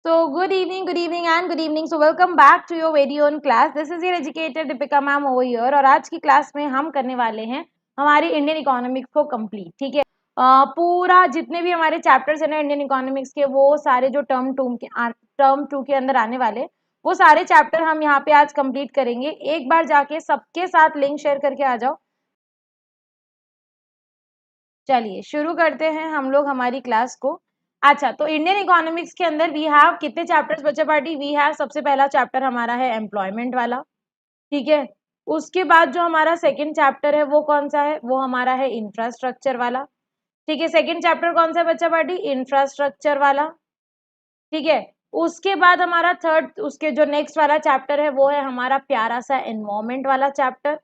good evening and good evening. So welcome back to your very own class. This is your educator Deepika ma'am over here. और आज की class में हम करने वाले हैं हमारी इंडियन इकोनॉमिक्स को कंप्लीट, ठीक है। पूरा जितने भी हमारे चैप्टर्स हैं ना इंडियन इकोनॉमिक्स के, वो सारे जो टर्म टू के अंदर आने वाले, वो सारे चैप्टर हम यहाँ पे आज कंप्लीट करेंगे। एक बार जाके सबके साथ लिंक शेयर करके आ जाओ। चलिए शुरू करते हैं हम लोग हमारी क्लास को। अच्छा, तो इंडियन इकोनॉमिक्स के अंदर वी हैव कितने चैप्टर्स बच्चा पार्टी? वी हैव सबसे पहला चैप्टर हमारा है एम्प्लॉयमेंट वाला, ठीक है। उसके बाद जो हमारा सेकंड चैप्टर है वो कौन सा है? वो हमारा है इंफ्रास्ट्रक्चर वाला, ठीक है। सेकंड चैप्टर कौन सा है बच्चा पार्टी? इंफ्रास्ट्रक्चर वाला, ठीक है। उसके बाद हमारा थर्ड, उसके जो नेक्स्ट वाला चैप्टर है वो है हमारा प्यारा सा एनवायरमेंट वाला चैप्टर,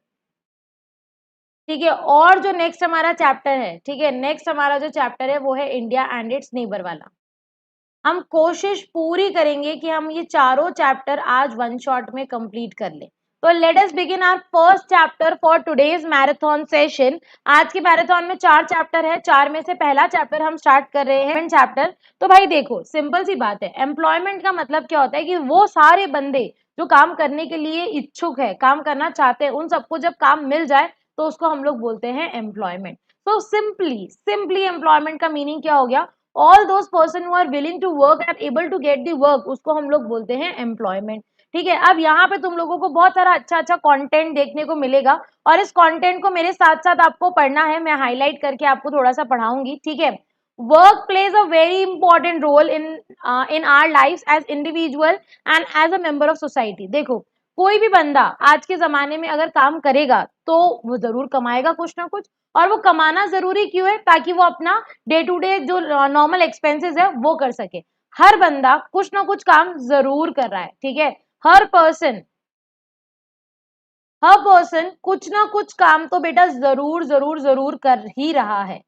ठीक है। और जो नेक्स्ट हमारा चैप्टर है, ठीक है, नेक्स्ट हमारा जो चैप्टर है वो है इंडिया एंड इट्स नेबर वाला। हम कोशिश पूरी करेंगे कि हम ये चारों चैप्टर आज वन शॉट में कंप्लीट कर लें। तो let us begin our first chapter for today's marathon session. आज के मैराथन में 4 चैप्टर है, 4 में से पहला चैप्टर हम स्टार्ट कर रहे हैं चैप्टर। तो भाई देखो, सिंपल सी बात है, एम्प्लॉयमेंट का मतलब क्या होता है कि वो सारे बंदे जो काम करने के लिए इच्छुक है, काम करना चाहते हैं, उन सबको जब काम मिल जाए तो उसको हम लोग बोलते हैं एम्प्लॉयमेंट। तो सिंपली एम्प्लॉयमेंट का मीनिंग क्या हो गया? All those person who are willing to work and able to get the work, उसको हम लोग बोलते हैं एम्प्लॉयमेंट, ठीक है। अब यहाँ पे तुम लोगों को बहुत सारा अच्छा कंटेंट देखने को मिलेगा और इस कंटेंट को मेरे साथ साथ आपको पढ़ना है। मैं हाईलाइट करके आपको थोड़ा सा पढ़ाऊंगी, ठीक है। Work plays a very important role in our life as individual and as a member of society. देखो, कोई भी बंदा आज के जमाने में अगर काम करेगा तो वो जरूर कमाएगा कुछ ना कुछ, और वो कमाना जरूरी क्यों है? ताकि वो अपना डे टू डे जो नॉर्मल एक्सपेंसेस है वो कर सके। हर बंदा कुछ ना कुछ काम जरूर कर रहा है, ठीक है। हर पर्सन कुछ ना कुछ काम तो बेटा जरूर कर ही रहा है।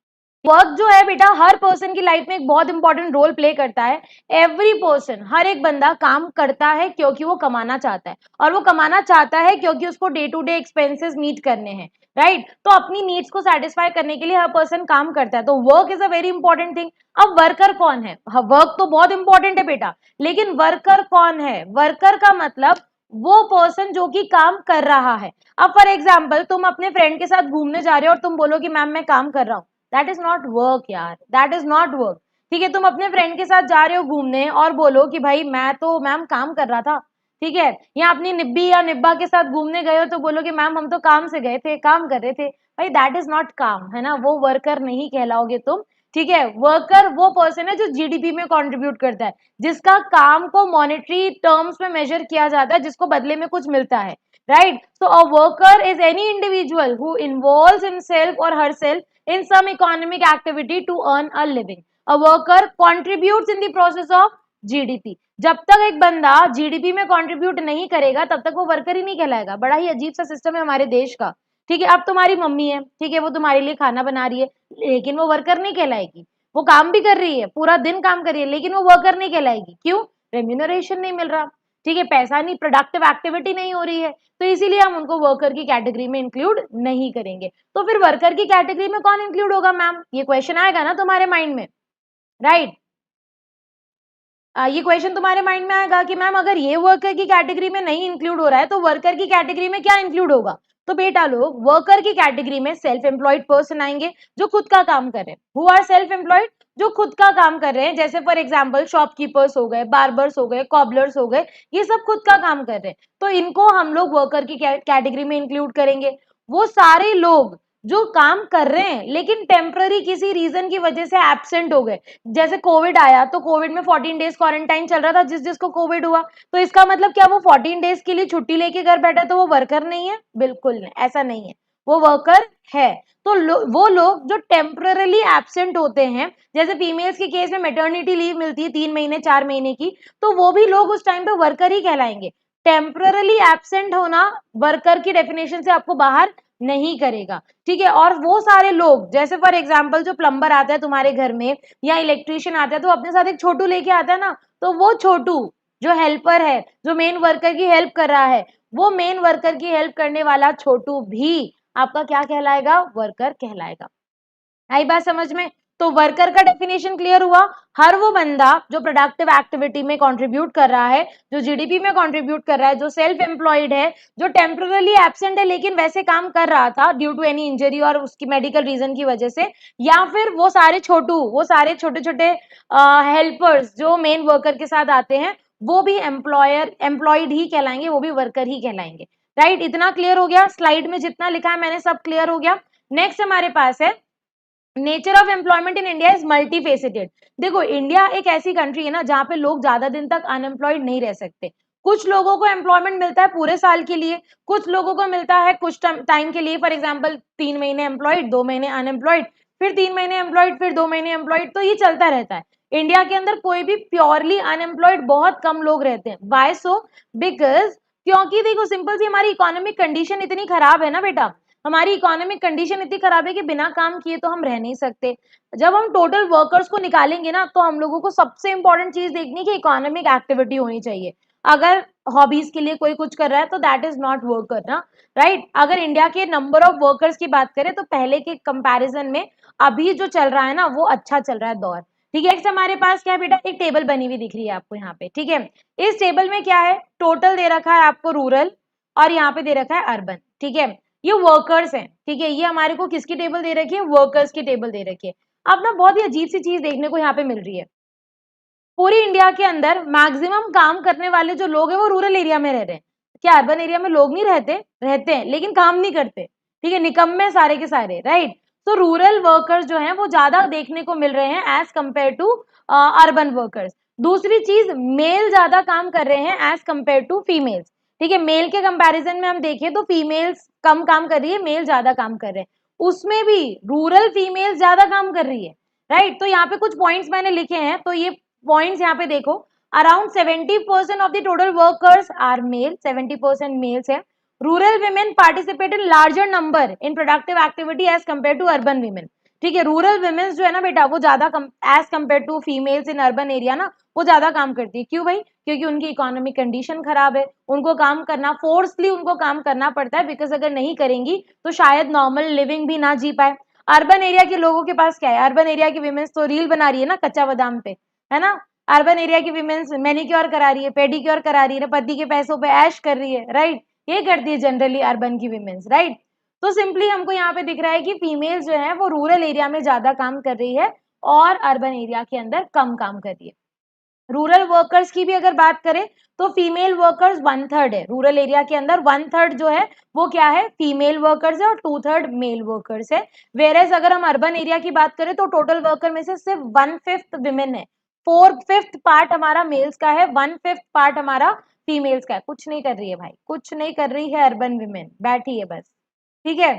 वर्क जो है बेटा हर पर्सन की लाइफ में एक बहुत इंपॉर्टेंट रोल प्ले करता है। एवरी पर्सन, हर एक बंदा काम करता है क्योंकि वो कमाना चाहता है, और वो कमाना चाहता है क्योंकि उसको day to day expenses meet करने हैं, राइट। तो अपनी नीड्स को सेटिस्फाई करने के लिए हर पर्सन काम करता है। तो work is a very important thing. अब वर्कर कौन है? वर्क तो बहुत इंपॉर्टेंट है बेटा, लेकिन वर्कर कौन है? वर्कर का मतलब वो पर्सन जो कि काम कर रहा है। अब फॉर एग्जाम्पल, तुम अपने फ्रेंड के साथ घूमने जा रहे हो और तुम बोलो कि मैम मैं काम कर रहा हूँ, दैट इज नॉट वर्क यार, दैट इज नॉट वर्क, ठीक है। तुम अपने फ्रेंड के साथ जा रहे हो घूमने और बोलो कि भाई मैं तो मैम काम कर रहा था, ठीक है। या अपनी निब्बी या निब्बा के साथ घूमने गए हो तो बोलो कि मैम हम तो काम से गए थे, काम कर रहे थे, भाई दैट इज नॉट काम, है ना। वो वर्कर नहीं कहलाओगे तुम, ठीक है। वर्कर वो पर्सन है जो जीडीपी में कंट्रीब्यूट करता है, जिसका काम को मॉनेटरी टर्म्स में मेजर किया जाता है, जिसको बदले में कुछ मिलता है, right? So a worker is any individual who involves himself or herself in some economic activity to earn a living. A worker contributes in the process of GDP. जब तक एक बंदा जीडीपी में कंट्रीब्यूट नहीं करेगा तब तक वो वर्कर ही नहीं कहलाएगा। बड़ा ही अजीब सा सिस्टम है हमारे देश का, ठीक है। अब तुम्हारी मम्मी है, ठीक है, वो तुम्हारे लिए खाना बना रही है, लेकिन वो वर्कर नहीं कहलाएगी। वो काम भी कर रही है, पूरा दिन काम कर रही है, लेकिन वो वर्कर नहीं कहलाएगी। क्यों? रेम्यूनरेशन नहीं मिल रहा, ठीक है, पैसा नहीं, प्रोडक्टिव एक्टिविटी नहीं हो रही है, तो इसीलिए हम उनको वर्कर की कैटेगरी में इंक्लूड नहीं करेंगे। तो फिर वर्कर की कैटेगरी में कौन इंक्लूड होगा मैम? ये क्वेश्चन आएगा ना तुम्हारे माइंड में, राइट। ये क्वेश्चन तुम्हारे माइंड में आएगा कि मैम अगर ये वर्कर की कैटेगरी में नहीं इंक्लूड हो रहा है तो वर्कर की कैटेगरी में क्या इंक्लूड होगा? तो बेटा लोग, वर्कर की कैटेगरी में सेल्फ एम्प्लॉयड पर्सन आएंगे जो खुद का काम कर रहे हैं। Who are self employed? जो खुद का काम कर रहे हैं, जैसे फॉर एग्जांपल शॉपकीपर्स हो गए, बार्बर्स हो गए, कॉबलर्स हो गए, ये सब खुद का काम कर रहे हैं, तो इनको हम लोग वर्कर की कैटेगरी में इंक्लूड करेंगे। वो सारे लोग जो काम कर रहे हैं लेकिन टेम्पररी किसी रीजन की वजह से एब्सेंट हो गए, जैसे कोविड आया तो कोविड में 14 डेज क्वारंटाइन चल रहा था, जिसको कोविड हुआ, तो इसका मतलब क्या वो 14 डेज के लिए छुट्टी लेके घर बैठा तो वो वर्कर नहीं है? बिल्कुल नहीं, ऐसा नहीं है, वो वर्कर है। तो वो लोग जो टेम्परली एब्सेंट होते हैं, जैसे फीमेल्स के केस में मैटरनिटी लीव मिलती है 3 महीने 4 महीने की, तो वो भी लोग उस टाइम पे वर्कर ही कहलाएंगे। टेम्परली एब्सेंट होना वर्कर की डेफिनेशन से आपको बाहर नहीं करेगा, ठीक है। और वो सारे लोग, जैसे फॉर एग्जांपल जो प्लम्बर आता है तुम्हारे घर में या इलेक्ट्रिशियन आता है, तो अपने साथ एक छोटू लेके आता है ना, तो वो छोटू जो हेल्पर है, जो मेन वर्कर की हेल्प कर रहा है, वो मेन वर्कर की हेल्प करने वाला छोटू भी आपका क्या कहलाएगा? वर्कर कहलाएगा। आई बात समझ में? तो वर्कर का डेफिनेशन क्लियर हुआ, हर वो बंदा जो प्रोडक्टिव एक्टिविटी में कंट्रीब्यूट कर रहा है, जो जीडीपी में कंट्रीब्यूट कर रहा है, जो सेल्फ एम्प्लॉयड है, जो टेम्पररी एब्सेंट है लेकिन वैसे काम कर रहा था ड्यू टू एनी इंजरी और उसकी मेडिकल रीजन की वजह से, या फिर वो सारे छोटे छोटे हेल्पर्स जो मेन वर्कर के साथ आते हैं, वो भी एम्प्लॉयड ही कहलाएंगे, वो भी वर्कर ही कहलाएंगे। राइट, इतना क्लियर हो गया, स्लाइड में जितना लिखा है मैंने सब क्लियर हो गया। नेक्स्ट हमारे पास है nature of employment in India is multifaceted. देखो इंडिया एक ऐसी कंट्री है ना जहां पे लोग ज्यादा दिन तक अनएम्प्लॉयड नहीं रह सकते। कुछ लोगों को एम्प्लॉयमेंट मिलता है पूरे साल के लिए, कुछ लोगों को मिलता है कुछ टाइम के लिए, फॉर एग्जाम्पल 3 महीने एम्प्लॉयड, 2 महीने अनएम्प्लॉयड, फिर 3 महीने एम्प्लॉयड, फिर 2 महीने एम्प्लॉयड, तो ये चलता रहता है। इंडिया के अंदर कोई भी प्योरली अनएम्प्लॉयड बहुत कम लोग रहते हैं। Y so? बिकॉज क्योंकि देखो सिंपल सी हमारी इकोनॉमिक कंडीशन इतनी खराब है ना बेटा, हमारी इकोनॉमिक कंडीशन इतनी खराब है कि बिना काम किए तो हम रह नहीं सकते। जब हम टोटल वर्कर्स को निकालेंगे ना तो हम लोगों को सबसे इंपॉर्टेंट चीज देखनी है कि इकोनॉमिक एक्टिविटी होनी चाहिए। अगर हॉबीज के लिए कोई कुछ कर रहा है तो दैट इज नॉट वर्कर ना, राइट। अगर इंडिया के नंबर ऑफ वर्कर्स की बात करें तो पहले के कंपैरिजन में अभी जो चल रहा है ना वो अच्छा चल रहा है दौर। ठीक है, नेक्स्ट हमारे पास क्या है बेटा, एक टेबल बनी हुई दिख रही है आपको यहाँ पे। ठीक है, इस टेबल में क्या है, टोटल दे रखा है आपको रूरल और यहाँ पे दे रखा है अर्बन। ठीक है, ये वर्कर्स हैं। ठीक है, ये हमारे को किसकी टेबल दे रखी है, वर्कर्स की टेबल दे रखी है। अब ना बहुत ही अजीब सी चीज देखने को यहाँ पे मिल रही है, पूरी इंडिया के अंदर मैक्सिमम काम करने वाले जो लोग हैं वो रूरल एरिया में रह रहे हैं। क्या अर्बन एरिया में लोग नहीं रहते? रहते हैं लेकिन काम नहीं करते। ठीक है, निकम्मे सारे के सारे, राइट। तो रूरल वर्कर्स जो हैं वो ज्यादा देखने को मिल रहे हैं as compare to urban workers. दूसरी चीज, मेल ज्यादा काम कर रहे हैं एज कंपेयर टू फीमेल्स। ठीक है, मेल के कंपैरिजन में हम देखें तो फीमेल्स कम काम कर रही है, मेल ज्यादा काम कर रहे हैं। उसमें भी रूरल फीमेल ज्यादा काम कर रही है, राइट। तो यहाँ पे कुछ पॉइंट्स मैंने लिखे हैं, तो ये पॉइंट्स यहाँ पे देखो, around 70% of the total workers are male, 70% males है। Rural women participate in larger number in productive activity as compared to urban women। ठीक है, रूरल women जो है ना बेटा वो ज्यादा as compare to females in urban area ना वो ज्यादा काम करती है। क्यों भाई? क्योंकि उनकी इकोनॉमिक कंडीशन खराब है, उनको काम करना फोर्सली उनको काम करना पड़ता है, बिकॉज अगर नहीं करेंगी तो शायद नॉर्मल लिविंग भी ना जी पाए। अर्बन एरिया के लोगों के पास क्या है, अर्बन एरिया की वीमेंस तो रील बना रही है ना कच्चा बादाम पे, है ना। अर्बन एरिया की वीमेंस मैनिक्योर करा रही है, पेडिक्योर करा रही है, पति के पैसों पे ऐश कर रही है, राइट। ये करती है जनरली अर्बन की वीमेंस, राइट। तो सिंपली हमको यहाँ पे दिख रहा है कि फीमेल जो है वो रूरल एरिया में ज्यादा काम कर रही है और अर्बन एरिया के अंदर कम काम कर रही है। रूरल वर्कर्स की भी अगर बात करें तो फीमेल वर्कर्स 1/3 है रूरल एरिया के अंदर, 1/3 जो है वो क्या है, फीमेल वर्कर्स है और 2/3 मेल वर्कर्स है। वेरेज अगर हम अर्बन एरिया की बात करें तो टोटल वर्कर में से सिर्फ 1/5 विमेन है, 4/5 पार्ट हमारा मेल्स का है, 1/5 पार्ट हमारा फीमेल्स का है। कुछ नहीं कर रही है भाई, कुछ नहीं कर रही है अर्बन विमेन, बैठी है बस। ठीक है,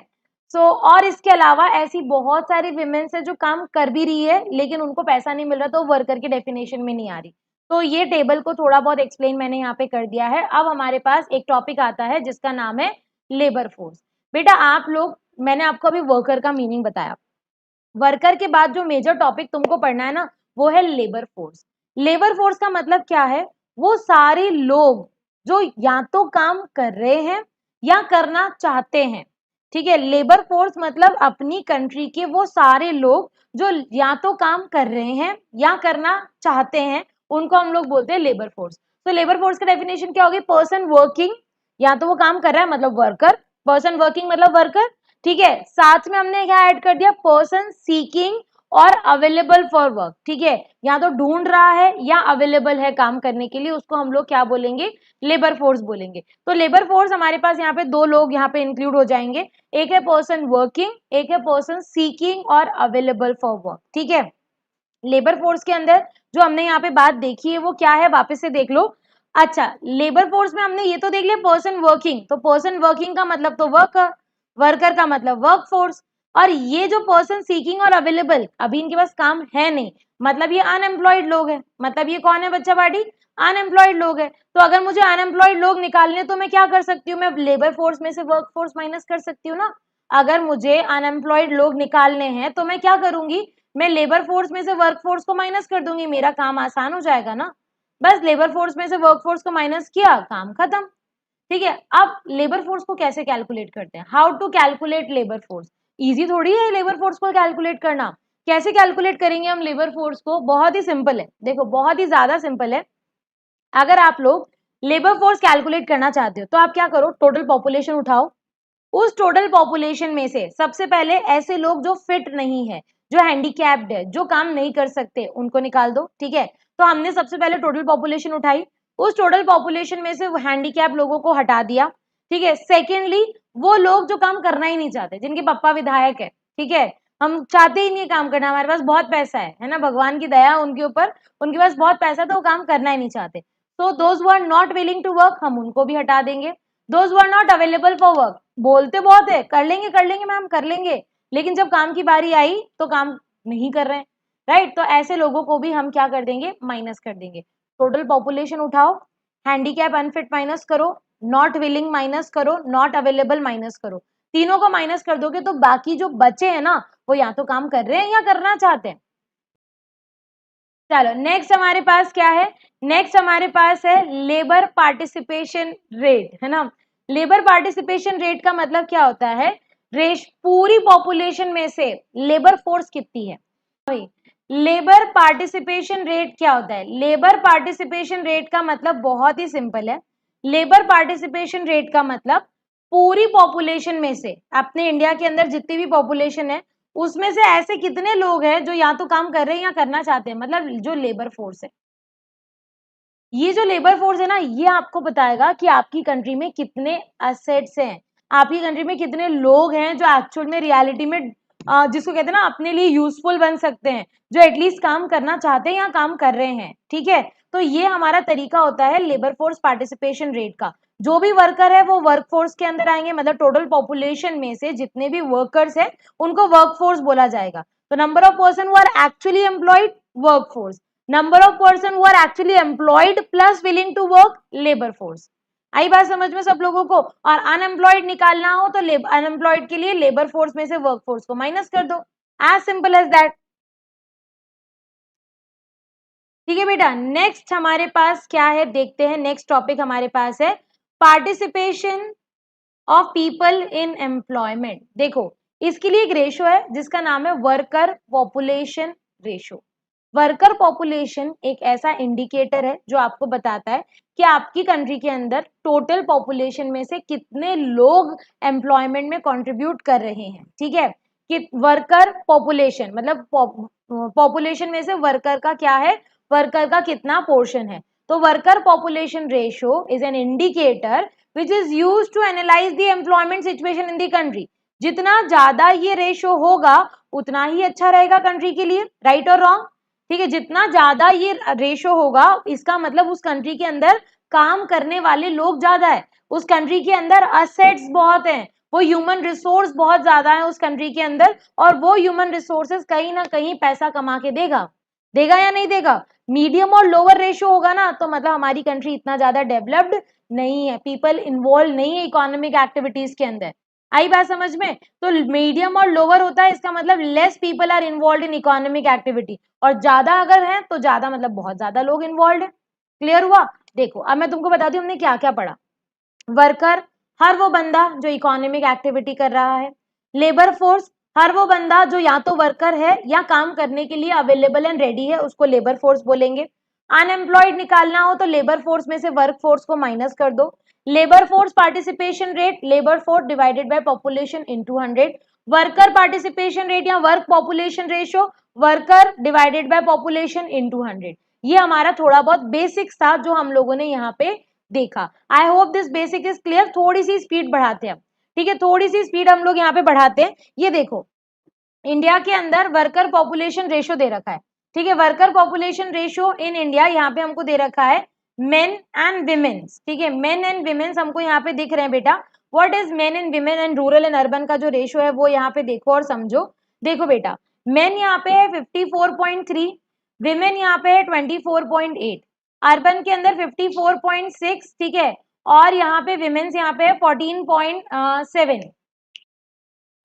सो और इसके अलावा ऐसी बहुत सारी विमेन्स है जो काम कर भी रही है लेकिन उनको पैसा नहीं मिल रहा तो वर्कर की डेफिनेशन में नहीं आ रही। तो ये टेबल को थोड़ा बहुत एक्सप्लेन मैंने यहाँ पे कर दिया है। अब हमारे पास एक टॉपिक आता है जिसका नाम है लेबर फोर्स। बेटा आप लोग, मैंने आपको अभी वर्कर का मीनिंग बताया, वर्कर के बाद जो मेजर टॉपिक तुमको पढ़ना है ना वो है लेबर फोर्स। लेबर फोर्स का मतलब क्या है, वो सारे लोग जो या तो काम कर रहे हैं या करना चाहते हैं। ठीक है, लेबर फोर्स मतलब अपनी कंट्री के वो सारे लोग जो या तो काम कर रहे हैं या करना चाहते हैं, उनको हम लोग बोलते हैं लेबर फोर्स। तो लेबर फोर्स का डेफिनेशन क्या होगी, पर्सन वर्किंग, या तो वो काम कर रहा है मतलब वर्कर, पर्सन वर्किंग मतलब वर्कर। ठीक है, साथ में हमने क्या ऐड कर दिया, पर्सन सीकिंग और अवेलेबल फॉर वर्क। ठीक है, या तो ढूंढ रहा है या अवेलेबल है काम करने के लिए, उसको हम लोग क्या बोलेंगे, लेबर फोर्स बोलेंगे। तो लेबर फोर्स हमारे पास यहाँ पे दो लोग यहाँ पे इंक्लूड हो जाएंगे, एक है पर्सन वर्किंग, एक है पर्सन सीकिंग और अवेलेबल फॉर वर्क। ठीक है, लेबर फोर्स के अंदर जो हमने यहाँ पे बात देखी है वो क्या है, वापस से देख लो। अच्छा, लेबर फोर्स में हमने ये तो देख लिया पर्सन वर्किंग, तो पर्सन वर्किंग का मतलब तो वर्कर, वर्कर का मतलब वर्क फोर्स। और ये जो पर्सन सीकिंग और अवेलेबल, अभी इनके पास काम है नहीं, मतलब ये अनएम्प्लॉयड लोग है। मतलब ये कौन है बच्चा बाड़ी, अनएम्प्लॉयड लोग है। तो अगर मुझे अनएम्प्लॉयड लोग निकालने तो मैं क्या कर सकती हूँ, मैं लेबर फोर्स में से वर्क फोर्स माइनस कर सकती हूँ ना। अगर मुझे अनएम्प्लॉयड लोग निकालने हैं तो मैं क्या करूंगी, मैं लेबर फोर्स में से वर्क फोर्स को माइनस कर दूंगी, मेरा काम आसान हो जाएगा ना। बस लेबर फोर्स में से वर्क फोर्स को माइनस किया, काम खत्म। ठीक है, अब लेबर फोर्स को कैसे कैलकुलेट करते हैं, how to calculate labour force. Easy थोड़ी है लेबर फोर्स को कैलकुलेट करना। कैसे कैलकुलेट करेंगे हम लेबर फोर्स को? बहुत ही सिंपल है, देखो बहुत ही ज्यादा सिंपल है। अगर आप लोग लेबर फोर्स कैलकुलेट करना चाहते हो तो आप क्या करो, टोटल पॉपुलेशन उठाओ, उस टोटल पॉपुलेशन में से सबसे पहले ऐसे लोग जो फिट नहीं है, जो हैंडीकैप्ड है, जो काम नहीं कर सकते, उनको निकाल दो, ठीक है। तो हमने सबसे पहले टोटल पॉपुलेशन उठाई, उस टोटल पॉपुलेशन में से हैंडीकैप लोगों को हटा दिया, ठीक है। सेकेंडली वो लोग जो काम करना ही नहीं चाहते, जिनके पापा विधायक है, ठीक है, हम चाहते ही नहीं काम करना, हमारे पास बहुत पैसा है ना, भगवान की दया उनके ऊपर, उनके पास बहुत पैसा है तो वो काम करना ही नहीं चाहते, तो those who are not willing to work, हम उनको भी हटा देंगे। Those who are not available for work, बोलते बहुत है कर लेंगे मैम कर लेंगे, लेकिन जब काम की बारी आई तो काम नहीं कर रहे हैं, राइट। तो ऐसे लोगों को भी हम क्या कर देंगे, माइनस कर देंगे। टोटल पॉपुलेशन उठाओ, हैंडीकैप अनफिट माइनस करो, नॉट विलिंग माइनस करो, नॉट अवेलेबल माइनस करो, तीनों को माइनस कर दोगे तो बाकी जो बचे हैं ना, वो या तो काम कर रहे हैं या करना चाहते हैं। चलो नेक्स्ट हमारे पास क्या है, नेक्स्ट हमारे पास है लेबर पार्टिसिपेशन रेट, है ना। लेबर पार्टिसिपेशन रेट का मतलब क्या होता है, रेश पूरी पॉपुलेशन में से लेबर फोर्स कितनी है, लेबर पार्टिसिपेशन रेट क्या होता है, लेबर पार्टिसिपेशन रेट का मतलब बहुत ही सिंपल है, लेबर पार्टिसिपेशन रेट का मतलब पूरी पॉपुलेशन में से, अपने इंडिया के अंदर जितनी भी पॉपुलेशन है उसमें से ऐसे कितने लोग हैं जो या तो काम कर रहे हैं या करना चाहते हैं, मतलब जो लेबर फोर्स है। ये जो लेबर फोर्स है ना, ये आपको बताएगा कि आपकी कंट्री में कितने असेट्स हैं, आपकी कंट्री में कितने लोग हैं जो एक्चुअल में रियलिटी में जिसको कहते हैं ना अपने लिए यूजफुल बन सकते हैं, जो एटलीस्ट काम करना चाहते हैं या काम कर रहे हैं, ठीक है। तो ये हमारा तरीका होता है लेबर फोर्स पार्टिसिपेशन रेट का। जो भी वर्कर है वो वर्क फोर्स के अंदर आएंगे, मतलब टोटल पॉपुलेशन में से जितने भी वर्कर्स है उनको वर्क फोर्स बोला जाएगा। तो number of person who are actually employed, work force, number of person who are actually employed plus willing to work, labour force. आई बात समझ में सब लोगों को? और अनएम्प्लॉयड निकालना हो तो अनएम्प्लॉयड के लिए लेबर फोर्स में से वर्क फोर्स को माइनस कर दो, एज सिंपल एज दैट। ठीक है बेटा, नेक्स्ट हमारे पास क्या है देखते हैं, नेक्स्ट टॉपिक हमारे पास है participation of people in employment. देखो इसके लिए एक रेशो है जिसका नाम है worker population ratio. Worker population एक ऐसा इंडिकेटर है जो आपको बताता है कि आपकी कंट्री के अंदर टोटल पॉपुलेशन में से कितने लोग एम्प्लॉयमेंट में कंट्रीब्यूट कर रहे हैं, ठीक है। कि वर्कर पॉपुलेशन मतलब पॉपुलेशन में से वर्कर का क्या है, वर्कर का कितना पोर्शन है। तो worker population ratio is an indicator which is used to analyze the employment situation in the country। जितना ज्यादा ये रेशो होगा उतना ही अच्छा रहेगा कंट्री के लिए, राइट और रॉन्ग, ठीक है। जितना ज्यादा ये रेशो होगा इसका मतलब उस कंट्री के अंदर काम करने वाले लोग ज्यादा है, उस कंट्री के अंदर असेट्स बहुत हैं, वो ह्यूमन रिसोर्स बहुत ज्यादा है उस कंट्री के अंदर, और वो ह्यूमन रिसोर्सेस कहीं ना कहीं पैसा कमा के देगा, देगा या नहीं देगा। मीडियम और लोअर रेशो होगा ना तो मतलब हमारी कंट्री इतना ज्यादा डेवलप्ड नहीं है, पीपल इन्वॉल्व नहीं है इकोनॉमिक एक्टिविटीज के अंदर। आई बात समझ में? तो मीडियम और लोअर होता है इसका मतलब less people are involve in economic activity, और ज्यादा अगर है तो ज्यादा मतलब बहुत ज्यादा लोग इन्वॉल्व है। क्लियर हुआ? देखो अब मैं तुमको बताती हूँ हमने क्या क्या पढ़ा। वर्कर हर वो बंदा जो इकोनॉमिक एक्टिविटी कर रहा है, लेबर फोर्स हर वो बंदा जो या तो वर्कर है या काम करने के लिए अवेलेबल एंड रेडी है, उसको लेबर फोर्स बोलेंगे। अनएम्प्लॉयड निकालना हो तो लेबर फोर्स में से वर्क फोर्स को माइनस कर दो। Labour force participation rate, labour force divided by population into 100। Worker participation rate या work population ratio, worker divided by population into 100। ये हमारा थोड़ा बहुत बेसिक्स था जो हम लोगों ने यहाँ पे देखा। I hope this basic is clear. थोड़ी सी स्पीड बढ़ाते हैं, ठीक है, थोड़ी सी स्पीड हम लोग यहाँ पे बढ़ाते हैं। ये देखो इंडिया के अंदर वर्कर पॉपुलेशन रेशो दे रखा है, ठीक है। Worker population ratio in India यहाँ पे हमको दे रखा है मेन एंड विमेन्स, ठीक है। मेन एंड विमेन्स हमको यहाँ पे दिख रहे हैं बेटा। What is main and women and rural and urban का जो रेशो है वो यहाँ पे देखो और समझो। देखो बेटा मेन यहाँ पे है 54.3, विमेन यहाँ पे है 24.8, अर्बन के अंदर 54.6, ठीक है, और यहाँ पे विमेन्स यहाँ पे है 14.7।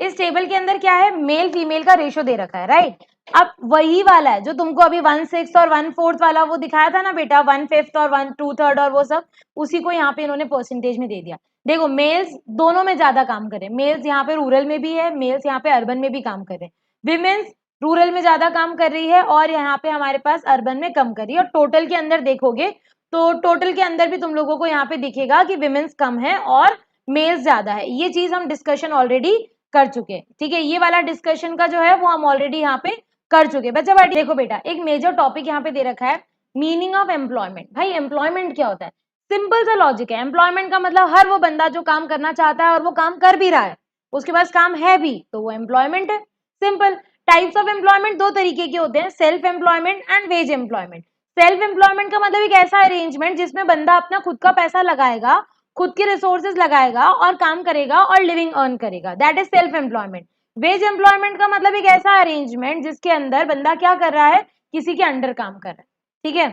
इस टेबल के अंदर क्या है, मेल फीमेल का रेशो दे रखा है, राइट। अब वही वाला है जो तुमको अभी 1/6 और 1/4 वाला वो दिखाया था ना बेटा, 1/5 और 1/2 और वो सब, उसी को यहाँ पे इन्होंने परसेंटेज में दे दिया। देखो मेल्स दोनों में ज्यादा काम करे, मेल्स यहाँ पे रूरल में भी है, मेल्स यहाँ पे अर्बन में भी काम करे। विमेन्स रूरल में ज्यादा काम कर रही है और यहाँ पे हमारे पास अर्बन में कम कर रही है। और टोटल के अंदर देखोगे तो टोटल के अंदर भी तुम लोगों को यहाँ पे दिखेगा कि विमेन्स कम है और मेल्स ज्यादा है। ये चीज हम डिस्कशन ऑलरेडी कर चुके हैं, ठीक है। ये वाला डिस्कशन का जो है वो हम ऑलरेडी यहाँ पे कर चुके। बच्चा देखो बेटा, एक मेजर टॉपिक यहाँ पे दे रखा है, मीनिंग ऑफ एम्प्लॉयमेंट। भाई एम्प्लॉयमेंट क्या होता है? सिंपल सा लॉजिक है। एम्प्लॉयमेंट का मतलब हर वो बंदा जो काम करना चाहता है और वो काम कर भी रहा है, उसके पास काम है भी, तो वो एम्प्लॉयमेंट है। सिंपल। टाइप्स ऑफ एम्प्लॉयमेंट दो तरीके के होते हैं, self employment and veg employment. Self employment का मतलब एक ऐसा अरेंजमेंट जिसमें बंदा अपना खुद का पैसा लगाएगा, खुद के रिसोर्सेज लगाएगा और काम करेगा और लिविंग अर्न करेगा, that is self employment. Veg employment का मतलब एक ऐसा अरेंजमेंट जिसके अंदर बंदा क्या कर रहा है, किसी के अंडर काम कर रहा है, ठीक है।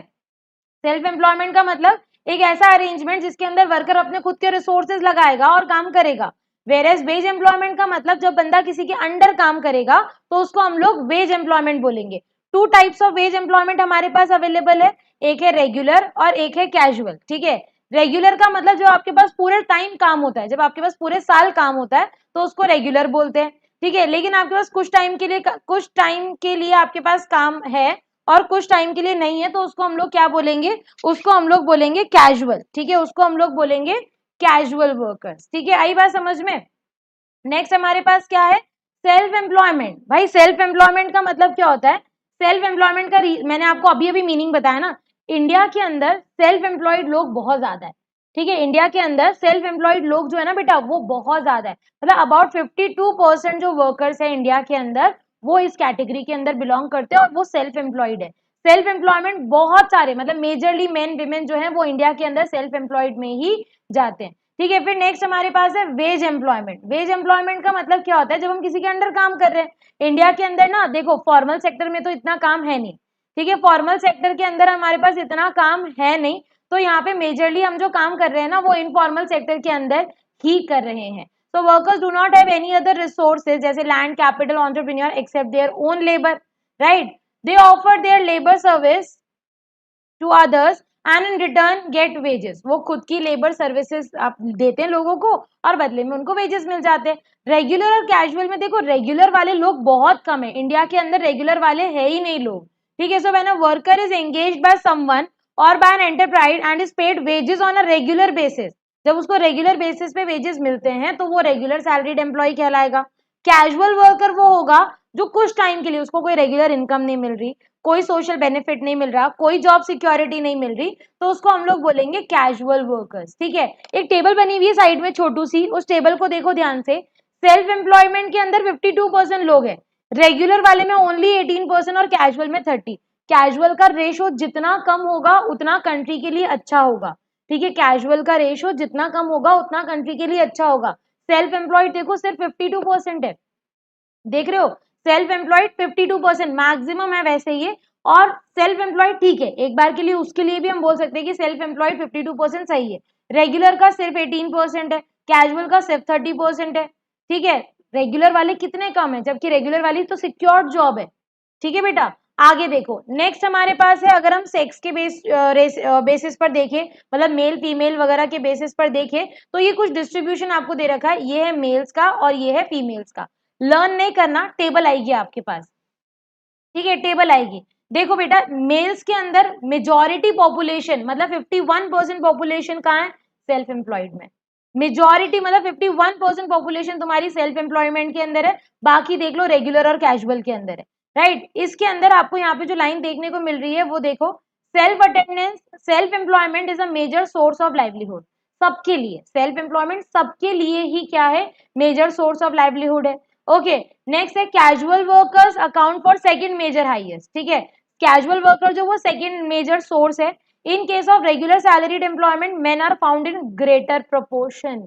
सेल्फ एम्प्लॉयमेंट का मतलब एक ऐसा अरेंजमेंट जिसके अंदर वर्कर अपने खुद के रिसोर्सेज लगाएगा और काम करेगा। वेरेज वेज एम्प्लॉयमेंट का मतलब जब बंदा किसी के अंडर काम करेगा तो उसको हम लोग वेज एम्प्लॉयमेंट बोलेंगे। Two types of ways employment हमारे पास अवेलेबल है, एक है रेगुलर और एक है कैजुअल, ठीक है। रेगुलर का मतलब जो आपके पास पूरे टाइम काम होता है, जब आपके पास पूरे साल काम होता है तो उसको रेगुलर बोलते हैं, ठीक है। लेकिन आपके पास कुछ टाइम के लिए आपके पास काम है और कुछ टाइम के लिए नहीं है, तो उसको हम लोग क्या बोलेंगे, उसको हम लोग बोलेंगे कैजुअल, ठीक है। उसको हम लोग बोलेंगे कैजुअल वर्कर्स, ठीक है। आई बात समझ में। नेक्स्ट हमारे पास क्या है, सेल्फ एम्प्लॉयमेंट। भाई सेल्फ एम्प्लॉयमेंट का मतलब क्या होता है? सेल्फ एम्प्लॉयमेंट का मैंने आपको अभी अभी मीनिंग बताया ना। इंडिया के अंदर सेल्फ एम्प्लॉयड लोग बहुत ज्यादा है, ठीक है। इंडिया के अंदर सेल्फ एम्प्लॉयड लोग जो है ना बेटा, वो बहुत ज्यादा है। मतलब अबाउट 52% जो वर्कर्स है इंडिया के अंदर, वो इस कैटेगरी के अंदर बिलोंग करते हैं और वो सेल्फ एम्प्लॉयड है। सेल्फ एम्प्लॉयमेंट बहुत सारे, मतलब मेजरली मेन विमेन जो है वो इंडिया के अंदर सेल्फ एम्प्लॉयड में ही जाते हैं, ठीक है। फिर नेक्स्ट हमारे पास है वेज एम्प्लॉयमेंट। वेज एम्प्लॉयमेंट का मतलब क्या होता है, जब हम किसी के अंडर काम कर रहे हैं। इंडिया के अंदर ना देखो, फॉर्मल सेक्टर में तो इतना काम है नहीं, ठीक है। फॉर्मल सेक्टर के अंदर हमारे पास इतना काम है नहीं, तो यहाँ पे मेजरली हम जो काम कर रहे हैं ना, वो इनफॉर्मल सेक्टर के अंदर ही कर रहे हैं। So workers do not have any other resources जैसे land, capital, entrepreneur except their own labor, right? They offer their labor service to others and in return get wages। वो खुद की लेबर सर्विसेज आप देते हैं लोगों को और बदले में उनको वेजेस मिल जाते हैं। रेगुलर और कैजुअल में देखो, रेगुलर वाले लोग बहुत कम है इंडिया के अंदर, रेगुलर वाले है ही नहीं लोग, ठीक है। So when a worker is engaged by someone और by an enterprise and is paid wages on a regular basis, जब उसको रेगुलर बेसिस पे वेजेस मिलते हैं तो वो रेगुलर सैलरीड एम्प्लॉय कहलाएगा। कैजुअल वर्कर वो होगा जो कुछ टाइम के लिए, उसको कोई रेगुलर इनकम नहीं मिल रही, कोई सोशल बेनिफिट नहीं मिल रहा, कोई जॉब सिक्योरिटी नहीं मिल रही, तो उसको हम लोग बोलेंगे कैजुअल वर्कर्स, ठीक है। एक टेबल बनी हुई है साइड में छोटू सी, उस टेबल को देखो ध्यान से। सेल्फ एम्प्लॉयमेंट के अंदर 52% लोग हैं, रेगुलर वाले में ओनली 18% और कैजुअल में 30। कैजुअल का रेशो जितना कम होगा उतना कंट्री के लिए अच्छा होगा, ठीक है। कैजुअल का रेशो जितना कम होगा उतना कंट्री के लिए अच्छा होगा। सेल्फ एम्प्लॉयड देखो सिर्फ 52% है, देख रहे हो। सेल्फ एम्प्लॉयड 52% मैक्सिमम है वैसे ये, और सेल्फ एम्प्लॉयड ठीक है, एक बार के लिए उसके लिए भी हम बोल सकते हैं कि सेल्फ एम्प्लॉयड 52% सही है। रेगुलर का सिर्फ 18% है, कैजुअल का सिर्फ 30% है, ठीक है। रेगुलर वाले कितने कम है, जबकि रेगुलर वाली तो सिक्योर्ड जॉब है, ठीक है बेटा। आगे देखो, नेक्स्ट हमारे पास है, अगर हम सेक्स के बेसिस पर देखें, मतलब मेल फीमेल वगैरह के बेसिस पर देखें, तो ये कुछ डिस्ट्रीब्यूशन आपको दे रखा है, ये है मेल्स का और ये है फीमेल्स का। लर्न नहीं करना, टेबल आएगी आपके पास, ठीक है, टेबल आएगी। देखो बेटा, मेल्स के अंदर मेजॉरिटी पॉपुलेशन मतलब 51% पॉपुलेशन कहाँ है, सेल्फ एम्प्लॉयड में। मेजॉरिटी मतलब 51% पॉपुलेशन तुम्हारी सेल्फ एम्प्लॉयमेंट के अंदर है, बाकी देख लो रेगुलर और कैजुअल के अंदर है, राइट। इसके अंदर आपको यहाँ पे जो लाइन देखने को मिल रही है वो देखो, self attendance, self employment is a major source of livelihood. सबके लिए सेल्फ एम्प्लॉयमेंट, सबके लिए ही क्या है, मेजर सोर्स ऑफ लाइवलीहुड है। ओके, नेक्स्ट है casual workers account for second major highest, ठीक है। कैजुअल वर्कर जो वो सेकंड मेजर सोर्स है। In case of regular salaried employment men are found in greater proportion.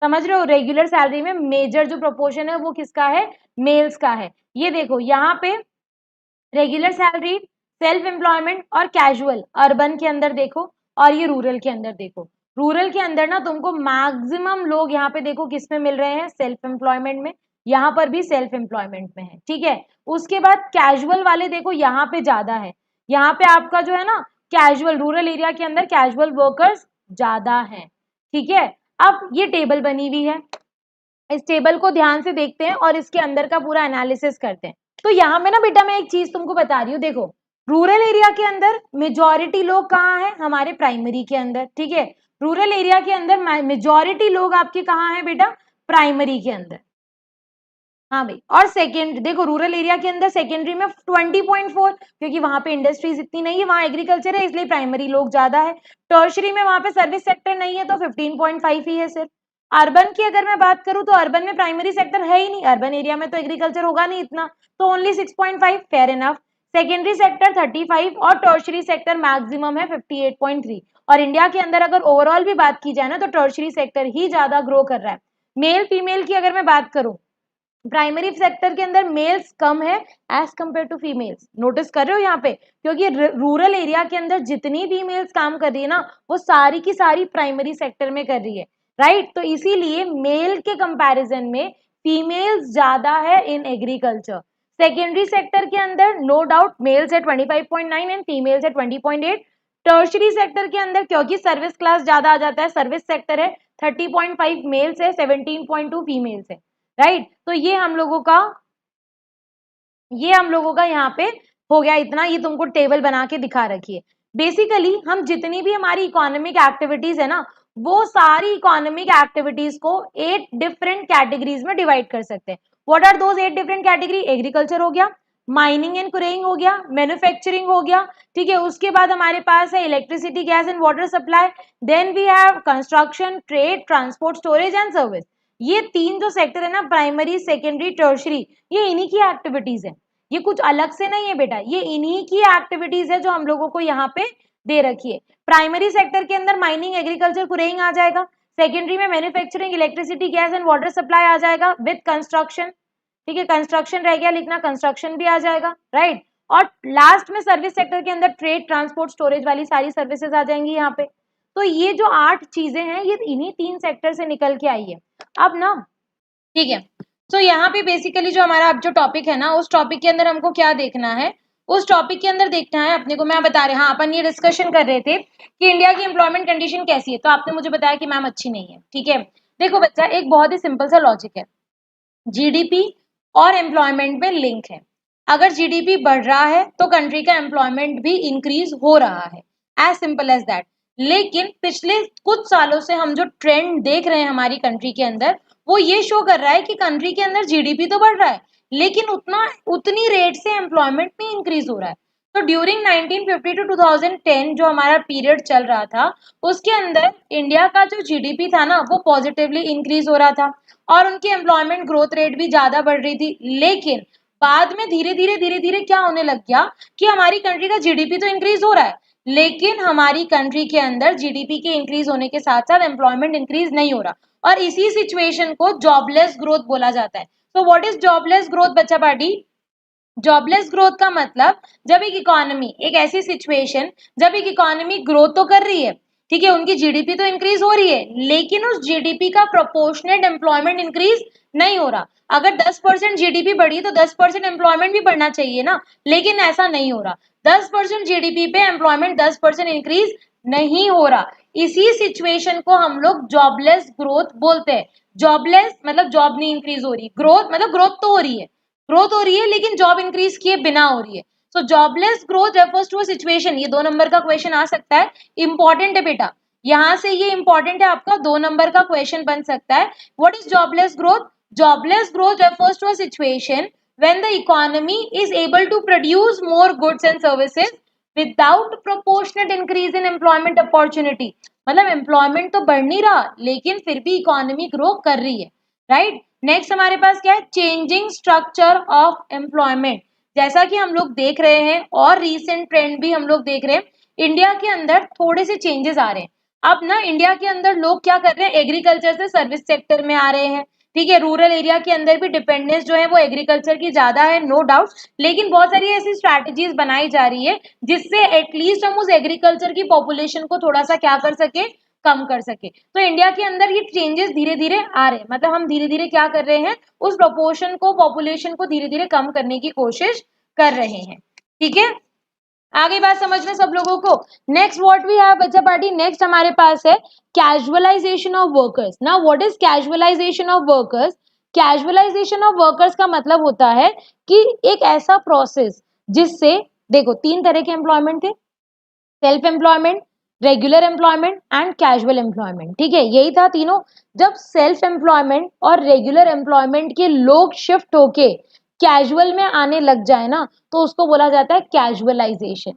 समझ रहे हो, रेगुलर सैलरी में मेजर जो प्रोपोर्शन है वो किसका है, मेल्स का है। ये देखो यहाँ पे रेगुलर सैलरी, सेल्फ एम्प्लॉयमेंट और कैजुअल, अर्बन के अंदर देखो और ये रूरल के अंदर देखो। रूरल के अंदर ना तुमको मैक्सिमम लोग यहाँ पे देखो किस में मिल रहे हैं, सेल्फ एम्प्लॉयमेंट में, यहाँ पर भी सेल्फ एम्प्लॉयमेंट में है, ठीक है। उसके बाद कैजुअल वाले देखो यहाँ पे ज्यादा है, यहाँ पे आपका जो है ना कैजुअल, रूरल एरिया के अंदर कैजुअल वर्कर्स ज्यादा है, ठीक है। अब ये टेबल बनी हुई है, इस टेबल को ध्यान से देखते हैं और इसके अंदर का पूरा एनालिसिस करते हैं। तो यहाँ में ना बेटा मैं एक चीज तुमको बता रही हूँ, देखो रूरल एरिया के अंदर मेजॉरिटी लोग कहाँ है, हमारे प्राइमरी के अंदर, ठीक है। रूरल एरिया के अंदर मेजॉरिटी लोग आपके कहाँ है बेटा, प्राइमरी के अंदर। हाँ भाई, और सेकेंड देखो रूरल एरिया के अंदर सेकेंडरी में 20.4, क्योंकि वहां पे इंडस्ट्रीज इतनी नहीं है, वहां एग्रीकल्चर है, इसलिए प्राइमरी लोग ज्यादा है। टर्शरी में वहां पे सर्विस सेक्टर नहीं है, तो 15.5 ही है सिर्फ। अर्बन की अगर मैं बात करूं तो अर्बन में प्राइमरी सेक्टर है ही नहीं, अर्बन एरिया में तो एग्रीकल्चर होगा नहीं इतना, तो only 6.5, fair enough. Secondary sector 35 और टर्शरी सेक्टर मैक्सिमम है 58.3। और इंडिया के अंदर अगर ओवरऑल भी बात की जाए ना, तो टर्शरी सेक्टर ही ज्यादा ग्रो कर रहा है। मेल फीमेल की अगर मैं बात करूं, प्राइमरी सेक्टर के अंदर मेल्स कम है as compare to females, notice कर रहे हो यहाँ पे, क्योंकि रूरल एरिया के अंदर जितनी फीमेल्स काम कर रही है ना, वो सारी की सारी प्राइमरी सेक्टर में कर रही है, राइट। तो इसीलिए मेल के कंपैरिजन में फीमेल्स ज्यादा है इन एग्रीकल्चर। सेकेंडरी सेक्टर के अंदर नो डाउट मेल्स है 25.9 एंड फीमेल्स है 20.8। टर्शरी सेक्टर के अंदर क्योंकि सर्विस क्लास ज्यादा आ जाता है, सर्विस सेक्टर है 30.5 मेल्स है, 17.2 फीमेल्स है, राइट। तो ये हम लोगों का यहाँ पे हो गया इतना, ये तुमको टेबल बना के दिखा रखी है। बेसिकली हम जितनी भी हमारी इकोनॉमिक एक्टिविटीज है ना, वो सारी इकोनॉमिक एक्टिविटीज को 8 डिफरेंट कैटेगरीज में डिवाइड कर सकते हैं। What are those 8 different category? Agriculture हो गया, माइनिंग एंड क्रेइंग हो गया, मैन्युफैक्चरिंग हो गया, ठीक है। उसके बाद हमारे पास है electricity, gas and water supply, then we have construction, trade, transport, storage and service. ये 3 जो सेक्टर है ना, प्राइमरी, सेकेंडरी, टर्शरी, ये इन्हीं की एक्टिविटीज है, ये कुछ अलग से नहीं है बेटा, ये इन्हीं की एक्टिविटीज है जो हम लोगों को यहाँ पे दे रखी है। प्राइमरी सेक्टर के अंदर माइनिंग, एग्रीकल्चर, कुरेइंग आ जाएगा। सेकेंडरी में manufacturing, electricity, gas and water supply आ जाएगा विद कंस्ट्रक्शन, ठीक है। कंस्ट्रक्शन रह गया लिखना, कंस्ट्रक्शन भी आ जाएगा, राइट। और लास्ट में सर्विस सेक्टर के अंदर ट्रेड, ट्रांसपोर्ट, स्टोरेज वाली सारी सर्विसेज आ जाएंगी यहाँ पे। तो ये जो 8 चीजें हैं, ये इन्हीं 3 सेक्टर से निकल के आई है। अब ना, ठीक है, तो यहाँ पे बेसिकली जो हमारा अब जो टॉपिक है ना, उस टॉपिक के अंदर हमको क्या देखना है, उस टॉपिक के अंदर देखना है अपने को, मैं बता रहे, हाँ अपन ये डिस्कशन कर रहे थे कि इंडिया की एम्प्लॉयमेंट कंडीशन कैसी है, तो आपने मुझे बताया कि मैम अच्छी नहीं है, ठीक है। देखो बच्चा, एक बहुत ही सिंपल सा लॉजिक है, जीडीपी और एम्प्लॉयमेंट में लिंक है। अगर जीडीपी बढ़ रहा है तो कंट्री का एम्प्लॉयमेंट भी इंक्रीज हो रहा है, एज सिंपल एज दैट। लेकिन पिछले कुछ सालों से हम जो ट्रेंड देख रहे हैं हमारी कंट्री के अंदर, वो ये शो कर रहा है कि कंट्री के अंदर जीडीपी तो बढ़ रहा है, लेकिन उतनी रेट से एम्प्लॉयमेंट नहीं इंक्रीज हो रहा है। तो ड्यूरिंग 1950 टू 2010 जो हमारा पीरियड चल रहा था, उसके अंदर इंडिया का जो जीडीपी था ना, वो पॉजिटिवली इंक्रीज हो रहा था और उनकी एम्प्लॉयमेंट ग्रोथ रेट भी ज्यादा बढ़ रही थी। लेकिन बाद में धीरे धीरे क्या होने लग गया कि हमारी कंट्री का जीडीपी तो इंक्रीज हो रहा है, लेकिन हमारी कंट्री के अंदर जीडीपी के इंक्रीज होने के साथ साथ एम्प्लॉयमेंट इंक्रीज नहीं हो रहा, और इसी सिचुएशन को जॉबलेस ग्रोथ बोला जाता है। तो व्हाट इज जॉबलेस ग्रोथ बच्चा पार्टी? जॉबलेस ग्रोथ का मतलब जब एक इकोनॉमी, एक ऐसी सिचुएशन जब एक इकोनॉमी ग्रोथ तो कर रही है, ठीक है, उनकी जीडीपी तो इंक्रीज हो रही है, लेकिन उस जीडीपी का प्रोपोर्शनेट एम्प्लॉयमेंट इंक्रीज नहीं हो रहा। अगर 10% जीडीपी बढ़ी तो 10% एम्प्लॉयमेंट भी बढ़ना चाहिए ना, लेकिन ऐसा नहीं हो रहा। 10% जीडीपी पे एम्प्लॉयमेंट 10% इंक्रीज नहीं हो रहा। इसी सिचुएशन को हम लोग जॉबलेस ग्रोथ बोलते हैं। जॉबलेस मतलब जॉब नहीं इंक्रीज हो रही, ग्रोथ मतलब ग्रोथ तो हो रही है, ग्रोथ हो रही है लेकिन जॉब इंक्रीज किए बिना हो रही है। So jobless growth refers to a situation, ये 2 नंबर का क्वेश्चन आ सकता है, इंपॉर्टेंट है बेटा, यहां से ये इंपॉर्टेंट है, आपका 2 नंबर का क्वेश्चन बन सकता है। What is jobless growth? Jobless growth refers to a situation when the economy is able to produce more goods and services without proportionate increase in employment opportunity। मतलब एम्प्लॉयमेंट तो बढ़ नहीं रहा, लेकिन फिर भी इकोनॉमी ग्रो कर रही है, राइट। नेक्स्ट हमारे पास क्या है? Changing structure of employment. जैसा कि हम लोग देख रहे हैं और रीसेंट ट्रेंड भी हम लोग देख रहे हैं, इंडिया के अंदर थोड़े से चेंजेस आ रहे हैं। अब ना इंडिया के अंदर लोग क्या कर रहे हैं, एग्रीकल्चर से सर्विस सेक्टर में आ रहे हैं, ठीक है। रूरल एरिया के अंदर भी डिपेंडेंस जो है वो एग्रीकल्चर की ज्यादा है, नो डाउट, लेकिन बहुत सारी ऐसी स्ट्रैटेजीज बनाई जा रही है जिससे एटलीस्ट हम उस एग्रीकल्चर की पॉपुलेशन को थोड़ा सा क्या कर सके, कम कर सके। तो इंडिया के अंदर ये चेंजेस धीरे धीरे आ रहे हैं, मतलब हम धीरे धीरे क्या कर रहे हैं, उस प्रोपोर्शन को, पॉपुलेशन को धीरे धीरे कम करने की कोशिश कर रहे हैं, ठीक है। आगे बात समझ में सब लोगों को। नेक्स्ट व्हाट वी हैव बच्चा पार्टी, नेक्स्ट हमारे पास है casualisation of workers. Now what is casualisation of workers? Casualisation of workers का मतलब होता है कि एक ऐसा प्रोसेस जिससे, देखो तीन तरह के एम्प्लॉयमेंट थे, self employment, regular employment and casual employment, ठीक है, यही था तीनों। जब सेल्फ एम्प्लॉयमेंट और रेगुलर एम्प्लॉयमेंट के लोग शिफ्ट होके कैजुअल में आने लग जाए ना, तो उसको बोला जाता है कैजुअलाइजेशन।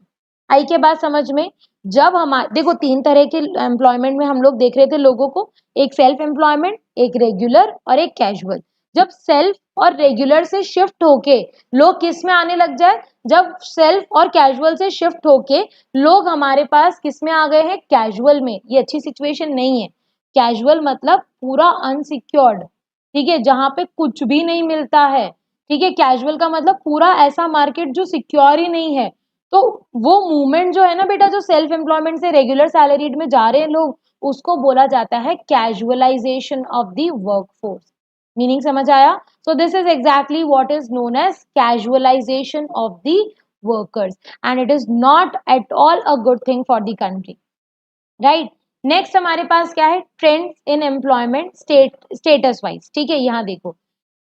आई के बात समझ में? जब हमारे, देखो तीन तरह के एम्प्लॉयमेंट में हम लोग देख रहे थे लोगों को, एक सेल्फ एम्प्लॉयमेंट, एक रेगुलर और एक कैजुअल। जब सेल्फ और रेगुलर से शिफ्ट होके लोग किस में आने लग जाए, जब सेल्फ और कैजुअल से शिफ्ट होके लोग हमारे पास किस में आ गए हैं, कैजुअल में, ये अच्छी सिचुएशन नहीं है। कैजुअल मतलब पूरा अनसिक्योर्ड, ठीक है, जहां पे कुछ भी नहीं मिलता है, ठीक है। कैजुअल का मतलब पूरा ऐसा मार्केट जो सिक्योर ही नहीं है। तो वो मूवमेंट जो है ना बेटा, जो सेल्फ एम्प्लॉयमेंट से रेगुलर सैलरीड में जा रहे हैं लोग, उसको बोला जाता है casualisation of the workforce. Meaning समझ आया? So this is exactly what is known as casualisation of the workers, and it is not at all a good thing for the country, right. Next हमारे पास क्या है, trend in employment status wise, ठीक है। यहाँ देखो,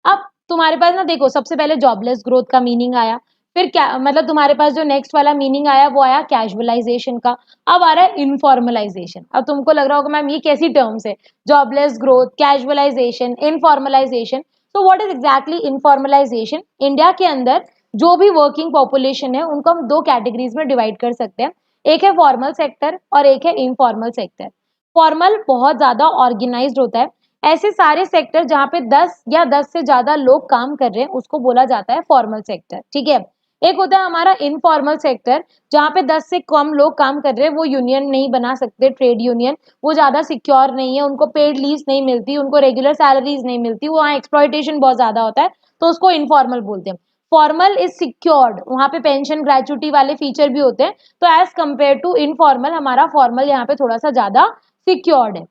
अब तुम्हारे पास ना, देखो सबसे पहले जॉबलेस ग्रोथ का मीनिंग आया, फिर क्या मतलब तुम्हारे पास जो नेक्स्ट वाला मीनिंग आया वो आया कैजुअलाइजेशन का। अब आ रहा है इनफॉर्मलाइजेशन। अब तुमको लग रहा होगा मैम ये कैसी टर्म्स है, जॉबलेस ग्रोथ, कैजुअलाइजेशन, इनफॉर्मलाइजेशन। तो what is exactly informalisation? India के अंदर जो भी वर्किंग पॉपुलेशन है उनको हम दो कैटेगरीज में डिवाइड कर सकते हैं। एक है फॉर्मल सेक्टर और एक है इनफॉर्मल सेक्टर। फॉर्मल बहुत ज्यादा ऑर्गेनाइज्ड होता है, ऐसे सारे सेक्टर जहां पे 10 या 10 से ज्यादा लोग काम कर रहे हैं उसको बोला जाता है फॉर्मल सेक्टर, ठीक है। एक होता है हमारा इनफॉर्मल सेक्टर, जहां पे 10 से कम लोग काम कर रहे हैं, वो यूनियन नहीं बना सकते, ट्रेड यूनियन, वो ज्यादा सिक्योर नहीं है, उनको पेड लीव नहीं मिलती, उनको रेगुलर सैलरीज नहीं मिलती, वहाँ एक्सप्लॉयटेशन बहुत ज्यादा होता है, तो उसको इनफॉर्मल बोलते हैं। फॉर्मल इज सिक्योर्ड, वहां पे पेंशन ग्रेचुटी वाले फीचर भी होते हैं, तो एज कंपेयर टू इनफॉर्मल हमारा फॉर्मल यहाँ पे थोड़ा सा ज्यादा सिक्योर्ड है।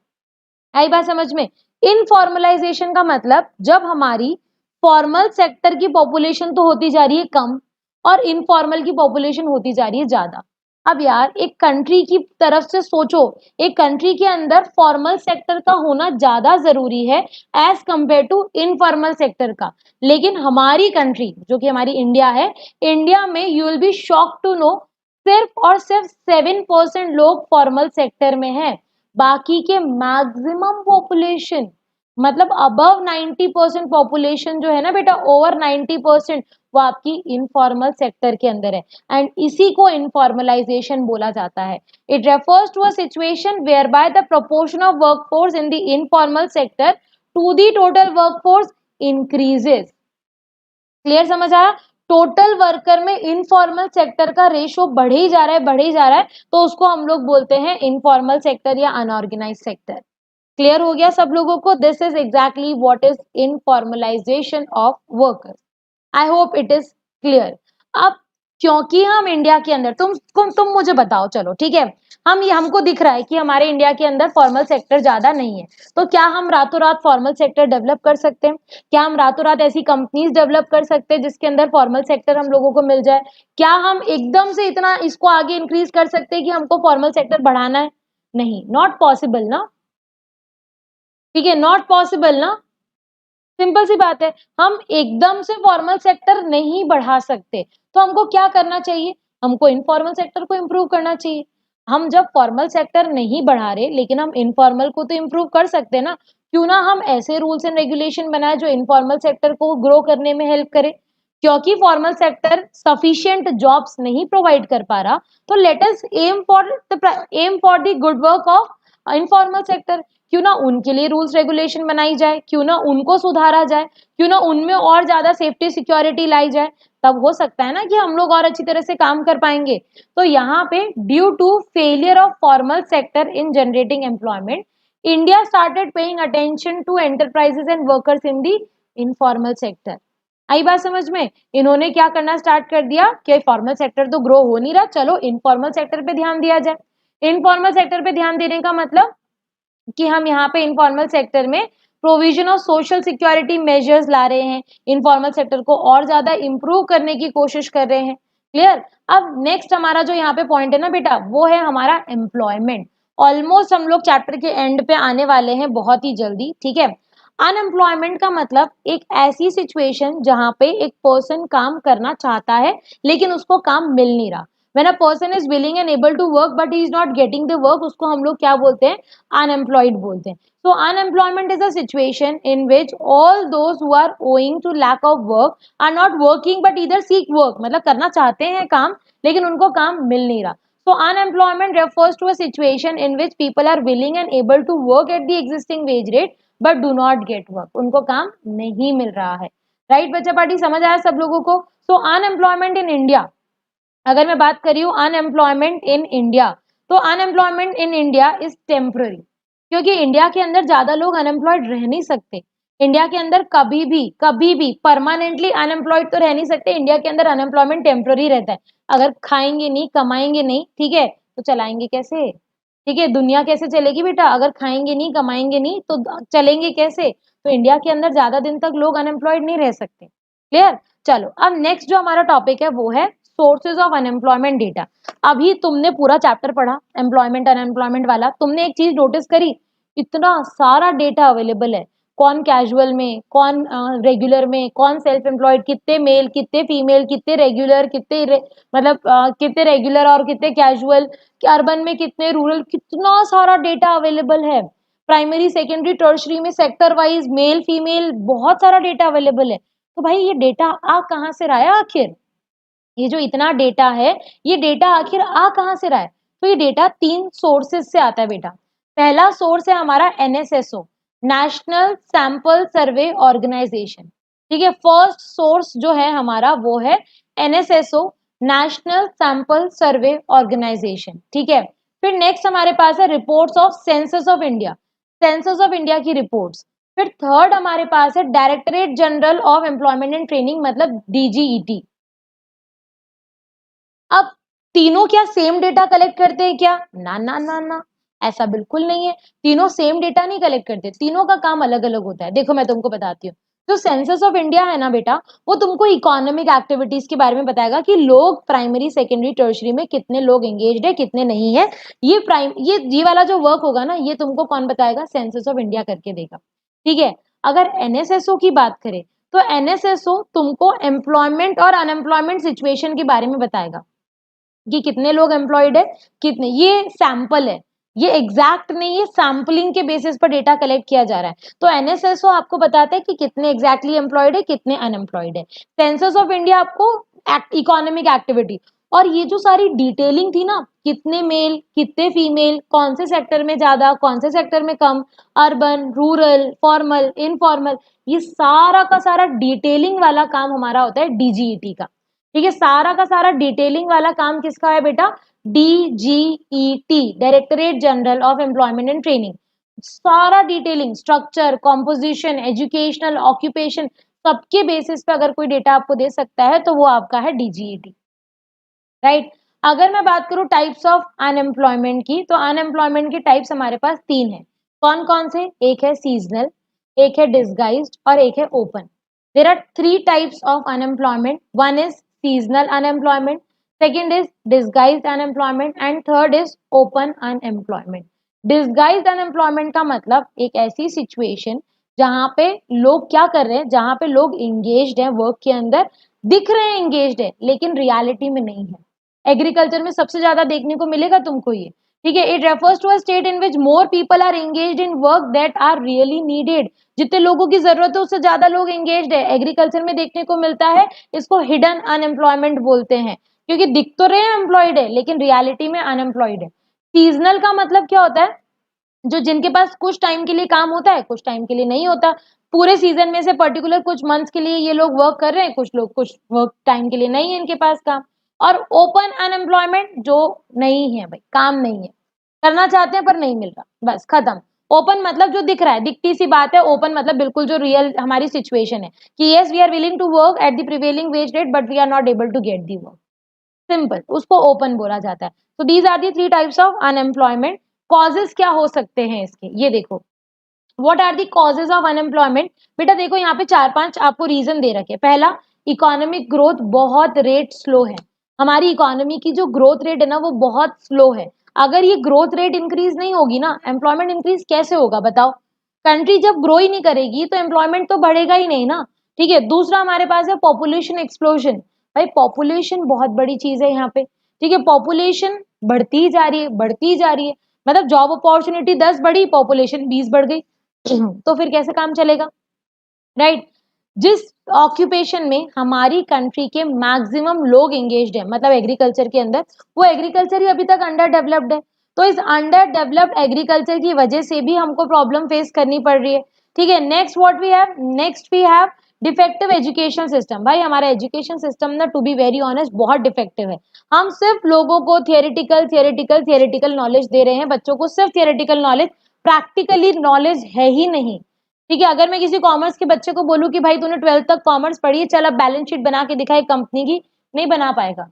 आई बात समझ में? इनफॉर्मलाइजेशन का मतलब जब हमारी फॉर्मल सेक्टर की पॉपुलेशन तो होती जा रही है कम और इनफॉर्मल की पॉपुलेशन होती जा रही है ज्यादा। अब यार एक कंट्री की तरफ से सोचो, एक कंट्री के अंदर फॉर्मल सेक्टर का होना ज्यादा जरूरी है as compare to informal sector का, लेकिन हमारी कंट्री जो कि हमारी इंडिया है, इंडिया में you will be shock to know सिर्फ और सिर्फ 7% लोग फॉर्मल सेक्टर में हैं। बाकी के मैक्सिमम पॉपुलेशन, मतलब अबव 90% पॉपुलेशन जो है ना बेटा, ओवर 90%, वो आपकी इनफॉर्मल सेक्टर के अंदर है, एंड इसी को इनफॉर्मलाइजेशन बोला जाता है। It refers to a situation where by the proportion of workforce in the informal sector to the total workforce increases. Clear समझ आया? टोटल वर्कर में इनफॉर्मल सेक्टर का रेशो बढ़े ही जा रहा है, बढ़े ही जा रहा है, तो उसको हम लोग बोलते हैं इनफॉर्मल सेक्टर या अनऑर्गेनाइज सेक्टर। क्लियर हो गया सब लोगों को? This is exactly what is informalisation of workers. I hope it is clear. अब क्योंकि हम इंडिया के अंदर, तुम मुझे बताओ, चलो ठीक है, हम ये हमको दिख रहा है कि हमारे इंडिया के अंदर फॉर्मल सेक्टर ज्यादा नहीं है, तो क्या हम रातों रात फॉर्मल सेक्टर डेवलप कर सकते हैं? क्या हम रातों रात ऐसी कंपनीज डेवलप कर सकते हैं जिसके अंदर फॉर्मल सेक्टर हम लोगों को मिल जाए? क्या हम एकदम से इतना इसको आगे इंक्रीज कर सकते हैं कि हमको फॉर्मल सेक्टर बढ़ाना है? नहीं, नॉट पॉसिबल ना, ठीक है, नॉट पॉसिबल ना। सिंपल सी बात है, हम एकदम से फॉर्मल सेक्टर नहीं बढ़ा सकते, तो हमको क्या करना चाहिए? हमको इनफॉर्मल सेक्टर को इम्प्रूव करना चाहिए। हम जब फॉर्मल सेक्टर नहीं बढ़ा रहे, लेकिन हम इनफॉर्मल को तो इम्प्रूव कर सकते हैं ना। क्यों ना हम ऐसे रूल्स एंड रेगुलेशन बनाए जो इनफॉर्मल सेक्टर को ग्रो करने में हेल्प करे। क्योंकि फॉर्मल सेक्टर सफिशिएंट जॉब्स नहीं प्रोवाइड कर पा रहा, तो let us aim for the good work of informal sector. क्यों ना उनके लिए रूल्स रेगुलेशन बनाई जाए, क्यों ना उनको सुधारा जाए, क्यों ना उनमें और ज्यादा सेफ्टी सिक्योरिटी लाई जाए, तब हो सकता है ना कि हम लोग और अच्छी तरह से काम कर पाएंगे। तो यहाँ पे due to failure of formal sector in generating employment, India started paying attention to enterprises and workers in the informal sector. आई बात समझ में? इन्होंने क्या करना स्टार्ट कर दिया कि फॉर्मल सेक्टर तो ग्रो हो नहीं रहा, चलो इनफॉर्मल सेक्टर पे ध्यान दिया जाए। इनफॉर्मल सेक्टर पे ध्यान देने का मतलब कि हम यहाँ पे इनफॉर्मल सेक्टर में provision of social security measures ला रहे हैं, इनफॉर्मल सेक्टर को और ज्यादा इंप्रूव करने की कोशिश कर रहे हैं। क्लियर? अब नेक्स्ट हमारा जो यहाँ पे पॉइंट है ना बेटा, वो है हमारा एम्प्लॉयमेंट। ऑलमोस्ट हम लोग चैप्टर के एंड पे आने वाले हैं बहुत ही जल्दी, ठीक है। अनएम्प्लॉयमेंट का मतलब एक ऐसी सिचुएशन जहां पे एक पर्सन काम करना चाहता है लेकिन उसको काम मिल नहीं रहा। When a person is willing and able to work but he is not getting the work, उसको हम लोग क्या बोलते हैं? अनएम्प्लॉयड बोलते हैं। So unemployment is a situation in which all those who are owing to lack of work are not working but either seek work, मतलब करना चाहते हैं काम लेकिन उनको काम मिल नहीं रहा। So unemployment refers to a situation in which people are willing and able to work at the existing wage rate but do not get work, उनको काम नहीं मिल रहा है। राइट बच्चा पार्टी, समझ आया सब लोगों को? So unemployment in India, अगर मैं बात करी हूँ अनएम्प्लॉयमेंट इन इंडिया, तो unemployment in India is temporary, क्योंकि इंडिया के अंदर ज्यादा लोग अनएम्प्लॉयड रह नहीं सकते। इंडिया के अंदर कभी भी परमानेंटली अनएम्प्लॉयड तो रह नहीं सकते। इंडिया के अंदर अनएम्प्लॉयमेंट टेम्पररी रहता है। अगर खाएंगे नहीं, कमाएंगे नहीं, ठीक है, तो चलाएंगे कैसे? ठीक है, दुनिया कैसे चलेगी बेटा? अगर खाएंगे नहीं, कमाएंगे नहीं तो चलेंगे कैसे? तो इंडिया के अंदर ज्यादा दिन तक लोग अनएम्प्लॉयड नहीं रह सकते। क्लियर? चलो, अब नेक्स्ट जो हमारा टॉपिक है वो है सोर्सेज ऑफ अनएम्प्लॉयमेंट डेटा। अभी तुमने पूरा चैप्टर पढ़ा एम्प्लॉयमेंट अनएम्प्लॉयमेंट वाला, तुमने एक चीज नोटिस करी, इतना सारा डेटा अवेलेबल है। कौन कैजुअल में, कौन रेगुलर में, कौन सेल्फ एम्प्लॉयड, कितने मेल, कितने फीमेल, कितने रेगुलर, मतलब कितने रेगुलर और कितने कैजुअल, अर्बन में कितने, रूरल, कितना सारा डेटा अवेलेबल है। प्राइमरी, सेकेंडरी, टर्शरी में सेक्टर वाइज मेल फीमेल बहुत सारा डेटा अवेलेबल है। तो भाई ये डेटा आ कहाँ से रहा है आखिर? ये जो इतना डेटा है, ये डेटा आखिर आ कहाँ से रहा है? तो ये डेटा 3 सोर्सेज से आता है बेटा। पहला सोर्स है हमारा NSSO, national sample survey organisation. ठीक है, फर्स्ट सोर्स जो है हमारा वो है NSSO, national sample survey organisation. ठीक है, फिर नेक्स्ट हमारे पास है reports of census of India, census of India की रिपोर्ट्स। फिर थर्ड हमारे पास है directorate general of employment and training, मतलब डीजीईटी। अब तीनों क्या सेम डेटा कलेक्ट करते हैं क्या? ना ना ना ना, ऐसा बिल्कुल नहीं है। तीनों सेम डेटा नहीं कलेक्ट करते, तीनों का काम अलग अलग होता है। देखो मैं तुमको बताती हूँ। जो सेंसस ऑफ इंडिया है ना बेटा, वो तुमको इकोनॉमिक एक्टिविटीज के बारे में बताएगा कि लोग प्राइमरी, सेकेंडरी, टर्शरी में कितने लोग एंगेज्ड है, कितने नहीं है। ये वाला जो वर्क होगा ना, ये तुमको कौन बताएगा? सेंसस ऑफ इंडिया करके देगा। ठीक है, अगर एनएसएसओ की बात करें तो एनएसएसओ तुमको एम्प्लॉयमेंट और अनएम्प्लॉयमेंट सिचुएशन के बारे में बताएगा कि कितने लोग एम्प्लॉयड है, कितने। ये सैंपल है, ये एग्जैक्ट नहीं है, सैंपलिंग के बेसिस पर डेटा कलेक्ट किया जा रहा है। तो एनएसएसओ आपको बताता है कि कितने एग्जैक्टली एम्प्लॉयड है, कितने अनएम्प्लॉयड है। सेंसस ऑफ इंडिया आपको इकोनॉमिक एक्टिविटी, और ये जो सारी डिटेलिंग थी ना, कितने मेल, कितने फीमेल, कौन से सेक्टर में ज्यादा, कौन से सेक्टर में कम, अर्बन, रूरल, फॉर्मल, इनफॉर्मल, ये सारा का सारा डिटेलिंग वाला काम हमारा होता है डीजीईटी का। ठीक है, सारा का सारा डिटेलिंग वाला काम किसका है बेटा? DGET, directorate general of employment and training. सारा detailing, structure, composition, educational, occupation, सबके बेसिस पे अगर कोई डेटा आपको दे सकता है तो वो आपका है डीजीईटी। राइट, अगर मैं बात करूं टाइप्स ऑफ अनएम्प्लॉयमेंट की, तो अनएम्प्लॉयमेंट के टाइप्स हमारे पास 3 है। कौन कौन से? एक है सीजनल, एक है डिसगाइज्ड और एक है open. There are 3 types of unemployment. One is seasonal unemployment, second is disguised unemployment and third is open unemployment. Disguised unemployment का मतलब एक ऐसी सिचुएशन जहां पे लोग क्या कर रहे हैं, जहां पे लोग एंगेज्ड हैं वर्क के अंदर, दिख रहे हैं एंगेज्ड है लेकिन रियलिटी में नहीं है। एग्रीकल्चर में सबसे ज्यादा देखने को मिलेगा तुमको ये। ठीक है, it refers to a state in which more people are engaged in work that are really needed. जितने लोगों की जरूरत है उससे ज्यादा लोग एंगेज्ड है, एग्रीकल्चर में देखने को मिलता है। इसको हिडन अनएम्प्लॉयमेंट बोलते हैं, क्योंकि दिख तो रहे एम्प्लॉयड है लेकिन रियलिटी में अनएम्प्लॉयड है। सीजनल का मतलब क्या होता है? जो जिनके पास कुछ टाइम के लिए काम होता है, कुछ टाइम के लिए नहीं होता। पूरे सीजन में से पर्टिकुलर कुछ मंथ्स के लिए ये लोग वर्क कर रहे हैं, कुछ लोग कुछ वर्क टाइम के लिए नहीं है इनके पास काम। और ओपन अनएम्प्लॉयमेंट जो नहीं है भाई, काम नहीं है, करना चाहते हैं पर नहीं मिल रहा, बस खत्म। ओपन मतलब जो दिख रहा है, दिखती सी बात है। ओपन मतलब बिल्कुल जो रियल हमारी सिचुएशन है कि yes we are willing to work at the prevailing wage rate but we are not able to get the work, simple, उसको ओपन बोला जाता है। तो these are the 3 types of unemployment. Causes क्या हो सकते हैं इसके, ये देखो। What are the causes of unemployment? बेटा देखो यहाँ पे 4-5 आपको रीजन दे रखे। पहला, इकोनॉमिक ग्रोथ बहुत रेट स्लो है। हमारी इकोनॉमी की जो ग्रोथ रेट है ना वो बहुत स्लो है। अगर ये ग्रोथ रेट इंक्रीज नहीं होगी ना, एम्प्लॉयमेंट इंक्रीज कैसे होगा बताओ? कंट्री जब ग्रो ही नहीं करेगी तो एम्प्लॉयमेंट तो बढ़ेगा ही नहीं ना। ठीक है, दूसरा हमारे पास है पॉपुलेशन एक्सप्लोजन। भाई पॉपुलेशन बहुत बड़ी चीज है यहाँ पे। ठीक है, पॉपुलेशन बढ़ती ही जा रही है, बढ़ती ही जा रही है, मतलब जॉब अपॉर्चुनिटी 10 बढ़ी, पॉपुलेशन 20 बढ़ गई तो फिर कैसे काम चलेगा, राइट। जिस ऑक्यूपेशन में हमारी कंट्री के मैक्सिमम लोग एंगेज्ड है, मतलब एग्रीकल्चर के अंदर, वो एग्रीकल्चर ही अभी तक अंडर डेवलप्ड है। तो इस अंडर डेवलप्ड एग्रीकल्चर की वजह से भी हमको प्रॉब्लम फेस करनी पड़ रही है। ठीक है, next what we have, next we have defective education system. भाई हमारा एजुकेशन सिस्टम ना, टू बी वेरी ऑनेस्ट, बहुत डिफेक्टिव है। हम सिर्फ लोगों को थियोरेटिकल थियोरेटिकल थियोरेटिकल नॉलेज दे रहे हैं, बच्चों को सिर्फ थियोरेटिकल नॉलेज, प्रैक्टिकली नॉलेज है ही नहीं। ठीक है, अगर मैं किसी कॉमर्स के बच्चे को बोलूं कि भाई तूने 12th तक कॉमर्स पढ़ी है, चल अब बैलेंस शीट बना के दिखा एक कंपनी की, नहीं बना पाएगा।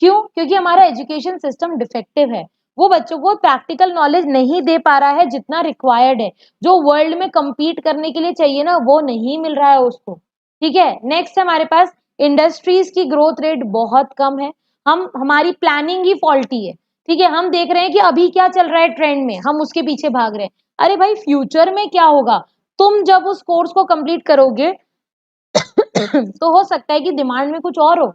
क्यों? क्योंकि हमारा एजुकेशन सिस्टम डिफेक्टिव है। वो बच्चों को प्रैक्टिकल नॉलेज नहीं दे पा रहा है जितना रिक्वायर्ड है, जो वर्ल्ड में compete करने के लिए चाहिए ना, वो नहीं मिल रहा है उसको। ठीक है, नेक्स्ट हमारे पास इंडस्ट्रीज की ग्रोथ रेट बहुत कम है। हमारी प्लानिंग ही फॉल्टी है। ठीक है, हम देख रहे हैं कि अभी क्या चल रहा है ट्रेंड में, हम उसके पीछे भाग रहे हैं। अरे भाई फ्यूचर में क्या होगा, तुम जब उस कोर्स को कंप्लीट करोगे तो हो सकता है कि डिमांड में कुछ और हो,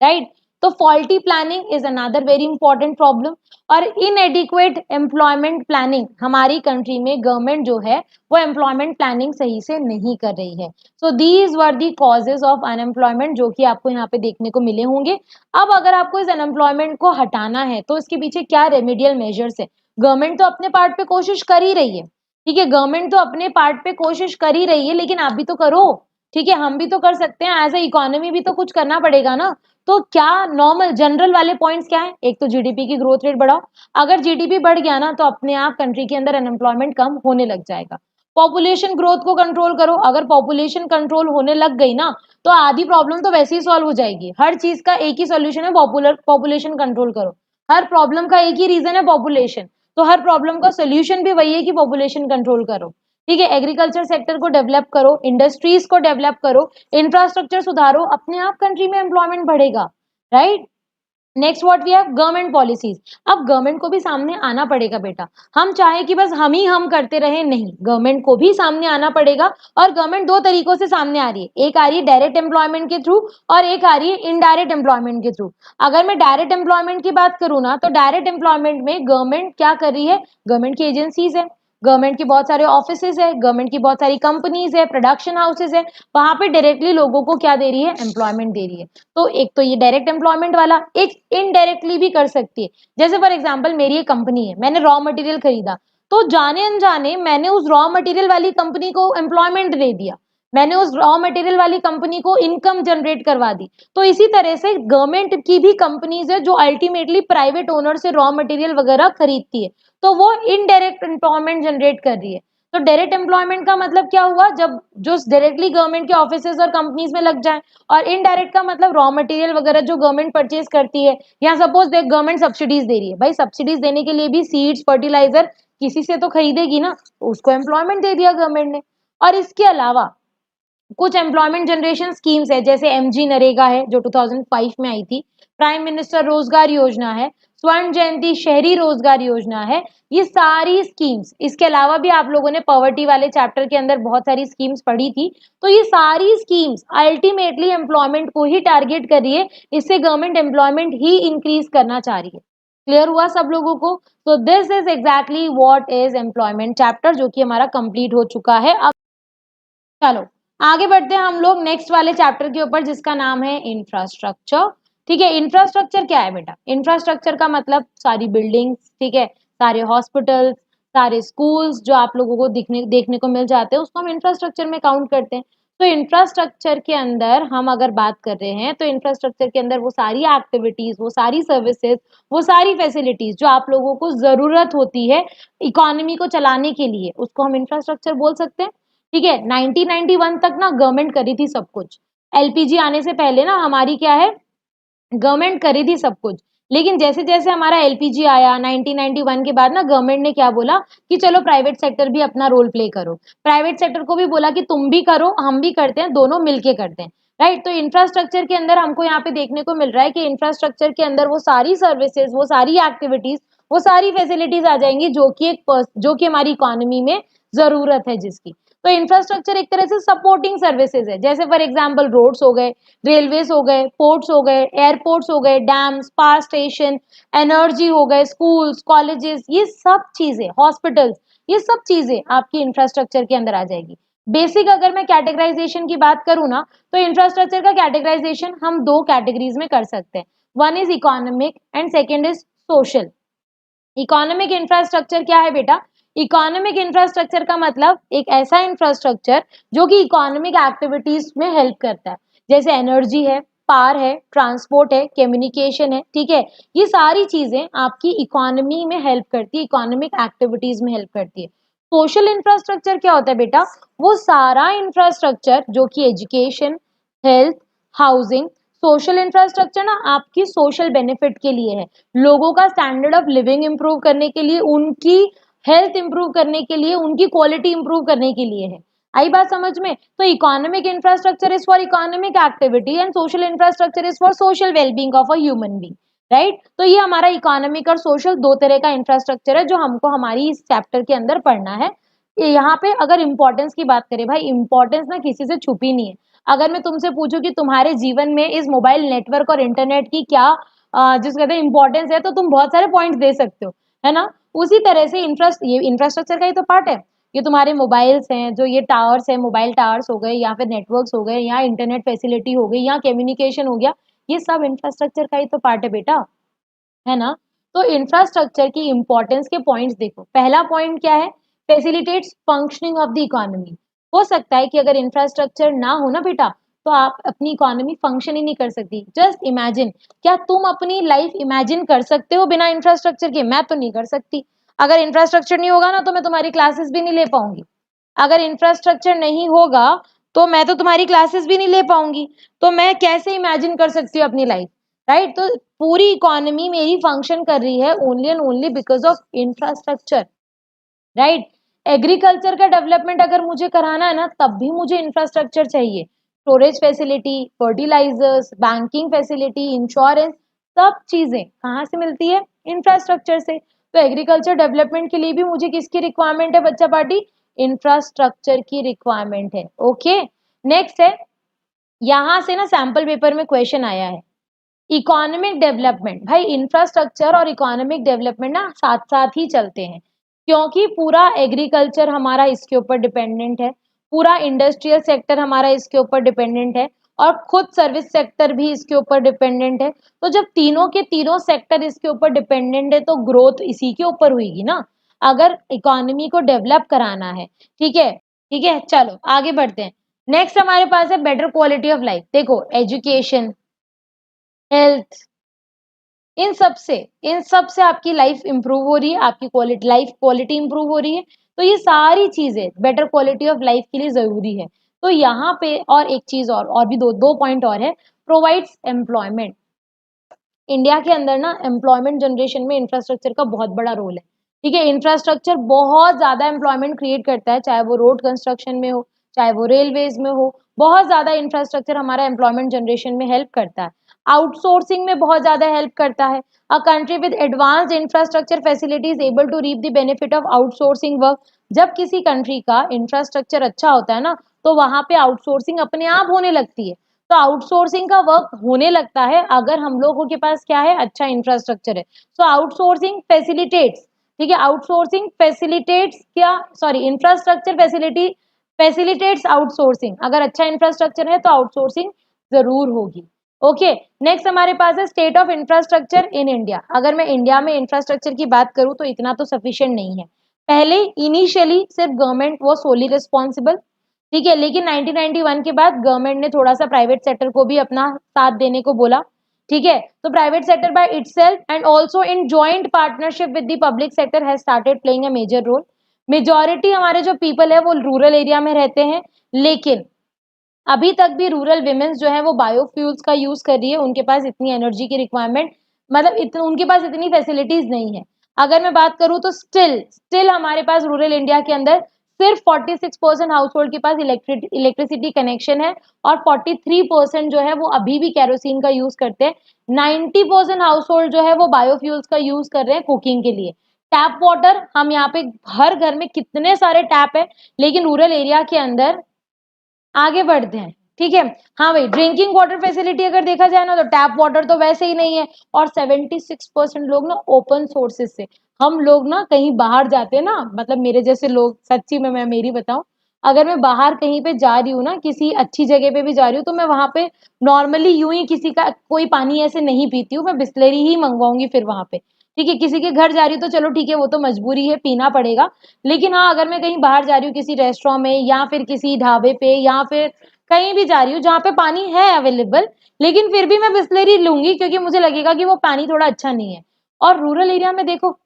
राइट। तो faulty planning is another very important problem. और इनएडिक्वेट एम्प्लॉयमेंट प्लानिंग, हमारी कंट्री में गवर्नमेंट जो है वो एम्प्लॉयमेंट प्लानिंग सही से नहीं कर रही है। So these were the causes of unemployment, जो कि आपको यहाँ पे देखने को मिले होंगे। अब अगर आपको इस अनएम्प्लॉयमेंट को हटाना है तो इसके पीछे क्या रेमेडियल मेजर्स है। गवर्नमेंट तो अपने पार्ट पे कोशिश कर ही रही है। ठीक है, गवर्नमेंट तो अपने पार्ट पे कोशिश कर ही रही है, लेकिन आप भी तो करो। ठीक है, हम भी तो कर सकते हैं, एज ए इकोनॉमी भी तो कुछ करना पड़ेगा ना। तो क्या नॉर्मल जनरल वाले पॉइंट्स क्या है, एक तो जीडीपी की ग्रोथ रेट बढ़ाओ। अगर जीडीपी बढ़ गया ना तो अपने आप कंट्री के अंदर अनएम्प्लॉयमेंट कम होने लग जाएगा। पॉपुलेशन ग्रोथ को कंट्रोल करो। अगर पॉपुलेशन कंट्रोल होने लग गई ना तो आधी प्रॉब्लम तो वैसे ही सॉल्व हो जाएगी। हर चीज का एक ही सॉल्यूशन है, पॉपुलेशन कंट्रोल करो। हर प्रॉब्लम का एक ही रीजन है, पॉपुलेशन। तो हर प्रॉब्लम का सोल्यूशन भी वही है कि पॉपुलेशन कंट्रोल करो। ठीक है, एग्रीकल्चर सेक्टर को डेवलप करो, इंडस्ट्रीज को डेवलप करो, इंफ्रास्ट्रक्चर सुधारो, अपने आप कंट्री में एम्प्लॉयमेंट बढ़ेगा, right. Next what we have, government policies. अब गवर्नमेंट को भी सामने आना पड़ेगा बेटा। हम चाहे कि बस हम करते रहे, नहीं, गवर्नमेंट को भी सामने आना पड़ेगा। और गवर्नमेंट दो तरीकों से सामने आ रही है, एक आ रही है डायरेक्ट एम्प्लॉयमेंट के थ्रू और एक आ रही है इनडायरेक्ट एम्प्लॉयमेंट के थ्रू। अगर मैं डायरेक्ट एम्प्लॉयमेंट की बात करूँ ना, तो डायरेक्ट एम्प्लॉयमेंट में गवर्नमेंट क्या कर रही है, गवर्नमेंट की एजेंसीज है, गवर्नमेंट की बहुत सारे ऑफिसेज है, गवर्नमेंट की बहुत सारी कंपनीज है, प्रोडक्शन हाउसेज है, वहां पे डायरेक्टली लोगों को क्या दे रही है, एम्प्लॉयमेंट दे रही है। तो एक तो ये डायरेक्ट एम्प्लॉयमेंट वाला, एक इनडायरेक्टली भी कर सकती है। जैसे फॉर एग्जांपल मेरी एक कंपनी है, मैंने रॉ मटेरियल खरीदा, तो जाने अनजाने मैंने उस रॉ मटेरियल वाली कंपनी को एम्प्लॉयमेंट दे दिया, मैंने उस रॉ मटेरियल वाली कंपनी को इनकम जनरेट करवा दी। तो इसी तरह से गवर्नमेंट की भी कंपनीज है जो अल्टीमेटली प्राइवेट ओनर से रॉ मटेरियल वगैरह खरीदती है, तो वो इनडायरेक्ट एम्प्लॉयमेंट जनरेट कर रही है। तो डायरेक्ट एम्प्लॉयमेंट का मतलब क्या हुआ, जब जो डायरेक्टली गवर्नमेंट के ऑफिसेज और कंपनीज में लग जाए। और इनडायरेक्ट का मतलब रॉ मटेरियल वगैरह जो गवर्नमेंट परचेज करती है, या सपोज देख गवर्नमेंट सब्सिडीज दे रही है, भाई सब्सिडीज देने के लिए भी सीड्स फर्टिलाइजर किसी से तो खरीदेगी ना, तो उसको एम्प्लॉयमेंट दे दिया गवर्नमेंट ने। और इसके अलावा कुछ एम्प्लॉयमेंट जनरेशन स्कीम्स है, जैसे एमजी नरेगा है जो 2005 में आई थी, प्राइम मिनिस्टर रोजगार योजना है, स्वर्ण जयंती शहरी रोजगार योजना है, ये सारी स्कीम्स। इसके अलावा भी आप लोगों ने पॉवर्टी वाले चैप्टर के अंदर बहुत सारी स्कीम्स पढ़ी थी। तो ये सारी स्कीम्स अल्टीमेटली एम्प्लॉयमेंट को ही टारगेट कर रही है, इससे गवर्नमेंट एम्प्लॉयमेंट ही इंक्रीज करना चाह रही है। क्लियर हुआ सब लोगों को? तो this is exactly what is employment chapter, जो कि हमारा कंप्लीट हो चुका है। अब चलो आगे बढ़ते हैं हम लोग नेक्स्ट वाले चैप्टर के ऊपर, जिसका नाम है इंफ्रास्ट्रक्चर। ठीक है, इंफ्रास्ट्रक्चर क्या है बेटा, इंफ्रास्ट्रक्चर का मतलब सारी बिल्डिंग्स, ठीक है, सारे हॉस्पिटल्स, सारे स्कूल्स जो आप लोगों को देखने को मिल जाते हैं, उसको हम इंफ्रास्ट्रक्चर में काउंट करते हैं। तो इंफ्रास्ट्रक्चर के अंदर हम अगर बात कर रहे हैं, तो इंफ्रास्ट्रक्चर के अंदर वो सारी एक्टिविटीज, वो सारी सर्विसेज, वो सारी फैसिलिटीज जो आप लोगों को जरूरत होती है इकोनॉमी को चलाने के लिए, उसको हम इंफ्रास्ट्रक्चर बोल सकते हैं। ठीक है, 1991 तक ना गवर्नमेंट करी थी सब कुछ। एलपीजी आने से पहले ना हमारी क्या है, गवर्नमेंट करी थी सब कुछ। लेकिन जैसे जैसे हमारा एलपीजी आया 1991 के बाद ना, गवर्नमेंट ने क्या बोला कि चलो प्राइवेट सेक्टर भी अपना रोल प्ले करो। प्राइवेट सेक्टर को भी बोला कि तुम भी करो, हम भी करते हैं, दोनों मिलके करते हैं, राइट। तो इंफ्रास्ट्रक्चर के अंदर हमको यहाँ पे देखने को मिल रहा है कि इंफ्रास्ट्रक्चर के अंदर वो सारी सर्विसेज, वो सारी एक्टिविटीज, वो सारी फैसिलिटीज आ जाएंगी जो कि हमारी इकोनॉमी में जरूरत है जिसकी। तो इंफ्रास्ट्रक्चर एक तरह से सपोर्टिंग सर्विसेज है, जैसे फॉर एग्जांपल रोड्स हो गए, रेलवेज हो गए, पोर्ट्स हो गए, एयरपोर्ट्स हो गए, डैम्स, पावर स्टेशन, एनर्जी हो गए, स्कूल्स, कॉलेजेस, ये सब चीजें, हॉस्पिटल्स, ये सब चीजें आपकी इंफ्रास्ट्रक्चर के अंदर आ जाएगी। बेसिक अगर मैं कैटेगराइजेशन की बात करूं ना, तो इंफ्रास्ट्रक्चर का कैटेगराइजेशन हम दो कैटेगरीज में कर सकते हैं। One is economic and second is social. Economic infrastructure क्या है बेटा? इकोनॉमिक इंफ्रास्ट्रक्चर का मतलब एक ऐसा इंफ्रास्ट्रक्चर जो कि इकोनॉमिक एक्टिविटीज में हेल्प करता है, जैसे एनर्जी है, पावर है, ट्रांसपोर्ट है, कम्युनिकेशन है, ठीक है, ये सारी चीजें आपकी इकोनॉमी में हेल्प करती है, इकोनॉमिक एक्टिविटीज में हेल्प करती है। सोशल इंफ्रास्ट्रक्चर क्या होता है बेटा? वो सारा इंफ्रास्ट्रक्चर जो कि education, health, housing, social infrastructure ना आपकी सोशल बेनिफिट के लिए है, लोगों का स्टैंडर्ड ऑफ लिविंग इंप्रूव करने के लिए, उनकी हेल्थ इंप्रूव करने के लिए, उनकी क्वालिटी इंप्रूव करने के लिए है। आई बात समझ में? तो economic infrastructure is for economic activity and social infrastructure is for social wellbeing of a human being, right? तो ये हमारा इकोनॉमिक और सोशल दो तरह का इंफ्रास्ट्रक्चर है जो हमको हमारी इस चैप्टर के अंदर पढ़ना है। यहाँ पे अगर इंपॉर्टेंस की बात करें, भाई इंपॉर्टेंस ना किसी से छुपी नहीं है। अगर मैं तुमसे पूछूं कि तुम्हारे जीवन में इस मोबाइल नेटवर्क और इंटरनेट की क्या जिस कहते हैं इंपॉर्टेंस है, तो तुम बहुत सारे पॉइंट्स दे सकते हो, है ना? उसी तरह से ये इंफ्रास्ट्रक्चर का ही तो पार्ट है। ये तुम्हारे मोबाइल्स हैं, जो ये टावर्स है, मोबाइल टावर्स हो गए या फिर नेटवर्क्स हो गए या इंटरनेट फैसिलिटी हो गई या कम्युनिकेशन हो गया, ये सब इंफ्रास्ट्रक्चर का ही तो पार्ट है बेटा, है ना? तो इंफ्रास्ट्रक्चर की इंपॉर्टेंस के पॉइंट्स देखो। पहला पॉइंट क्या है? Facilitates functioning of the economy. हो सकता है कि अगर इंफ्रास्ट्रक्चर ना हो ना बेटा, तो आप अपनी इकोनॉमी फंक्शन ही नहीं कर सकती। जस्ट इमेजिन, क्या तुम अपनी लाइफ इमेजिन कर सकते हो बिना इंफ्रास्ट्रक्चर के? मैं तो नहीं कर सकती। अगर इंफ्रास्ट्रक्चर नहीं होगा ना, तो मैं तुम्हारी क्लासेस भी नहीं ले पाऊंगी। अगर इंफ्रास्ट्रक्चर नहीं होगा तो मैं तो तुम्हारी क्लासेस भी नहीं ले पाऊंगी। तो मैं कैसे इमेजिन कर सकती हूँ अपनी लाइफ, राइट? तो पूरी इकोनॉमी मेरी फंक्शन कर रही है only and only because of infrastructure, right? Agriculture का डेवलपमेंट अगर मुझे कराना है ना, तब भी मुझे इंफ्रास्ट्रक्चर चाहिए। Storage facility, fertilisers, banking facility, insurance, सब चीजें कहाँ से मिलती है? इंफ्रास्ट्रक्चर से। तो एग्रीकल्चर डेवलपमेंट के लिए भी मुझे किसकी रिक्वायरमेंट है बच्चा पार्टी? इंफ्रास्ट्रक्चर की रिक्वायरमेंट है। ओके, नेक्स्ट है, यहां से ना सैंपल पेपर में क्वेश्चन आया है, इकोनॉमिक डेवलपमेंट। भाई इंफ्रास्ट्रक्चर और इकोनॉमिक डेवलपमेंट ना साथ साथ ही चलते हैं, क्योंकि पूरा एग्रीकल्चर हमारा इसके ऊपर डिपेंडेंट है, पूरा इंडस्ट्रियल सेक्टर हमारा इसके ऊपर डिपेंडेंट है, और खुद सर्विस सेक्टर भी इसके ऊपर डिपेंडेंट है। तो जब तीनों के तीनों सेक्टर इसके ऊपर डिपेंडेंट है, तो ग्रोथ इसी के ऊपर हुईगी ना, अगर इकोनॉमी को डेवलप कराना है। ठीक है, ठीक है, चलो आगे बढ़ते हैं। नेक्स्ट हमारे पास है बेटर क्वालिटी ऑफ लाइफ। देखो एजुकेशन, हेल्थ, इन सब से आपकी लाइफ इंप्रूव हो रही है, आपकी क्वालिटी, लाइफ क्वालिटी इंप्रूव हो रही है। तो ये सारी चीजें बेटर क्वालिटी ऑफ लाइफ के लिए जरूरी है। तो यहाँ पे और एक चीज और भी दो दो पॉइंट और है, प्रोवाइड्स एम्प्लॉयमेंट। इंडिया के अंदर ना एम्प्लॉयमेंट जनरेशन में इंफ्रास्ट्रक्चर का बहुत बड़ा रोल है। ठीक है, इंफ्रास्ट्रक्चर बहुत ज्यादा एम्प्लॉयमेंट क्रिएट करता है, चाहे वो रोड कंस्ट्रक्शन में हो, चाहे वो रेलवेज में हो, बहुत ज्यादा इंफ्रास्ट्रक्चर हमारा एम्प्लॉयमेंट जनरेशन में हेल्प करता है। आउटसोर्सिंग में बहुत ज्यादा हेल्प करता है। A country with advanced infrastructure facilities able to reap the benefit of outsourcing work. जब किसी कंट्री का इंफ्रास्ट्रक्चर अच्छा होता है ना, तो वहां पे आउटसोर्सिंग अपने आप होने लगती है। तो आउटसोर्सिंग का वर्क होने लगता है अगर हम लोगों के पास क्या है? अच्छा इंफ्रास्ट्रक्चर है। सो आउटसोर्सिंग फैसिलिटेट्स, ठीक है, आउटसोर्सिंग फैसिलिटेट्स क्या, sorry, infrastructure facility facilitates outsourcing. अगर अच्छा इंफ्रास्ट्रक्चर है तो आउटसोर्सिंग जरूर होगी। ओके, नेक्स्ट हमारे पास है state of infrastructure in India. अगर मैं इंडिया में इंफ्रास्ट्रक्चर की बात करूं तो इतना तो सफिशिएंट नहीं है। पहले इनिशियली सिर्फ गवर्नमेंट वो सोली रिस्पॉन्सिबल, ठीक है, लेकिन 1991 के बाद गवर्नमेंट ने थोड़ा सा प्राइवेट सेक्टर को भी अपना साथ देने को बोला। ठीक है, तो private sector by itself and also in joint partnership with the public sector has started playing a major role. Majority हमारे जो पीपल है वो रूरल एरिया में रहते हैं, लेकिन अभी तक भी रूरल विमेन्स जो है वो बायोफ्यूल्स का यूज कर रही है। उनके पास इतनी एनर्जी की रिक्वायरमेंट, मतलब उनके पास इतनी फैसिलिटीज नहीं है। अगर मैं बात करूं तो स्टिल स्टिल हमारे पास रूरल इंडिया के अंदर सिर्फ 46% हाउस होल्ड के पास इलेक्ट्रिसिटी कनेक्शन है, और 43% जो है वो अभी भी कैरोसिन का यूज करते हैं। 90% हाउस होल्ड जो है वो बायोफ्यूल्स का यूज कर रहे हैं कुकिंग के लिए। टैप वाटर, हम यहाँ पे हर घर में कितने सारे टैप है, लेकिन रूरल एरिया के अंदर आगे बढ़ते हैं, ठीक है। हाँ भाई, ड्रिंकिंग वाटर फैसिलिटी अगर देखा जाए ना, तो टैप वाटर तो वैसे ही नहीं है। और 76% लोग ना ओपन सोर्सेज से, हम लोग ना कहीं बाहर जाते हैं ना, मतलब मेरे जैसे लोग, सच्ची में मैं मेरी बताऊं, अगर मैं बाहर कहीं पे जा रही हूँ ना, किसी अच्छी जगह पे भी जा रही हूँ, तो मैं वहां पे नॉर्मली यूं ही किसी का कोई पानी ऐसे नहीं पीती हूँ, मैं बिस्लरी ही मंगवाऊंगी फिर वहां पे, ठीक है। किसी के घर जा रही हूँ तो चलो ठीक है, वो तो मजबूरी है, पीना पड़ेगा। लेकिन हाँ, अगर मैं कहीं बाहर जा रही हूँ किसी रेस्टोरेंट में, या फिर किसी ढाबे पे, या फिर कहीं भी जा रही हूँ जहाँ पे पानी है अवेलेबल, लेकिन फिर भी मैं बिस्लरी लूंगी, क्योंकि मुझे लगेगा कि वो पानी थोड़ा अच्छा नहीं है। और रूरल एरिया में देखो,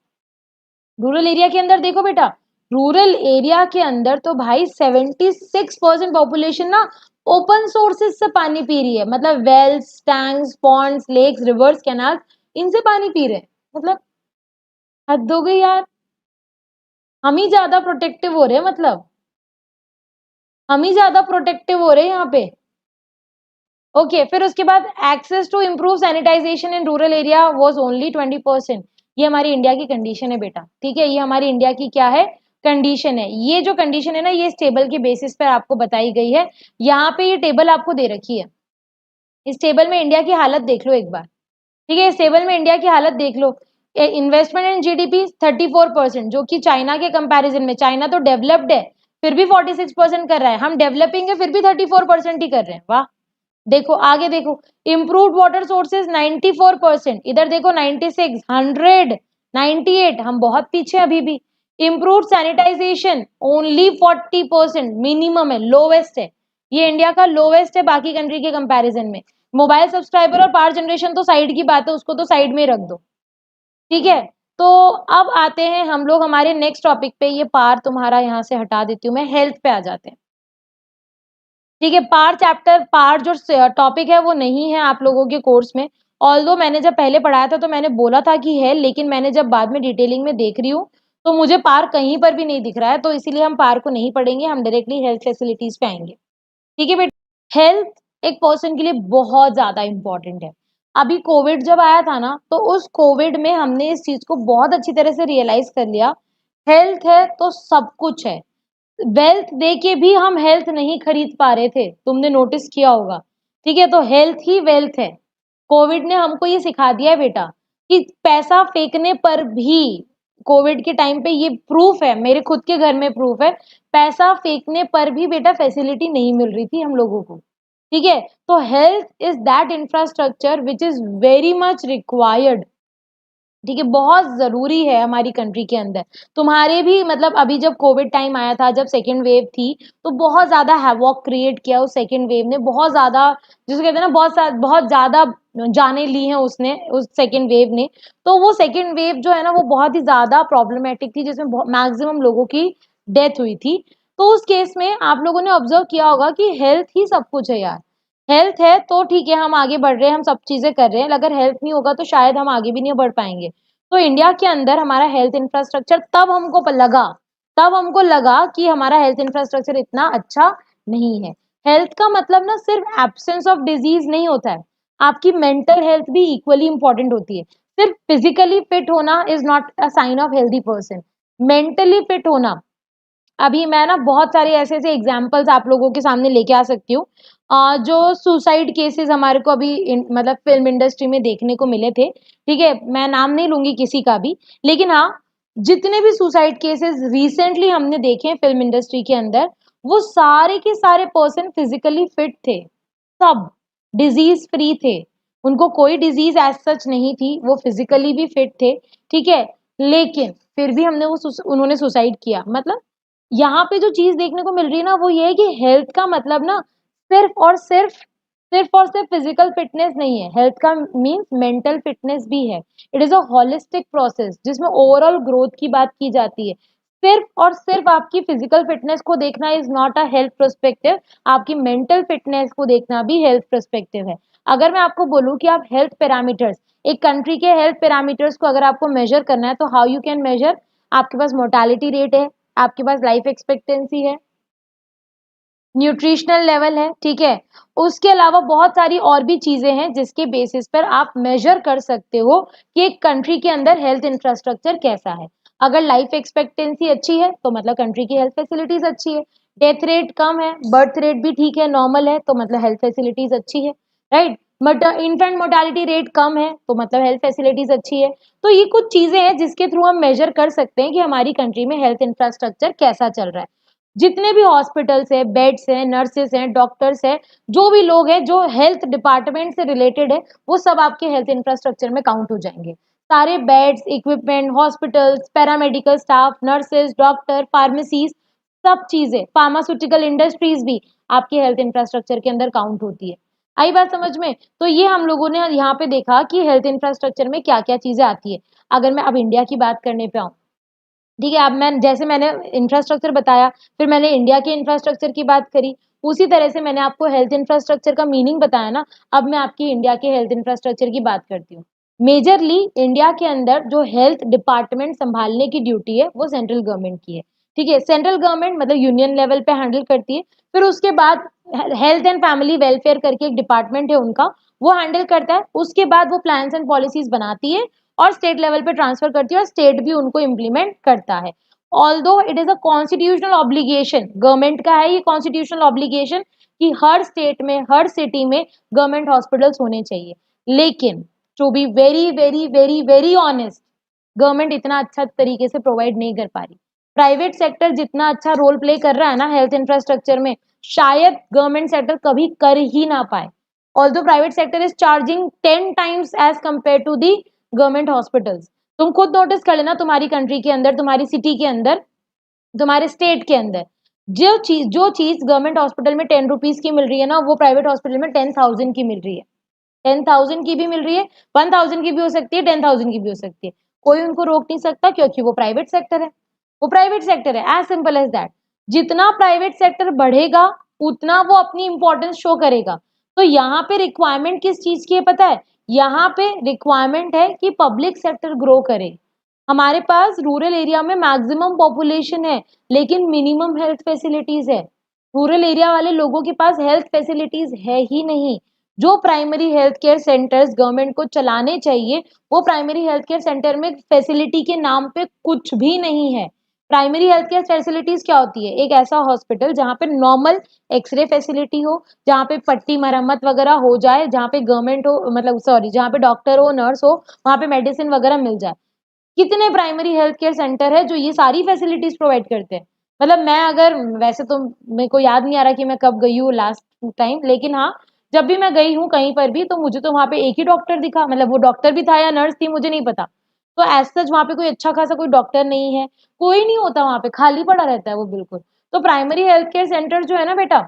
रूरल एरिया के अंदर देखो बेटा, रूरल एरिया के अंदर तो भाई 76% पॉपुलेशन ना ओपन सोर्सेज से पानी पी रही है, मतलब wells, tanks, ponds, lakes, rivers, canal, इनसे पानी पी रहे हैं। मतलब हद हो गई यार, हम ही ज्यादा प्रोटेक्टिव हो रहे हैं, मतलब हम ही ज्यादा प्रोटेक्टिव हो रहे हैं यहाँ पे। ओके, फिर उसके बाद access to improve sanitisation in rural area was only 20%। ये हमारी इंडिया की कंडीशन है बेटा, ठीक है, ये हमारी इंडिया की क्या है, कंडीशन है। ये जो कंडीशन है ना, ये इस टेबल के बेसिस पर आपको बताई गई है। यहाँ पे ये टेबल आपको दे रखी है, इस टेबल में इंडिया की हालत देख लो एक बार, ठीक है। इस टेबल में इंडिया की हालत देख लो। इन्वेस्टमेंट इन जीडीपी 34%, जो कि चाइना के कंपैरिजन में, चाइना तो डेवलप्ड है फिर भी 46% कर रहा है, हम डेवलपिंग है फिर भी 34% ही कर रहे हैं, वाह। देखो आगे देखो, इम्प्रूव्ड वाटर सोर्सेज 94%, इधर देखो 96, 100, 98, हम बहुत पीछे अभी भी। इम्प्रूव्ड सैनिटाइजेशन ओनली 40%, मिनिमम है, लोवेस्ट है, ये इंडिया का लोवेस्ट है बाकी कंट्री के कंपैरिजन में। मोबाइल सब्सक्राइबर और पावर जनरेशन तो साइड की बात है, उसको तो साइड में रख दो, ठीक है। तो अब आते हैं हम लोग हमारे नेक्स्ट टॉपिक पे, ये पार तुम्हारा यहाँ से हटा देती हूँ मैं, हेल्थ पे आ जाते हैं, ठीक है। पार चैप्टर, पार जो टॉपिक है वो नहीं है आप लोगों के कोर्स में। ऑल्दो मैंने जब पहले पढ़ाया था तो मैंने बोला था कि है, लेकिन मैंने जब बाद में डिटेलिंग में देख रही हूँ तो मुझे पार कहीं पर भी नहीं दिख रहा है, तो इसीलिए हम पार को नहीं पढ़ेंगे, हम डायरेक्टली हेल्थ फैसिलिटीज पे आएंगे, ठीक है बेटा। हेल्थ एक पर्सन के लिए बहुत ज्यादा इंपॉर्टेंट है। अभी कोविड जब आया था ना, तो उस कोविड में हमने इस चीज को बहुत अच्छी तरह से रियलाइज कर लिया, हेल्थ है तो सब कुछ है। वेल्थ देके भी हम हेल्थ नहीं खरीद पा रहे थे, तुमने नोटिस किया होगा, ठीक है। तो हेल्थ ही वेल्थ है। कोविड ने हमको ये सिखा दिया है बेटा, कि पैसा फेंकने पर भी, कोविड के टाइम पे ये प्रूफ है, मेरे खुद के घर में प्रूफ है, पैसा फेंकने पर भी बेटा फैसिलिटी नहीं मिल रही थी हम लोगों को, ठीक है। तो health is that infrastructure which is very much required, ठीक है, बहुत जरूरी है हमारी कंट्री के अंदर। तुम्हारे भी मतलब अभी जब कोविड टाइम आया था, जब सेकेंड वेव थी, तो बहुत ज्यादा हैवॉक क्रिएट किया उस सेकेंड वेव ने, बहुत ज्यादा, जिसको कहते हैं ना, बहुत ज्यादा जाने ली हैं उसने, उस सेकेंड वेव ने। तो वो सेकेंड वेव जो है ना, वो बहुत ही ज्यादा प्रॉब्लमेटिक थी, जिसमें मैक्सिमम लोगों की डेथ हुई थी। तो उस केस में आप लोगों ने ऑब्जर्व किया होगा कि हेल्थ ही सब कुछ है यार। हेल्थ है तो ठीक है, हम आगे बढ़ रहे हैं, हम सब चीजें कर रहे हैं, अगर हेल्थ नहीं होगा तो शायद हम आगे भी नहीं बढ़ पाएंगे। तो इंडिया के अंदर हमारा हेल्थ इंफ्रास्ट्रक्चर, तब हमको लगा कि हमारा हेल्थ इंफ्रास्ट्रक्चर इतना अच्छा नहीं है। हेल्थ का मतलब ना सिर्फ एब्सेंस ऑफ डिजीज नहीं होता है, आपकी मेंटल हेल्थ भी इक्वली इंपॉर्टेंट होती है। सिर्फ फिजिकली फिट होना is not a sign of healthy person, mentally fit होना, अभी मैं ना बहुत सारे ऐसे ऐसे एग्जाम्पल्स आप लोगों के सामने लेके आ सकती हूँ, जो सुसाइड केसेस हमारे को अभी मतलब फिल्म इंडस्ट्री में देखने को मिले थे, ठीक है, मैं नाम नहीं लूंगी किसी का भी, लेकिन हाँ, जितने भी सुसाइड केसेस रिसेंटली हमने देखे हैं फिल्म इंडस्ट्री के अंदर, वो सारे के सारे पर्सन फिजिकली फिट थे, सब डिजीज फ्री थे, उनको कोई डिजीज एज सच नहीं थी, वो फिजिकली भी फिट थे, ठीक है। लेकिन फिर भी हमने उन्होंने सुसाइड किया। मतलब यहाँ पे जो चीज देखने को मिल रही है ना, वो ये है कि हेल्थ का मतलब ना सिर्फ और सिर्फ फिजिकल फिटनेस नहीं है, हेल्थ का मीन्स मेंटल फिटनेस भी है। It is a holistic process जिसमें ओवरऑल ग्रोथ की बात की जाती है। सिर्फ और सिर्फ आपकी फिजिकल फिटनेस को देखना is not a health perspective, आपकी मेंटल फिटनेस को देखना भी हेल्थ पर्सपेक्टिव है। अगर मैं आपको बोलूं कि आप हेल्थ पैरामीटर्स, एक कंट्री के हेल्थ पैरामीटर्स को अगर आपको मेजर करना है, तो हाउ यू कैन मेजर, आपके पास मोर्टालिटी रेट है, आपके पास लाइफ एक्सपेक्टेंसी है, न्यूट्रिशनल लेवल है, ठीक है। उसके अलावा बहुत सारी और भी चीजें हैं जिसके बेसिस पर आप मेजर कर सकते हो कि एक कंट्री के अंदर हेल्थ इंफ्रास्ट्रक्चर कैसा है। अगर लाइफ एक्सपेक्टेंसी अच्छी है तो मतलब कंट्री की हेल्थ फैसिलिटीज अच्छी है, डेथ रेट कम है, बर्थ रेट भी ठीक है, नॉर्मल है, तो मतलब हेल्थ फैसिलिटीज अच्छी है, right. But infant mortality rate कम है तो मतलब हेल्थ फैसिलिटीज अच्छी है। तो ये कुछ चीजें हैं जिसके थ्रू हम मेजर कर सकते हैं कि हमारी कंट्री में हेल्थ इंफ्रास्ट्रक्चर कैसा चल रहा है। जितने भी हॉस्पिटल्स है, बेड्स हैं, नर्सेस हैं, डॉक्टर्स हैं, जो भी लोग हैं जो हेल्थ डिपार्टमेंट से रिलेटेड है, वो सब आपके हेल्थ इंफ्रास्ट्रक्चर में काउंट हो जाएंगे। सारे beds, equipment, hospitals, paramedical staff, nurses, doctor, pharmacies, सब चीजें, फार्मास्यूटिकल इंडस्ट्रीज भी आपके हेल्थ इंफ्रास्ट्रक्चर के अंदर काउंट होती है। आई बात समझ में? तो ये हम लोगों ने यहाँ पे देखा कि हेल्थ इंफ्रास्ट्रक्चर में क्या क्या चीजें आती है। अगर मैं अब इंडिया की बात करने पे आऊँ, ठीक है, अब मैं जैसे मैंने इंफ्रास्ट्रक्चर बताया, फिर मैंने इंडिया के इंफ्रास्ट्रक्चर की बात करी, उसी तरह से मैंने आपको हेल्थ इंफ्रास्ट्रक्चर का मीनिंग बताया ना। अब मैं आपकी इंडिया के हेल्थ इंफ्रास्ट्रक्चर की बात करती हूँ। मेजरली इंडिया के अंदर जो हेल्थ डिपार्टमेंट संभालने की ड्यूटी है वो सेंट्रल गवर्नमेंट की है, ठीक है। सेंट्रल गवर्नमेंट मतलब यूनियन लेवल पे हैंडल करती है। फिर उसके बाद हेल्थ एंड फैमिली वेलफेयर करके एक डिपार्टमेंट है उनका, वो हैंडल करता है। उसके बाद वो प्लान्स एंड पॉलिसीज बनाती है और स्टेट लेवल पे ट्रांसफर करती है और स्टेट भी उनको इम्प्लीमेंट करता है। Although it is a constitutional obligation, government का है ये कॉन्स्टिट्यूशनल ऑब्लिगेशन कि हर स्टेट में, हर सिटी में गवर्नमेंट हॉस्पिटल्स होने चाहिए। लेकिन to be very very very very honest, government इतना अच्छा तरीके से प्रोवाइड नहीं कर पा रही। प्राइवेट सेक्टर जितना अच्छा रोल प्ले कर रहा है ना हेल्थ इंफ्रास्ट्रक्चर में, शायद गवर्नमेंट सेक्टर कभी कर ही ना पाए। Although private sector is charging 10 times as compare to the government hospitals. तुम खुद नोटिस कर लेना, तुम्हारी कंट्री के अंदर, तुम्हारी सिटी के अंदर, तुम्हारे स्टेट के अंदर, जो चीज गवर्नमेंट हॉस्पिटल में 10 रुपीज की मिल रही है ना, वो प्राइवेट हॉस्पिटल में 10,000 की मिल रही है। 10,000 की भी मिल रही है, 1,000 की भी हो सकती है, 10,000 की भी हो सकती है। कोई उनको रोक नहीं सकता क्योंकि वो प्राइवेट सेक्टर है। वो प्राइवेट सेक्टर है, एज सिंपल एज दैट। जितना प्राइवेट सेक्टर बढ़ेगा उतना वो अपनी इंपॉर्टेंस शो करेगा। तो यहाँ पे रिक्वायरमेंट किस चीज की है पता है? यहाँ पे रिक्वायरमेंट है कि पब्लिक सेक्टर ग्रो करे। हमारे पास रूरल एरिया में मैक्सिमम पॉपुलेशन है लेकिन मिनिमम हेल्थ फैसिलिटीज है। रूरल एरिया वाले लोगों के पास हेल्थ फैसिलिटीज है ही नहीं। जो primary health care centres government को चलाने चाहिए, वो प्राइमरी हेल्थ केयर सेंटर में फैसिलिटी के नाम पे कुछ भी नहीं है। प्राइमरी हेल्थ केयर फैसिलिटीज क्या होती है? एक ऐसा हॉस्पिटल जहाँ पे नॉर्मल एक्सरे फैसिलिटी हो, जहाँ पे पट्टी मरम्मत वगैरह हो जाए, जहाँ पे गवर्नमेंट हो, मतलब सॉरी, जहाँ पे डॉक्टर हो, नर्स हो, वहाँ पे मेडिसिन वगैरह मिल जाए। कितने प्राइमरी हेल्थ केयर सेंटर है जो ये सारी फैसिलिटीज प्रोवाइड करते हैं? मतलब मैं अगर, वैसे तो मेरे को याद नहीं आ रहा कि मैं कब गई हूँ लास्ट टाइम, लेकिन हाँ, जब भी मैं गई हूँ कहीं पर भी तो मुझे तो वहां पे एक ही डॉक्टर दिखा, मतलब वो डॉक्टर भी था या नर्स थी मुझे नहीं पता। तो एज सच वहां पे कोई अच्छा खासा कोई डॉक्टर नहीं है, कोई नहीं होता वहां पे, खाली पड़ा रहता है वो बिल्कुल। तो प्राइमरी हेल्थ केयर सेंटर जो है ना बेटा,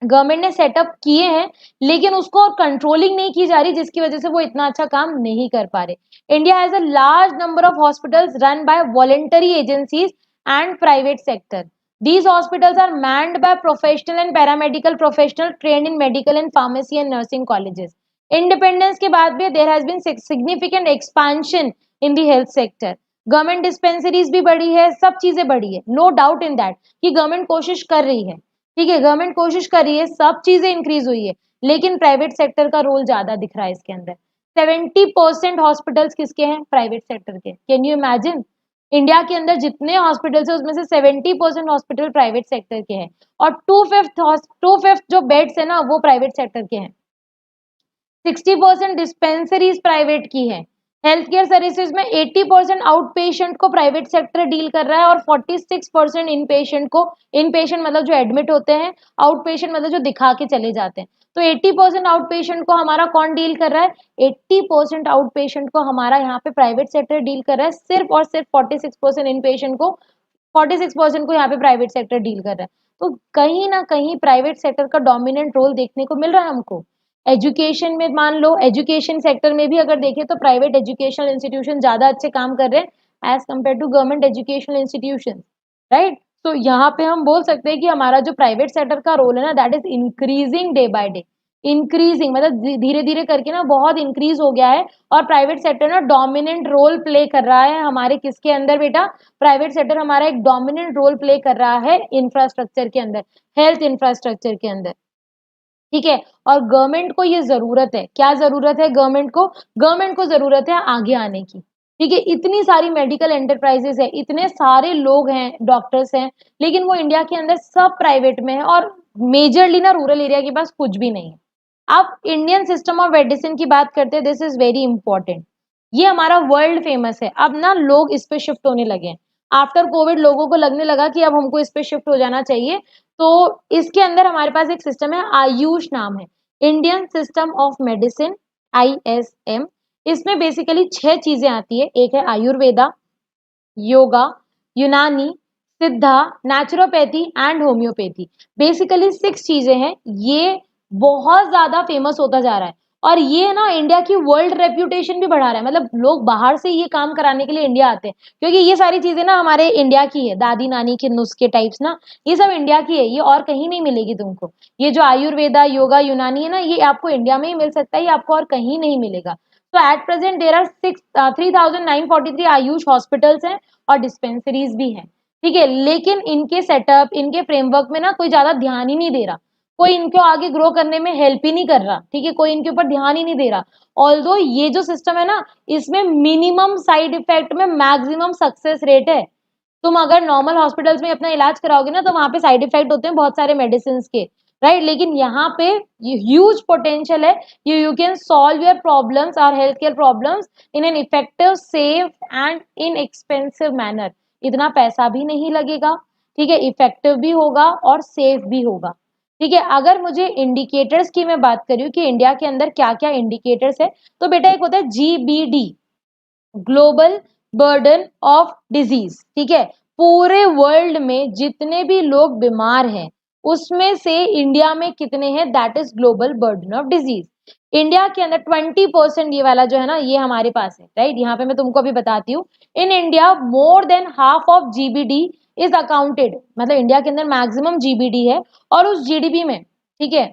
गवर्नमेंट ने सेटअप किए हैं लेकिन उसको कंट्रोलिंग नहीं की जा रही, जिसकी वजह से वो इतना अच्छा काम नहीं कर पा रहे। India has a large number of hospitals run by voluntary agencies and private sector. These hospitals are manned by professional and paramedical professional trained in medical and pharmacy and nursing colleges. Independence के बाद भी there has been significant expansion in the health sector. Government dispensaries भी बढ़ी है, सब चीजें बढ़ी है, नो डाउट इन दैट कि गवर्नमेंट कोशिश कर रही है। ठीक है, गवर्नमेंट कोशिश कर रही है, सब चीजें इंक्रीज हुई है, लेकिन प्राइवेट सेक्टर का रोल ज्यादा दिख रहा है इसके अंदर। 70% हॉस्पिटल्स किसके हैं? प्राइवेट सेक्टर के। Can you imagine? इंडिया के अंदर जितने हॉस्पिटल्स है उसमें से 70% हॉस्पिटल प्राइवेट सेक्टर के हैं और टू फिफ्थ जो बेड्स है ना वो प्राइवेट सेक्टर के हैं। 60% डिस्पेंसरीज प्राइवेट की है। हेल्थ केयर सर्विसेज में 80% आउट पेशेंट को प्राइवेट सेक्टर डील कर रहा है और 46% इन पेशेंट को, इन पेशेंट मतलब जो एडमिट होते हैं, आउट पेशेंट मतलब जो दिखा के चले जाते हैं। तो 80% आउट पेशेंट को हमारा कौन डील कर रहा है? 80% आउट पेशेंट को हमारा यहाँ पे प्राइवेट सेक्टर डील कर रहा है। सिर्फ और सिर्फ 46% इन पेशेंट को, 46% को यहाँ पे प्राइवेट सेक्टर डील कर रहा है। तो कहीं ना कहीं प्राइवेट सेक्टर का डोमिनेंट रोल देखने को मिल रहा है हमको। एजुकेशन में मान लो, एजुकेशन सेक्टर में भी अगर देखें तो प्राइवेट एजुकेशनल इंस्टीट्यूशन ज्यादा अच्छे काम कर रहे हैं as compare to government educational institution, right. तो यहाँ पे हम बोल सकते हैं कि हमारा जो प्राइवेट सेक्टर का रोल है ना, that is increasing day by day. Increasing मतलब धीरे धीरे करके ना बहुत इंक्रीज हो गया है और प्राइवेट सेक्टर ना डोमिनेंट रोल प्ले कर रहा है हमारे किसके अंदर बेटा? प्राइवेट सेक्टर हमारा एक डोमिनेंट रोल प्ले कर रहा है इंफ्रास्ट्रक्चर के अंदर, हेल्थ इंफ्रास्ट्रक्चर के अंदर, ठीक है। और गवर्नमेंट को ये जरूरत है, क्या जरूरत है गवर्नमेंट को? गवर्नमेंट को जरूरत है आगे आने की। ठीक है, इतनी सारी मेडिकल एंटरप्राइजेस है, इतने सारे लोग हैं, डॉक्टर्स हैं, लेकिन वो इंडिया के अंदर सब प्राइवेट में है और मेजरली ना रूरल एरिया के पास कुछ भी नहीं है। अब इंडियन सिस्टम ऑफ मेडिसिन की बात करते हैं, दिस इज वेरी इंपॉर्टेंट। ये हमारा वर्ल्ड फेमस है, अब ना लोग इस पे शिफ्ट होने लगे हैं। आफ्टर कोविड लोगों को लगने लगा कि अब हमको इस पे शिफ्ट हो जाना चाहिए। तो इसके अंदर हमारे पास एक सिस्टम है, आयुष नाम है, Indian system of medicine, ISM। इसमें बेसिकली 6 चीजें आती है। एक है आयुर्वेदा, योगा, यूनानी, सिद्धा, नेचुरोपैथी एंड होम्योपैथी। बेसिकली 6 चीजें हैं। ये बहुत ज्यादा फेमस होता जा रहा है और ये ना इंडिया की वर्ल्ड रेप्यूटेशन भी बढ़ा रहा है। मतलब लोग बाहर से ये काम कराने के लिए इंडिया आते हैं, क्योंकि ये सारी चीजें ना हमारे इंडिया की है, दादी नानी के नुस्खे टाइप्स ना, ये सब इंडिया की है, ये और कहीं नहीं मिलेगी तुमको। ये जो आयुर्वेदा, योगा, यूनानी है ना, ये आपको इंडिया में ही मिल सकता है, ये आपको और कहीं नहीं मिलेगा। तो at present there are 3,943 AYUSH hospitals हैं और डिस्पेंसरीज भी हैं। ठीक है, लेकिन इनके सेटअप, इनके फ्रेमवर्क में ना कोई ज्यादा ध्यान ही नहीं दे रहा, कोई इनको आगे ग्रो करने में हेल्प ही नहीं कर रहा। ठीक है, कोई इनके ऊपर ध्यान ही नहीं दे रहा। ऑल्दो ये जो सिस्टम है ना, इसमें मिनिमम साइड इफेक्ट में मैक्सिमम सक्सेस रेट है। तुम अगर नॉर्मल हॉस्पिटल्स में अपना इलाज कराओगे ना, तो वहां पे साइड इफेक्ट होते हैं बहुत सारे मेडिसिन के, राइट। लेकिन यहाँ पे ह्यूज पोटेंशियल है, you can solve your problems और health care problems in an effective, safe and inexpensive manner. इतना पैसा भी नहीं लगेगा, ठीक है, इफेक्टिव भी होगा और सेफ भी होगा। ठीक है, अगर मुझे इंडिकेटर्स की मैं बात करूँ कि इंडिया के अंदर क्या क्या इंडिकेटर्स है, तो बेटा एक होता है GBD, global burden of disease. ठीक है, पूरे वर्ल्ड में जितने भी लोग बीमार हैं, उसमें से इंडिया में कितने हैं, that is global burden of disease. India के अंदर 20%, ये वाला जो है ना, ये हमारे पास है, राइट। यहाँ पे मैं तुमको अभी बताती हूँ, in India more than half of GBD is accounted, मतलब इंडिया के अंदर मैक्सिमम GBD है और उस GDP में, ठीक है,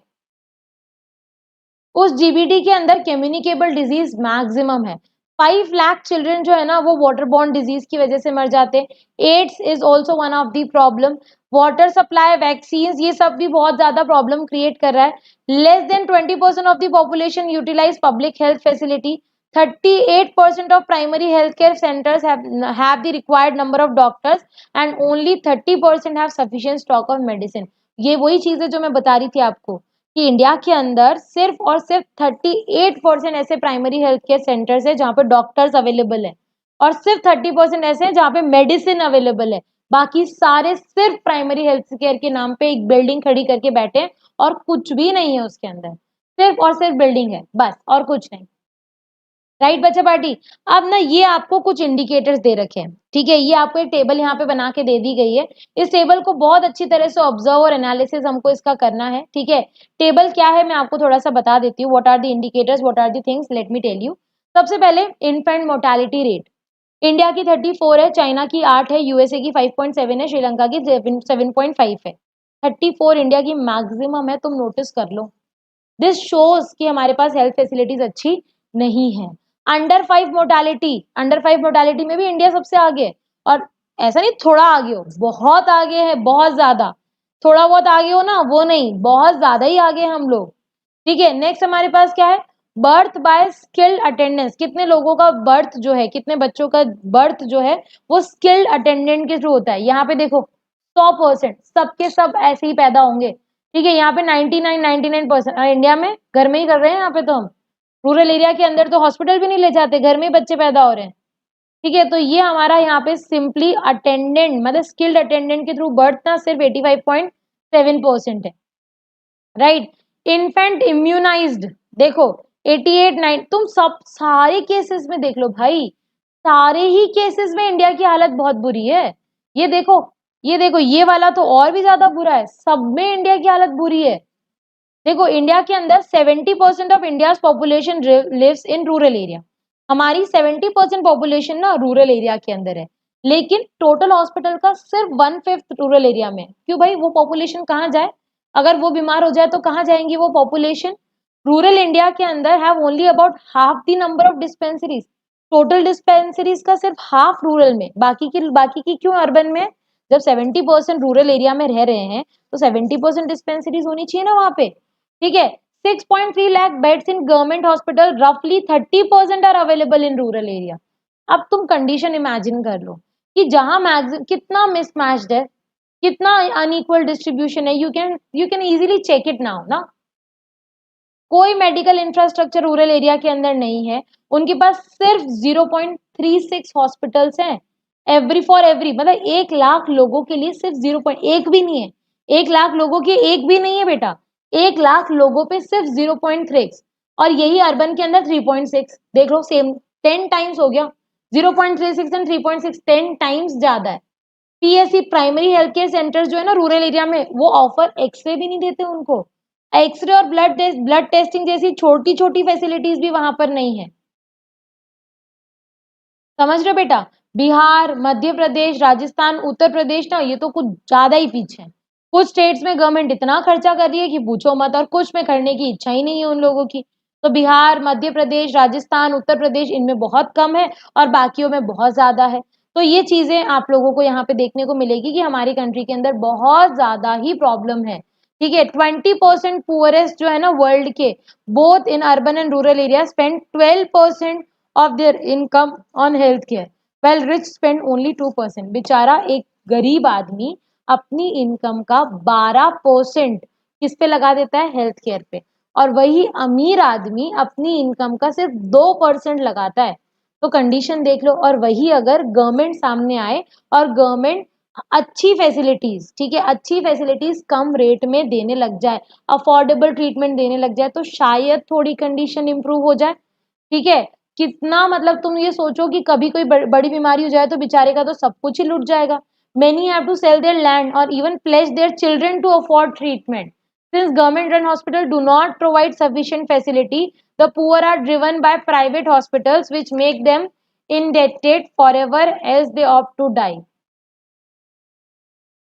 उस GBD के अंदर कम्युनिकेबल डिजीज मैक्सिमम है। 5 लाख चिल्ड्रन जो है ना, वो वाटर बॉर्न डिजीज की वजह से मर जाते हैं। AIDS is also one of the problem. Water supply, vaccine, ये सब भी बहुत ज्यादा प्रॉब्लम क्रिएट कर रहा है। Less than 20% of the population utilize public health facility. 38% of primary healthcare centers have the required number of doctors and only 30% have sufficient stock of medicine। ये वही चीज है जो मैं बता रही थी आपको, कि इंडिया के अंदर सिर्फ और सिर्फ 38% ऐसे प्राइमरी हेल्थ केयर सेंटर्स है जहां पे डॉक्टर्स अवेलेबल है, और सिर्फ 30% ऐसे हैं जहां पे मेडिसिन अवेलेबल है। बाकी सारे सिर्फ प्राइमरी हेल्थ केयर के नाम पे एक बिल्डिंग खड़ी करके बैठे हैं और कुछ भी नहीं है उसके अंदर, सिर्फ और सिर्फ बिल्डिंग है बस, और कुछ नहीं। राइट बच्चा पार्टी। अब ना ये आपको कुछ इंडिकेटर्स दे रखे हैं, ठीक है, ये आपको एक टेबल यहाँ पे बना के दे दी गई है। इस टेबल को बहुत अच्छी तरह से ऑब्जर्व और एनालिसिस हमको इसका करना है। ठीक है, टेबल क्या है मैं आपको थोड़ा सा बता देती हूँ, what are the indicators, what are the things, let me tell you. सबसे पहले इन्फेंट मोर्टेलिटी रेट, इंडिया की 34 है, चाइना की 8 है, यूएसए की 5.7 है, श्रीलंका की 7.5 है। 34 इंडिया की मैक्सिमम है, तुम नोटिस कर लो। दिस शोज कि हमारे पास हेल्थ फैसिलिटीज अच्छी नहीं है। अंडर 5 मोर्टालिटी में भी इंडिया सबसे आगे है, और ऐसा नहीं थोड़ा आगे हो, बहुत आगे है, बहुत ज्यादा। थोड़ा बहुत आगे हो ना, वो नहीं, बहुत ज्यादा ही आगे हम लोग। ठीक है, नेक्स्ट हमारे पास क्या है, बर्थ बाय स्किल्ड अटेंडेंस, कितने लोगों का बर्थ जो है, कितने बच्चों का बर्थ जो है वो स्किल्ड अटेंडेंट के थ्रू होता है। यहाँ पे देखो 100% सबके सब ऐसे ही पैदा होंगे। ठीक है, यहाँ पे 99% इंडिया में घर में ही कर रहे हैं, यहाँ पे तो हम रूरल एरिया के अंदर तो हॉस्पिटल भी नहीं ले जाते, घर में ही बच्चे पैदा हो रहे हैं। ठीक है, तो ये हमारा यहाँ पे सिंपली अटेंडेंट, मतलब स्किल्ड अटेंडेंट के थ्रू बर्थ ना सिर्फ 85.7% है, राइट। इन्फेंट इम्यूनाइज्ड देखो 88.9, तुम सब सारे केसेस में देख लो भाई, सारे ही केसेस में इंडिया की हालत बहुत बुरी है। ये देखो, ये देखो, ये वाला तो और भी ज्यादा बुरा है, सब में इंडिया की हालत बुरी है। देखो इंडिया के अंदर 70% of India population lives in rural area, हमारी 70% पॉपुलेशन ना रूरल एरिया के अंदर है, लेकिन टोटल हॉस्पिटल का सिर्फ 1/5 रूरल एरिया में। क्यों भाई, वो पॉपुलेशन कहाँ जाए, अगर वो बीमार हो जाए तो कहाँ जाएंगी वो पॉपुलेशन। रूरल इंडिया के अंदर have only about half the number of dispensaries, total dispensaries का सिर्फ हाफ रूरल में, बाकी की क्यों अर्बन में। जब 70% रूरल एरिया में रह रहे हैं तो 70% डिस्पेंसरीज होनी चाहिए ना वहां पे। ठीक है, 6.3 lakh beds in government hospital, रफली 30% are available in rural area. अब तुम कंडीशन इमेजिन कर लो कि जहां कितना मिसमैच्ड है, कितना अनइक्वल डिस्ट्रीब्यूशन है, you can easily check it now ना। कोई मेडिकल इंफ्रास्ट्रक्चर रूरल एरिया के अंदर नहीं है, उनके पास सिर्फ 0.36 हॉस्पिटल्स हैं एवरी मतलब 1 लाख लोगों के लिए सिर्फ 0. भी नहीं है, 1 लाख लोगों की एक भी नहीं है बेटा, 1 लाख लोगों पे सिर्फ 0.3, और यही अर्बन के अंदर 3.6, देख लो सेम 10 टाइम्स हो गया, 0.36 एंड 3.6 10 टाइम्स ज्यादा है। PSC primary health care centre जो है ना रूरल एरिया में, वो ऑफर एक्सरे भी नहीं देते उनको, एक्सरे और ब्लड टेस्टिंग जैसी छोटी छोटी फैसिलिटीज भी वहां पर नहीं है। समझ रहे हो बेटा? बिहार, मध्य प्रदेश, राजस्थान, उत्तर प्रदेश ना, ये तो कुछ ज्यादा ही पीछे है। कुछ स्टेट्स में गवर्नमेंट इतना खर्चा कर रही है कि पूछो मत, और कुछ में करने की इच्छा ही नहीं है उन लोगों की। तो बिहार, मध्य प्रदेश, राजस्थान, उत्तर प्रदेश, इनमें बहुत कम है और बाकियों में बहुत ज्यादा है। तो ये चीजें आप लोगों को यहाँ पे देखने को मिलेगी कि हमारी कंट्री के अंदर बहुत ज्यादा ही प्रॉब्लम है। ठीक है, 20% पुअरेस्ट जो है ना वर्ल्ड के, both in urban and rural area, spend 12% of their income on health care, while rich spend only 2%। बेचारा एक गरीब आदमी अपनी इनकम का 12% किस पे लगा देता है? हेल्थ केयर पे, और वही अमीर आदमी अपनी इनकम का सिर्फ 2% लगाता है। तो कंडीशन देख लो। और वही अगर गवर्नमेंट सामने आए और गवर्नमेंट अच्छी फैसिलिटीज, ठीक है, अच्छी फैसिलिटीज कम रेट में देने लग जाए, अफोर्डेबल ट्रीटमेंट देने लग जाए, तो शायद थोड़ी कंडीशन इंप्रूव हो जाए। ठीक है, कितना मतलब तुम ये सोचो कि कभी कोई बड़ी बीमारी हो जाए तो बेचारे का तो सब कुछ ही लुट जाएगा। Many have to sell their land और even place their children to afford treatment. Since government run hospital do not provide sufficient facility, the poor are driven by private hospitals which make them indebted forever as they opt to die।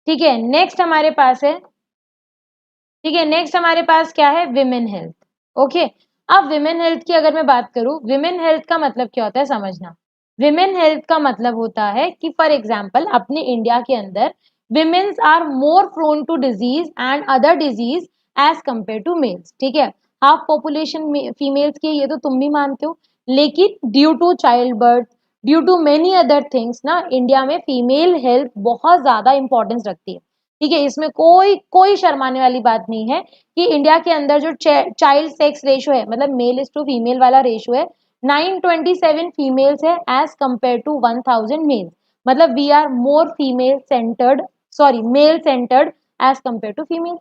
ठीक है, next हमारे पास है, ठीक है, next हमारे पास क्या है? Women health. ओके, अब विमेन हेल्थ की अगर मैं बात करूं, विमेन हेल्थ का मतलब क्या होता है समझना। विमेन हेल्थ का मतलब होता है कि फॉर एग्जांपल अपने इंडिया के अंदर womens are more prone to disease and other disease as compare to males. ठीक है, हाफ पॉपुलेशन फीमेल्स की, ये तो तुम भी मानते हो, लेकिन due to child birth, due to many other things ना, इंडिया में फीमेल हेल्थ बहुत ज्यादा इंपॉर्टेंस रखती है। ठीक है, इसमें कोई कोई शर्माने वाली बात नहीं है कि इंडिया के अंदर जो चाइल्ड सेक्स रेशो है, मतलब मेल इज टू फीमेल वाला रेशो है, 927 फीमेल्स है एज कंपेयर टू 1000 मेल। मतलब we are more female centred, sorry male centred as compare to female.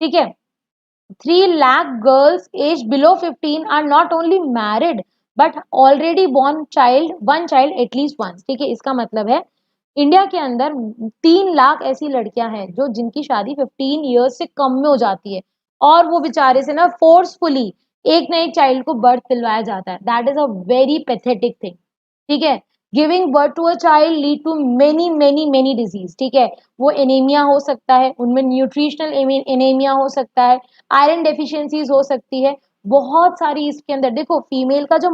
ठीक है, 3 lakh girls as below 15 are not only married but already born child, one child at least once. ठीक है, इसका मतलब है India के अंदर 3 लाख ऐसी लड़कियां हैं जो जिनकी शादी 15 ईयर्स से कम में हो जाती है, और वो बेचारे से ना फोर्सफुली एक ना एक चाइल्ड को बर्थ दिलवाया जाता है। That is a very pathetic thing. ठीक है, giving birth to a child lead to many many many disease. ठीक है, वो एनीमिया हो सकता है, उनमें न्यूट्रिशनल एनीमिया हो सकता है, आयरन डेफिशिएंसीज हो सकती है, बहुत सारी इसके अंदर। देखो फीमेल का जो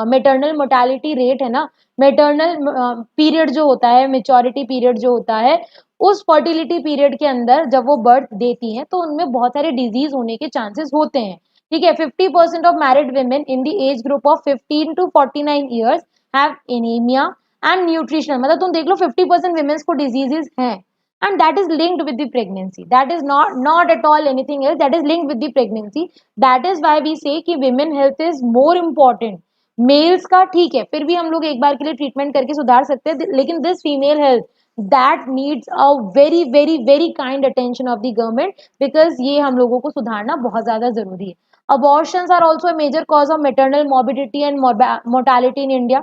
मेटर्नल मोर्टालिटी रेट है ना, मेटर्नल पीरियड जो होता है, मेच्योरिटी पीरियड जो होता है, उस फर्टिलिटी पीरियड के अंदर जब वो बर्थ देती हैं तो उनमें बहुत सारे डिजीज होने के चांसेस होते हैं। ठीक है, 50% of married women in the age group of 15 to 49 years have anaemia and nutritional, मतलब तुम देख लो 50% women's को डिजीजेस हैं, and that is linked with the pregnancy, that is not at all anything else, that is linked with the pregnancy। that is why we say कि women health is more important। Males का ठीक है, फिर भी हम लोग एक बार के लिए ट्रीटमेंट करके सुधार सकते हैं, लेकिन this female health that needs a very very very kind attention of the government, because ये हम लोगों को सुधारना बहुत ज्यादा जरूरी है। Abortions are also a major cause of maternal morbidity and mortality in India।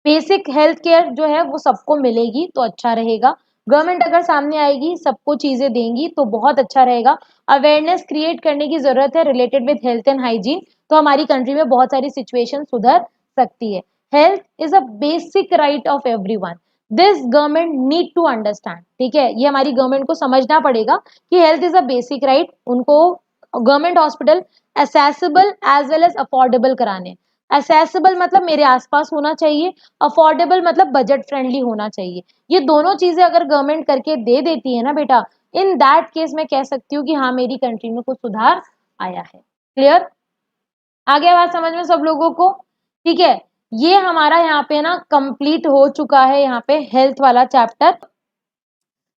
Basic health care जो है वो सबको मिलेगी तो अच्छा रहेगा। गवर्नमेंट अगर सामने आएगी, सबको चीजें देंगी तो बहुत अच्छा रहेगा। अवेयरनेस क्रिएट करने की जरूरत है related with health and hygiene, तो हमारी कंट्री में बहुत सारी सिचुएशन सुधर सकती है। Health is a basic right of everyone, this government need to understand. ठीक है, ये हमारी गवर्नमेंट को समझना पड़ेगा कि health is a basic right. उनको government hospital accessible as well as affordable कराने। एसेसिबल मतलब मेरे आसपास होना चाहिए, अफोर्डेबल मतलब बजट फ्रेंडली होना चाहिए। ये दोनों चीजें अगर गवर्नमेंट करके दे देती है ना बेटा, इन दैट केस मैं कह सकती हूँ कि हाँ मेरी कंट्री में कुछ सुधार आया है। क्लियर? आ गया बात समझ में सब लोगों को? ठीक है, ये हमारा यहाँ पे ना कंप्लीट हो चुका है यहाँ पे हेल्थ वाला चैप्टर।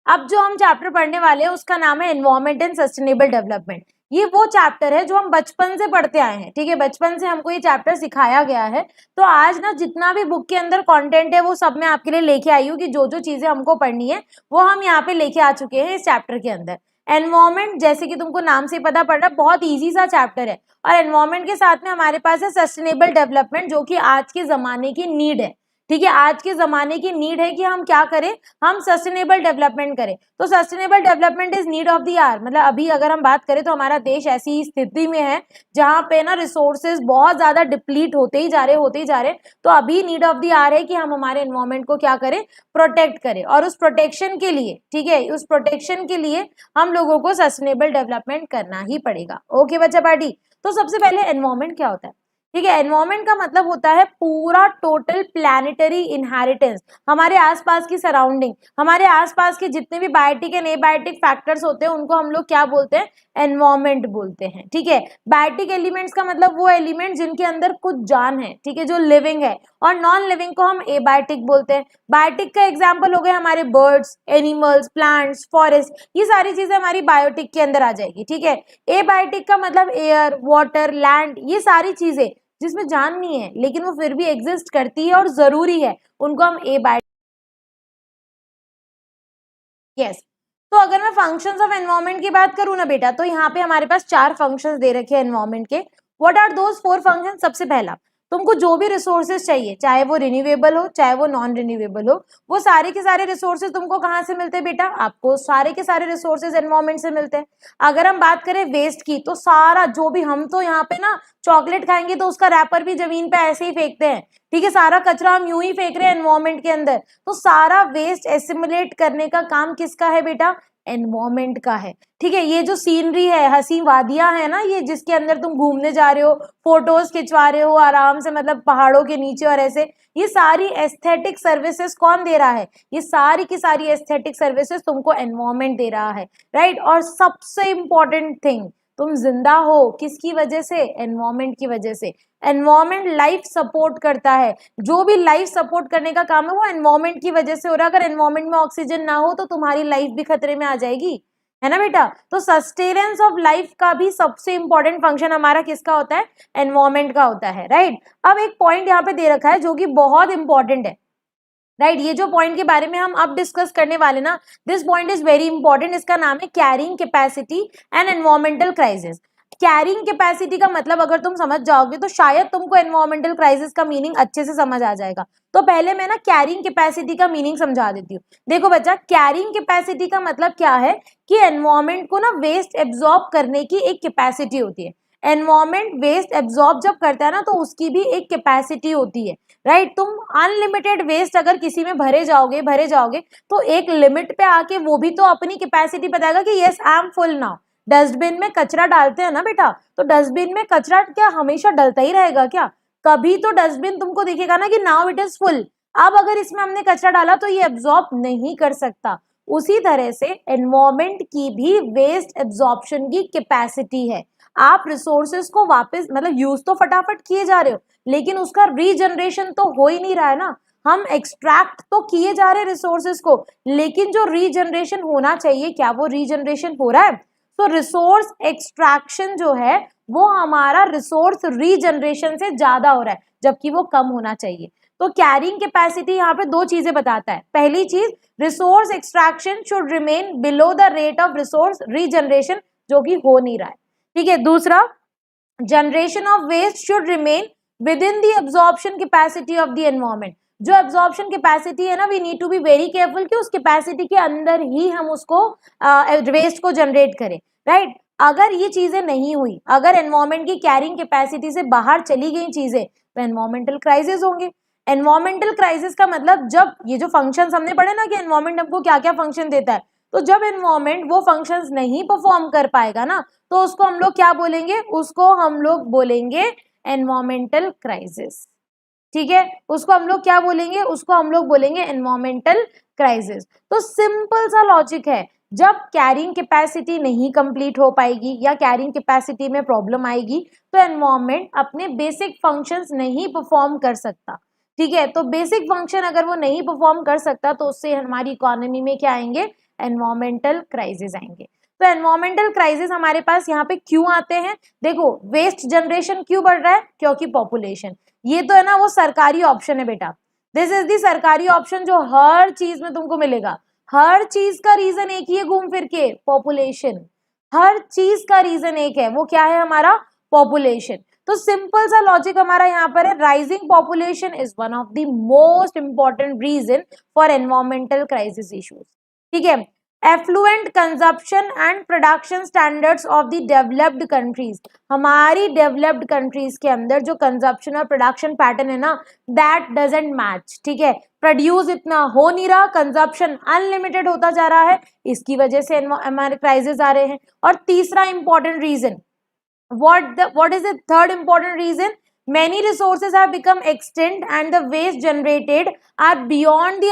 अब जो हम चैप्टर पढ़ने वाले हैं उसका नाम है एनवायरमेंट एंड सस्टेनेबल डेवलपमेंट। ये वो चैप्टर है जो हम बचपन से पढ़ते आए हैं, ठीक है, बचपन से हमको ये चैप्टर सिखाया गया है। तो आज ना जितना भी बुक के अंदर कंटेंट है वो सब मैं आपके लिए लेके आई हूँ कि जो जो चीजें हमको पढ़नी है वो हम यहाँ पे लेके आ चुके हैं इस चैप्टर के अंदर। एनवायरमेंट जैसे कि तुमको नाम से पता पड़ रहा है बहुत ईजी सा चैप्टर है, और एनवायरमेंट के साथ में हमारे पास है सस्टेनेबल डेवलपमेंट जो कि आज के जमाने की नीड है। ठीक है, आज के जमाने की नीड है कि हम क्या करें, हम सस्टेनेबल डेवलपमेंट करें। तो sustainable development is need of the hour, मतलब अभी अगर हम बात करें तो हमारा देश ऐसी स्थिति में है जहां पे ना रिसोर्सेज बहुत ज्यादा डिप्लीट होते ही जा रहे। तो अभी नीड ऑफ द आवर है कि हम हमारे एनवायरमेंट को क्या करें, प्रोटेक्ट करें। और उस प्रोटेक्शन के लिए, ठीक है, उस प्रोटेक्शन के लिए हम लोगों को सस्टेनेबल डेवलपमेंट करना ही पड़ेगा। ओके बच्चा पार्टी, तो सबसे पहले एनवायरमेंट क्या होता है? ठीक है, एनवायरमेंट का मतलब होता है पूरा टोटल प्लैनेटरी इनहेरिटेंस, हमारे आसपास की सराउंडिंग, हमारे आसपास के जितने भी बायोटिक एंड एबायोटिक फैक्टर्स होते हैं उनको हम लोग क्या बोलते हैं, एनवायरमेंट बोलते हैं। ठीक है, बायोटिक एलिमेंट्स का मतलब वो एलिमेंट जिनके अंदर कुछ जान है, ठीक है, जो लिविंग है, और नॉन लिविंग को हम एबायोटिक बोलते हैं। बायोटिक का एग्जाम्पल हो गए हमारे बर्ड्स, एनिमल्स, प्लांट्स, फॉरेस्ट, ये सारी चीजें हमारी बायोटिक के अंदर आ जाएगी। ठीक है, एबायोटिक का मतलब एयर, वाटर, लैंड, ये सारी चीजें जिसमें जान नहीं है लेकिन वो फिर भी एग्जिस्ट करती है और जरूरी है, उनको हम एबायोटिक। यस, तो अगर मैं फंक्शंस ऑफ एनवायरनमेंट की बात करूं ना बेटा, तो यहाँ पे हमारे पास 4 फंक्शंस दे रखे हैं एनवायरनमेंट के। What are those 4 functions? सबसे पहला, तुमको जो भी रिसोर्सेज चाहिए, चाहे वो रिन्यूएबल हो चाहे वो नॉन रिन्यूएबल हो, वो सारे के सारे रिसोर्सेज तुमको कहाँ से मिलते हैं बेटा? आपको सारे के सारे रिसोर्सेज एनवायरनमेंट से मिलते हैं। अगर हम बात करें वेस्ट की, तो सारा जो भी, हम तो यहाँ पे ना चॉकलेट खाएंगे तो उसका रैपर भी जमीन पे ऐसे ही फेंकते हैं, ठीक है, सारा कचरा हम यूं ही फेंक रहे हैं एनवायरनमेंट के अंदर। तो सारा वेस्ट एसिमुलेट करने का काम किसका है बेटा? एनवायरनमेंट का है। ठीक है, ये जो सीनरी है, हसी वादियां है ना, ये जिसके अंदर तुम घूमने जा रहे हो, फोटोज खिंचवा रहे हो आराम से, मतलब पहाड़ों के नीचे और ऐसे, ये सारी एस्थेटिक सर्विसेज कौन दे रहा है? ये सारी की सारी एस्थेटिक सर्विसेज तुमको एनवायरनमेंट दे रहा है, राइट। और सबसे इंपॉर्टेंट थिंग, तुम जिंदा हो किसकी वजह से? एनवायरनमेंट की वजह से। एनवायरनमेंट लाइफ सपोर्ट करता है, जो भी लाइफ सपोर्ट करने का काम है वो एनवायरनमेंट की वजह से हो रहा है। अगर एनवायरनमेंट में ऑक्सीजन ना हो तो तुम्हारी लाइफ भी खतरे में आ जाएगी, है ना बेटा। तो सस्टेनेंस ऑफ लाइफ का भी सबसे इंपॉर्टेंट फंक्शन हमारा किसका होता है? एनवायरनमेंट का होता है, राइट। अब एक पॉइंट यहाँ पे दे रखा है जो कि बहुत इंपॉर्टेंट है, राइट। ये जो पॉइंट के बारे में हम अब डिस्कस करने वाले ना, this point is very important. इसका नाम है carrying capacity and environmental crisis. Carrying capacity का मतलब अगर तुम समझ जाओगे तो शायद तुमको एनवायरमेंटल क्राइसिस का मीनिंग अच्छे से समझ आ जाएगा। तो पहले मैं ना कैरिंग कैपेसिटी का मीनिंग समझा देती हूँ। देखो बच्चा, कैरिंग कैपेसिटी का मतलब क्या है कि एनवायरमेंट को ना वेस्ट एब्जॉर्ब करने की एक कैपेसिटी होती है। एनवायरमेंट वेस्ट एब्जॉर्ब जब करता है ना तो उसकी भी एक कैपेसिटी होती है, राइट। तुम अनलिमिटेड वेस्ट अगर किसी में भरे जाओगे तो एक लिमिट पे आके वो भी तो अपनी कैपेसिटी बताएगा कि yes I am full now. Dustbin में कचरा डालते हैं ना बेटा, तो डस्टबिन में कचरा क्या हमेशा डलता ही रहेगा क्या? कभी तो डस्टबिन तुमको दिखेगा ना कि नाउ इट इज फुल, अब अगर इसमें हमने कचरा डाला तो ये एब्जॉर्ब नहीं कर सकता। उसी तरह से एनवायरमेंट की भी वेस्ट एब्जॉर्प्शन की कैपेसिटी है। आप रिसोर्सेज को वापस, मतलब यूज तो फटाफट किए जा रहे हो लेकिन उसका रीजनरेशन तो हो ही नहीं रहा है ना। हम एक्सट्रैक्ट तो किए जा रहे हैं रिसोर्सेज को, लेकिन जो रीजनरेशन होना चाहिए, क्या वो रीजनरेशन हो रहा है? तो रिसोर्स एक्सट्रैक्शन जो है वो हमारा रिसोर्स रीजनरेशन से ज्यादा हो रहा है, जबकि वो कम होना चाहिए। तो कैरिंग कैपेसिटी यहाँ पे 2 चीजें बताता है। पहली चीज, resource extraction should remain below the rate of resource regeneration, जो कि हो नहीं रहा है। ठीक है, दूसरा, generation of waste should remain within the absorption capacity of the environment. जो एब्जॉर्प्शन कैपेसिटी है ना, we need to be very careful कि उस कैपेसिटी के अंदर ही हम उसको वेस्ट को जनरेट करें, राइट। अगर ये चीजें नहीं हुई, अगर एनवायरमेंट की कैरिंग कैपेसिटी से बाहर चली गई चीजें, तो एनवायरमेंटल क्राइसिस होंगे। एनवायरमेंटल क्राइसिस का मतलब, जब ये जो फंक्शंस हमने पढ़े ना कि एनवायरमेंट हमको क्या क्या फंक्शन देता है, तो जब एनवायरमेंट वो फंक्शंस नहीं परफॉर्म कर पाएगा ना, तो उसको हम लोग क्या बोलेंगे? उसको हम लोग बोलेंगे एनवायरमेंटल क्राइसिस। ठीक है, उसको हम लोग क्या बोलेंगे? उसको हम लोग बोलेंगे एनवायरमेंटल क्राइसिस। तो सिंपल सा लॉजिक है, जब कैरिंग कैपेसिटी नहीं कंप्लीट हो पाएगी या कैरिंग कैपेसिटी में प्रॉब्लम आएगी तो एनवायरनमेंट अपने बेसिक फंक्शंस नहीं परफॉर्म कर सकता, ठीक है। तो बेसिक फंक्शन अगर वो नहीं परफॉर्म कर सकता तो उससे हमारी इकोनॉमी में क्या आएंगे, एनवायरमेंटल क्राइसिस आएंगे। तो एनवायरमेंटल क्राइसिस हमारे पास यहाँ पे क्यों आते हैं, देखो वेस्ट जनरेशन क्यों बढ़ रहा है, क्योंकि पॉपुलेशन, ये तो है ना वो सरकारी ऑप्शन है बेटा, दिस इज दी सरकारी ऑप्शन जो हर चीज में तुमको मिलेगा। हर चीज का रीजन एक ही है घूम फिर के, पॉपुलेशन। हर चीज का रीजन एक है, वो क्या है हमारा, पॉपुलेशन। तो सिंपल सा लॉजिक हमारा यहाँ पर है, rising population is one of the most important reason for environmental crisis issues, ठीक है। Affluent consumption and production standards of the developed countries, हमारी डेवलप्ड कंट्रीज के अंदर जो कंजप्शन और प्रोडक्शन पैटर्न है ना, दैट डजंट मैच, ठीक है। प्रोड्यूस इतना हो नहीं रहा, कंजप्शन अनलिमिटेड होता जा रहा है, इसकी वजह से हमारे क्राइसिस आ रहे हैं। और तीसरा important reason, what is the third important reason, many resources have become extinct and the waste generated are beyond the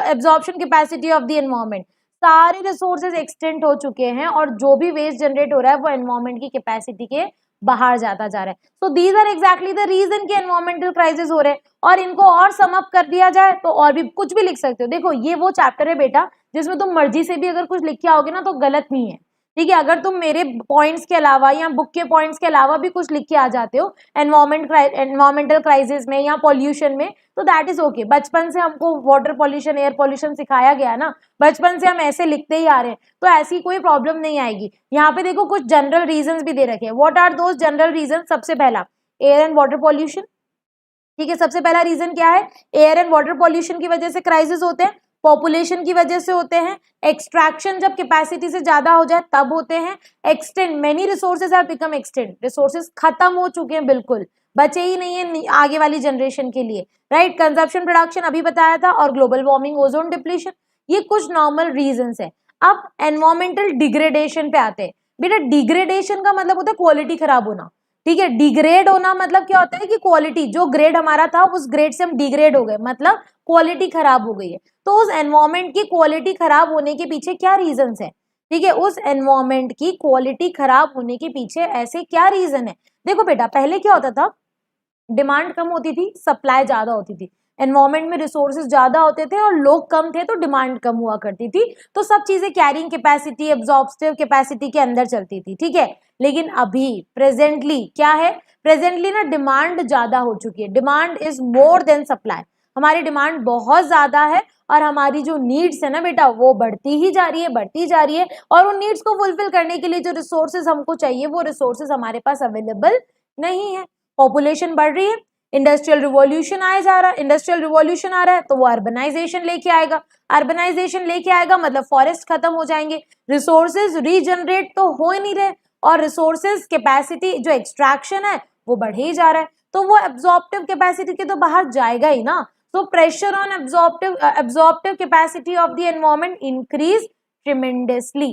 absorption capacity of the environment, सारे रिसोर्सेज एक्सटेंड हो चुके हैं और जो भी वेस्ट जनरेट हो रहा है वो एनवायरमेंट की कैपेसिटी के बाहर जाता जा रहा है। So these are exactly the reason कि एनवायरमेंटल क्राइसिस हो रहे हैं। और इनको और सम अप कर दिया जाए तो और भी कुछ भी लिख सकते हो। देखो ये वो चैप्टर है बेटा जिसमें तुम मर्जी से भी अगर कुछ लिख के आओगे ना तो गलत नहीं है, ठीक है। अगर तुम मेरे पॉइंट्स के अलावा या बुक के पॉइंट्स के अलावा भी कुछ लिख के आ जाते हो एनवायरमेंटल क्राइसिस में या पॉल्यूशन में, तो दैट इज ओके। बचपन से हमको वाटर पॉल्यूशन, एयर पॉल्यूशन सिखाया गया ना, बचपन से हम ऐसे लिखते ही आ रहे हैं, तो ऐसी कोई प्रॉब्लम नहीं आएगी। यहाँ पे देखो कुछ जनरल रीजंस भी दे रखे हैं। What are those general reason, सबसे पहला एयर एंड वाटर पॉल्यूशन, ठीक है। सबसे पहला रीजन क्या है, एयर एंड वाटर पॉल्यूशन की वजह से क्राइसिस होते हैं, पॉपुलेशन की वजह से होते हैं, एक्सट्रैक्शन जब कैपेसिटी से ज्यादा हो जाए तब होते हैं, extend many resources have become extend, resources खत्म हो चुके हैं, बिल्कुल बचे ही नहीं है आगे वाली जनरेशन के लिए, राइट। कंजप्शन प्रोडक्शन अभी बताया था, और ग्लोबल वार्मिंग, ओजोन डिप्लीशन, ये कुछ नॉर्मल रीजंस है। अब एनवायरमेंटल डिग्रेडेशन पे आते हैं। बेटा डिग्रेडेशन का मतलब होता है क्वालिटी खराब होना, ठीक है। डिग्रेड होना मतलब क्या होता है कि क्वालिटी, जो ग्रेड हमारा था उस ग्रेड से हम डिग्रेड हो गए, मतलब क्वालिटी खराब हो गई है। तो उस एनवायरमेंट की क्वालिटी खराब होने के पीछे क्या रीजंस है, ठीक है। उस एनवायरमेंट की क्वालिटी खराब होने के पीछे ऐसे क्या रीजन है। देखो बेटा पहले क्या होता था, डिमांड कम होती थी, सप्लाई ज्यादा होती थी, एनवायरमेंट में रिसोर्सेज ज्यादा होते थे और लोग कम थे तो डिमांड कम हुआ करती थी, तो सब चीजें कैरिंग कैपेसिटी, एब्जॉर्प्टिव कैपेसिटी के अंदर चलती थी, ठीक है। लेकिन अभी प्रेजेंटली क्या है, प्रेजेंटली ना डिमांड ज्यादा हो चुकी है, demand is more than supply, हमारी डिमांड बहुत ज्यादा है और हमारी जो नीड्स है ना बेटा वो बढ़ती ही जा रही है, बढ़ती जा रही है। और उन नीड्स को फुलफिल करने के लिए जो रिसोर्सेज हमको चाहिए वो रिसोर्सेज हमारे पास अवेलेबल नहीं है। पॉपुलेशन बढ़ रही है, इंडस्ट्रियल रिवॉल्यूशन आया जा रहा है, इंडस्ट्रियल रिवॉल्यूशन आ रहा है तो वो अर्बनाइजेशन लेके आएगा, अर्बनाइजेशन लेके आएगा मतलब फॉरेस्ट खत्म हो जाएंगे, रिसोर्सेज रीजनरेट तो हो ही नहीं रहे और रिसोर्सेज कैपेसिटी जो एक्सट्रैक्शन है वो बढ़े ही जा रहा है, तो वो एब्जॉर्प्टिव कैपेसिटी के तो बाहर जाएगा ही ना। So pressure on absorptive capacity of the environment increase tremendously.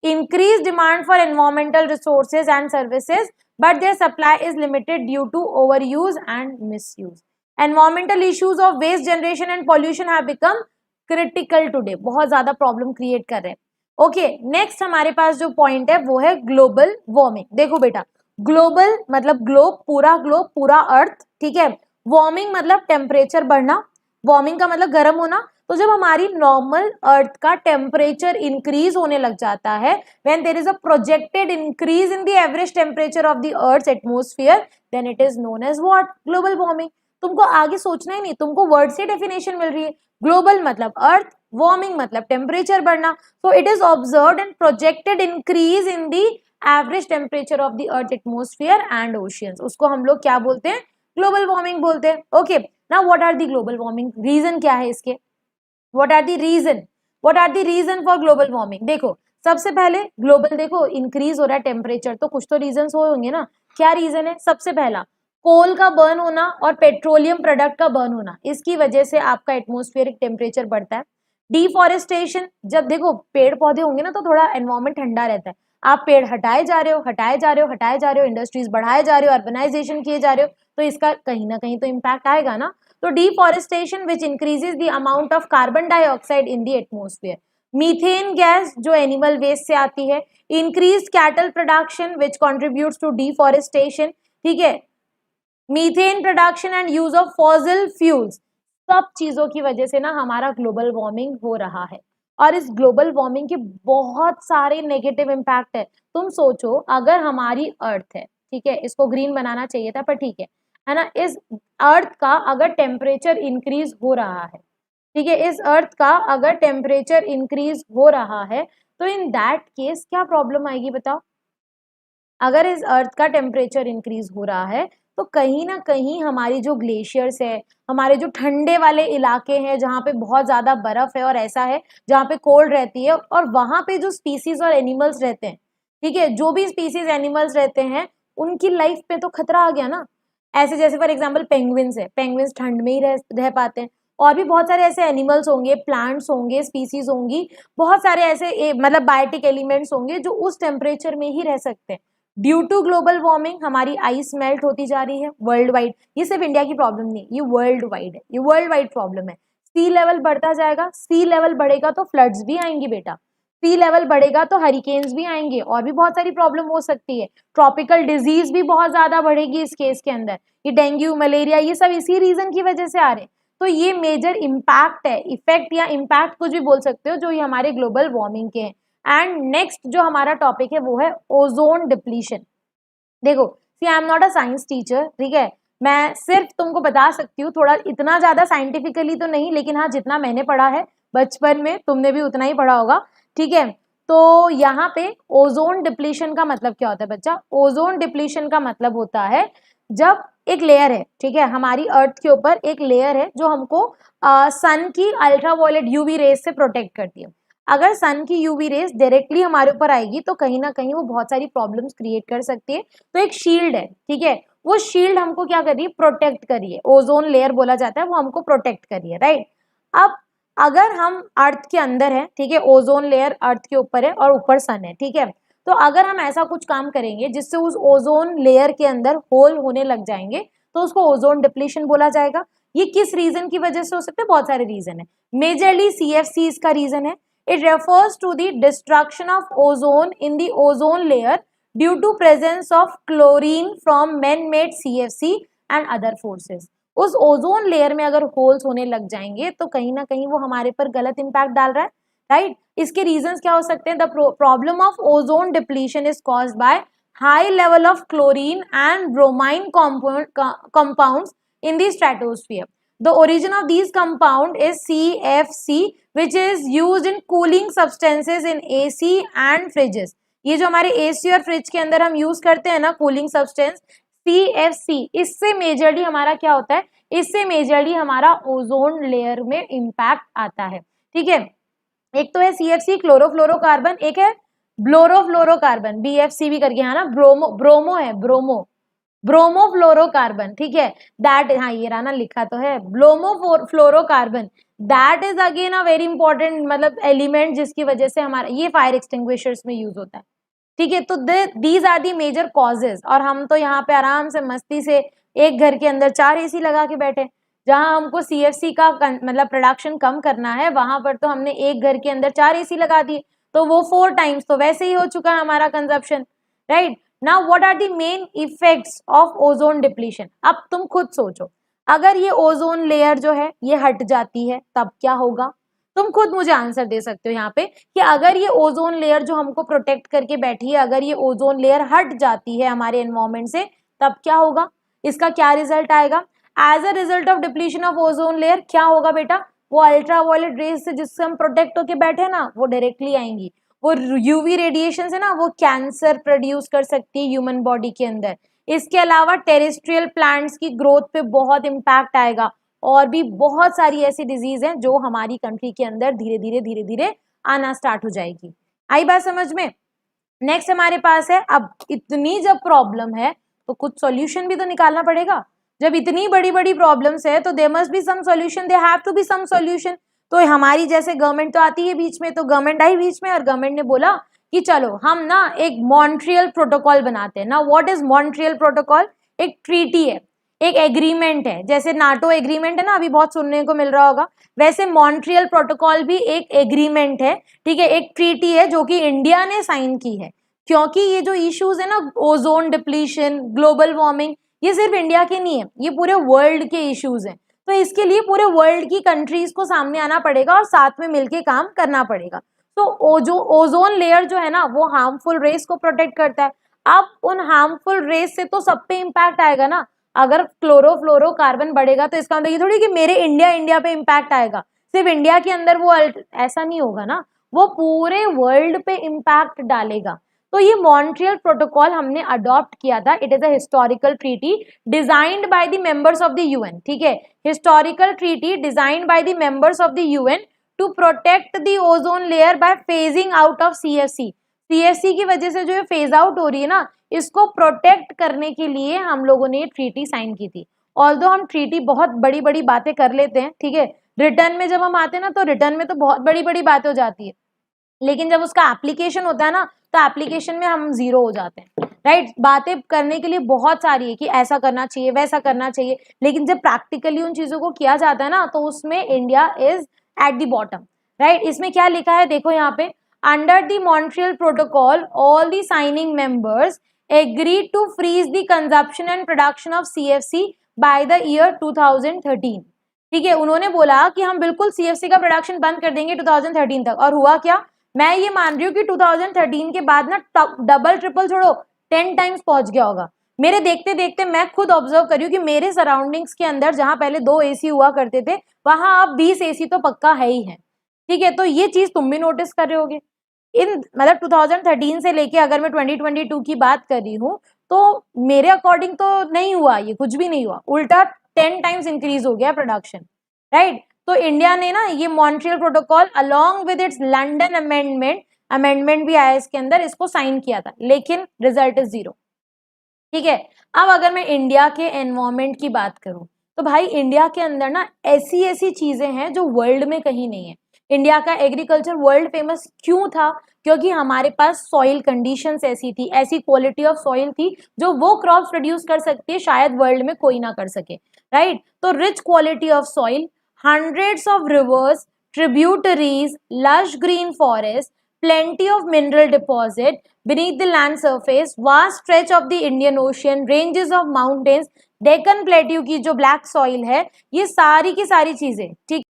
Increased demand for environmental resources and services, but their supply is limited due to overuse and misuse. Environmental issues of waste generation and pollution have become critical today. बहुत ज्यादा problem create कर रहे हैं। Okay next हमारे पास जो point है वो है ग्लोबल वार्मिंग। देखो बेटा ग्लोबल मतलब ग्लोब पूरा अर्थ, ठीक है। वार्मिंग मतलब टेम्परेचर बढ़ना, वार्मिंग का मतलब गर्म होना। तो जब हमारी नॉर्मल अर्थ का टेम्परेचर इंक्रीज होने लग जाता है, when there is a projected increase in the average temperature of the earth atmosphere, then it is known as what, global warming. तुमको आगे सोचना ही नहीं, तुमको वर्ड से डेफिनेशन मिल रही है। ग्लोबल मतलब अर्थ, वार्मिंग मतलब टेम्परेचर बढ़ना। So it is observed and projected increase in the average temperature of the earth atmosphere and oceans, उसको हम लोग क्या बोलते हैं, ग्लोबल वार्मिंग बोलते हैं। Okay now what are the global warming, reason क्या है इसके, what are the reason for global warming. देखो सबसे पहले ग्लोबल, देखो इंक्रीज हो रहा है टेम्परेचर तो कुछ तो रीजन होंगे ना, क्या रीजन है। सबसे पहला कोल का बर्न होना और पेट्रोलियम प्रोडक्ट का बर्न होना, इसकी वजह से आपका एटमॉस्फेरिक टेम्परेचर बढ़ता है। डिफॉरेस्टेशन, जब देखो पेड़ पौधे होंगे ना तो थोड़ा एनवायरमेंट ठंडा रहता है, आप पेड़ हटाए जा रहे हो, इंडस्ट्रीज बढ़ाए जा रहे हो, अर्बनाइजेशन किए जा रहे हो, तो इसका कहीं ना कहीं तो इम्पैक्ट आएगा ना। तो deforestation which increases the amount of carbon dioxide in the atmosphere, methane gas जो एनिमल वेस्ट से आती है, increase cattle production which contributes to deforestation, ठीक है, methane production and use of fossil fuels, सब चीजों की वजह से ना हमारा ग्लोबल वार्मिंग हो रहा है। और इस ग्लोबल वार्मिंग के बहुत सारे नेगेटिव इम्पैक्ट है। तुम सोचो अगर हमारी अर्थ है, ठीक है, इसको ग्रीन बनाना चाहिए था पर ठीक है ना, इस अर्थ का अगर टेम्परेचर इंक्रीज हो रहा है, ठीक है, इस अर्थ का अगर टेम्परेचर इंक्रीज हो रहा है तो इन दैट केस क्या प्रॉब्लम आएगी बताओ। अगर इस अर्थ का टेम्परेचर इंक्रीज हो रहा है तो कहीं ना कहीं हमारी जो ग्लेशियर्स है, हमारे जो ठंडे वाले इलाके हैं जहाँ पे बहुत ज्यादा बर्फ है और ऐसा है जहाँ पे कोल्ड रहती है, और वहां पे जो स्पीसीज और एनिमल्स रहते हैं, ठीक है, जो भी स्पीसीज एनिमल्स रहते हैं उनकी लाइफ पे तो खतरा आ गया ना। ऐसे जैसे फॉर एग्जाम्पल पेंगुइन्स है, पेंगुइन्स ठंड में ही रह पाते हैं, और भी बहुत सारे ऐसे एनिमल्स होंगे, प्लांट्स होंगे, स्पीसीज होंगी, बहुत सारे ऐसे मतलब बायोटिक एलिमेंट्स होंगे जो उस टेम्परेचर में ही रह सकते हैं। ड्यू टू ग्लोबल वार्मिंग हमारी आइस मेल्ट होती जा रही है वर्ल्ड वाइड। ये सिर्फ इंडिया की प्रॉब्लम नहीं, ये वर्ल्ड वाइड है, ये वर्ल्ड वाइड प्रॉब्लम है। सी लेवल बढ़ता जाएगा, सी लेवल बढ़ेगा तो फ्लड्स भी आएंगी बेटा, सी लेवल बढ़ेगा तो हरिकेन्स भी आएंगे, और भी बहुत सारी प्रॉब्लम हो सकती है। ट्रॉपिकल डिजीज भी बहुत ज्यादा बढ़ेगी इस केस के अंदर, ये डेंगू मलेरिया ये सब इसी रीजन की वजह से आ रहे हैं। तो ये मेजर इम्पैक्ट है, इफेक्ट या इम्पैक्ट कुछ भी बोल सकते हो, जो ये हमारे ग्लोबल वार्मिंग के हैं। एंड नेक्स्ट जो हमारा टॉपिक है वो है ओजोन डिप्लीशन। देखो see I am not a science teacher, ठीक है, मैं सिर्फ तुमको बता सकती हूँ, थोड़ा इतना ज्यादा साइंटिफिकली तो नहीं, लेकिन हाँ जितना मैंने पढ़ा है बचपन में, तुमने भी उतना ही पढ़ा होगा, ठीक है। तो यहाँ पे ओजोन डिप्लीशन का मतलब क्या होता है बच्चा? ओजोन डिप्लीशन का मतलब होता है जब एक लेयर है, ठीक है, हमारी अर्थ के ऊपर एक लेयर है जो हमको सन की अल्ट्रावायलेट यूवी रेज से प्रोटेक्ट करती है। अगर सन की यूवी रेज डायरेक्टली हमारे ऊपर आएगी तो कहीं ना कहीं वो बहुत सारी प्रॉब्लम्स क्रिएट कर सकती है। तो एक शील्ड है, ठीक है, वो शील्ड हमको क्या कर रही है? प्रोटेक्ट कर रही है, ओजोन लेयर बोला जाता है, वो हमको प्रोटेक्ट कर रही है, राइट। अब अगर हम अर्थ के अंदर है, ठीक है, ओजोन लेयर अर्थ के ऊपर है और ऊपर सन है, ठीक है, तो अगर हम ऐसा कुछ काम करेंगे जिससे उस ओजोन लेयर के अंदर होल होने लग जाएंगे तो उसको ओजोन डिप्लीशन बोला जाएगा। ये किस रीजन की वजह से हो सकता है? बहुत सारे रीजन है, मेजरली सीएफसी इसका रीजन है। It refers to the destruction of ozone in the ozone layer due to presence of chlorine from man-made CFC and other forces. उस ओजोन लेयर में अगर होल्स होने लग जाएंगे तो कहीं ना कहीं वो हमारे पर गलत इंपैक्ट डाल रहा है, राइट। इसके रीजंस क्या हो सकते हैं? The problem of ozone depletion is caused by high level of chlorine and bromine compounds in the stratosphere. The origin of these compound is CFC, which is used in cooling substances in AC and fridges. ये जो हमारे AC और fridge के अंदर हम use करते हैं ना कूलिंग सब्सटेंस, CFC, इससे मेजरली हमारा क्या होता है? इससे मेजरली हमारा ओजोन लेयर में इम्पैक्ट आता है, ठीक है। एक तो है CFC क्लोरोफ्लोरोकार्बन, एक है ब्लोरोफ्लोरोकार्बन, BFC भी करके, है ना, ब्रोमो है, ब्रोमोफ्लोरोकार्बन, ठीक है, दैट, हाँ ये रहा ना, लिखा तो है bromofluorocarbon, that is again a very important मतलब एलिमेंट जिसकी वजह से हमारा ये फायर एक्सटिंग्विशर्स में यूज होता है, ठीक है। तो these are the major causes. और हम तो यहाँ पे आराम से मस्ती से एक घर के अंदर 4 AC लगा के बैठे, जहां हमको CFC का मतलब प्रोडक्शन कम करना है, वहां पर तो हमने एक घर के अंदर 4 AC लगा दिए, तो वो 4 टाइम्स तो वैसे ही हो चुका है हमारा consumption, right. Now what are the main effects of ozone depletion? अब तुम खुद सोचो, अगर ये ओजोन लेयर जो है ये हट जाती है तब क्या होगा? तुम खुद मुझे आंसर दे सकते हो यहाँ पे कि अगर ये ओजोन लेयर जो हमको प्रोटेक्ट करके बैठी है, अगर ये ओजोन लेयर हट जाती है हमारे एनवायरमेंट से तब क्या होगा? इसका क्या रिजल्ट आएगा? As a result of depletion of ozone layer क्या होगा बेटा? वो अल्ट्रावायलेट रेज से जिससे हम प्रोटेक्ट होके बैठे ना, वो डायरेक्टली आएंगी। वो यूवी रेडिएशन है ना, वो कैंसर प्रोड्यूस कर सकती है ह्यूमन बॉडी के अंदर। इसके अलावा टेरेस्ट्रियल प्लांट्स की ग्रोथ पे बहुत इम्पैक्ट आएगा, और भी बहुत सारी ऐसी डिजीज हैं जो हमारी कंट्री के अंदर धीरे धीरे आना स्टार्ट हो जाएगी। आई बात समझ में? नेक्स्ट हमारे पास है, अब इतनी जब प्रॉब्लम है तो कुछ सॉल्यूशन भी तो निकालना पड़ेगा। जब इतनी बड़ी बड़ी प्रॉब्लम्स है तो there must be some solution, there have to be some solution. तो हमारी जैसे गवर्नमेंट तो आती है बीच में, तो गवर्नमेंट आई बीच में और गवर्नमेंट ने बोला कि चलो हम ना एक मॉन्ट्रियल प्रोटोकॉल बनाते हैं ना। What is Montreal protocol? एक ट्रीटी है, एक एग्रीमेंट है, जैसे नाटो एग्रीमेंट है ना, अभी बहुत सुनने को मिल रहा होगा, वैसे मॉन्ट्रियल प्रोटोकॉल भी एक एग्रीमेंट है, ठीक है, एक ट्रीटी है जो कि इंडिया ने साइन की है। क्योंकि ये जो इश्यूज है ना, ओजोन डिप्लीशन, ग्लोबल वार्मिंग, ये सिर्फ इंडिया के नहीं है, ये पूरे वर्ल्ड के इश्यूज हैं। तो इसके लिए पूरे वर्ल्ड की कंट्रीज को सामने आना पड़ेगा और साथ में मिलके काम करना पड़ेगा। तो जो ओजोन लेयर जो है ना, वो हार्मफुल रेस को प्रोटेक्ट करता है। अब उन हार्मफुल रेस से तो सब पे इम्पैक्ट आएगा ना। अगर क्लोरोफ्लोरोकार्बन बढ़ेगा तो इसका मतलब ये थोड़ी कि मेरे इंडिया पे इम्पैक्ट आएगा, सिर्फ इंडिया के अंदर वो ऐसा नहीं होगा ना, वो पूरे वर्ल्ड पे इम्पैक्ट डालेगा। तो ये मॉन्ट्रियल प्रोटोकॉल हमने अडॉप्ट किया था। It is a historical treaty designed by the members of the UN, ठीक है, historical treaty designed by the members of the UN to protect the ozone layer by phasing out of CFC. CFC की वजह से जो ये phase out हो रही है ना, इसको प्रोटेक्ट करने के लिए हम लोगों ने ट्रीटी साइन की थी। ऑल्दो हम ट्रीटी बहुत बड़ी बड़ी बातें कर लेते हैं, ठीक है, रिटर्न में जब हम आते हैं ना, तो रिटर्न में तो बहुत बड़ी बड़ी बातें हो जाती है, लेकिन जब उसका एप्लीकेशन होता है ना, तो एप्लीकेशन में हम जीरो हो जाते हैं, राइट। बातें करने के लिए बहुत सारी है कि ऐसा करना चाहिए, वैसा करना चाहिए, लेकिन जब प्रैक्टिकली उन चीजों को किया जाता है ना, तो उसमें India is at the bottom, right. इसमें क्या लिखा है देखो यहाँ पे, under the Montreal protocol all the signing members agree to freeze the consumption and production of CFC by the year 2013, ठीक है। उन्होंने बोला कि हम बिल्कुल सीएफसी का प्रोडक्शन बंद कर देंगे 2013 तक, और हुआ क्या, मैं ये मान रही हूँ कि 2013 के बाद ना डबल ट्रिपल छोड़ो 10 टाइम्स पहुंच गया होगा। मेरे देखते देखते मैं खुद ऑब्जर्व करी हूँ कि मेरे सराउंडिंग्स के अंदर जहां पहले 2 एसी हुआ करते थे, वहां अब 20 एसी तो पक्का है ही है, ठीक है। तो ये चीज तुम भी नोटिस कर रहे होगे। इन मतलब 2013 से लेके अगर मैं 2022 की बात कर रही हूँ, तो मेरे अकॉर्डिंग तो नहीं हुआ, ये कुछ भी नहीं हुआ, उल्टा 10 टाइम्स इंक्रीज हो गया प्रोडक्शन, राइट। तो इंडिया ने ना ये Montreal protocol along with its London amendment भी आया इसके अंदर, इसको साइन किया था, लेकिन रिजल्ट इज जीरो, ठीक है। अब अगर मैं इंडिया के एनवायरमेंट की बात करूं, तो भाई इंडिया के अंदर ना ऐसी ऐसी चीजें हैं जो वर्ल्ड में कहीं नहीं है। इंडिया का एग्रीकल्चर वर्ल्ड फेमस क्यों था, क्योंकि हमारे पास सॉइल कंडीशंस ऐसी थी, ऐसी क्वालिटी ऑफ सॉइल थी जो वो क्रॉप्स प्रोड्यूस कर सकती है शायद वर्ल्ड में कोई ना कर सके, राइट। तो rich quality of soil, hundreds of rivers, tributaries, lush green forests, plenty of mineral deposit beneath the land surface, vast stretch of the Indian Ocean, ranges of mountains, Deccan plateau की जो black soil है, ये सारी की सारी चीजें, ठीक।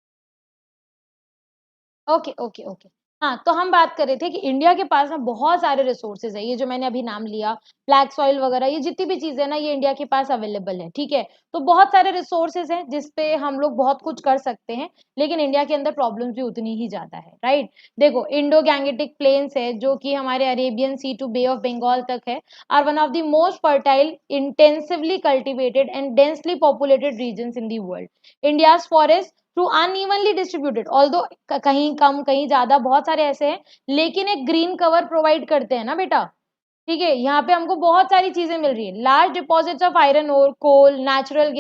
Okay okay okay, हाँ, तो हम बात कर रहे थे कि इंडिया के पास ना बहुत सारे रिसोर्सेज है, ये जो मैंने अभी नाम लिया, ब्लैक सॉइल वगैरह, ये जितनी भी चीजें ना, ये इंडिया के पास अवेलेबल है, ठीक है। तो बहुत सारे रिसोर्सेज हैं जिसपे हम लोग बहुत कुछ कर सकते हैं, लेकिन इंडिया के अंदर प्रॉब्लम्स भी उतनी ही ज्यादा है, राइट। देखो, इंडो गैंगेटिक प्लेन्स है जो कि हमारे Arabian Sea to Bay of Bengal तक है, are one of the most fertile, intensively cultivated and densely populated region in the world. India's forest through unevenly distributed, although कहीं कम कहीं ज्यादा, बहुत सारे ऐसे हैं, लेकिन एक ग्रीन कवर प्रोवाइड करते हैं ना बेटा, ठीक है। यहाँ पे हमको बहुत सारी चीजें मिल रही है। Large deposits of iron ore, coal, natural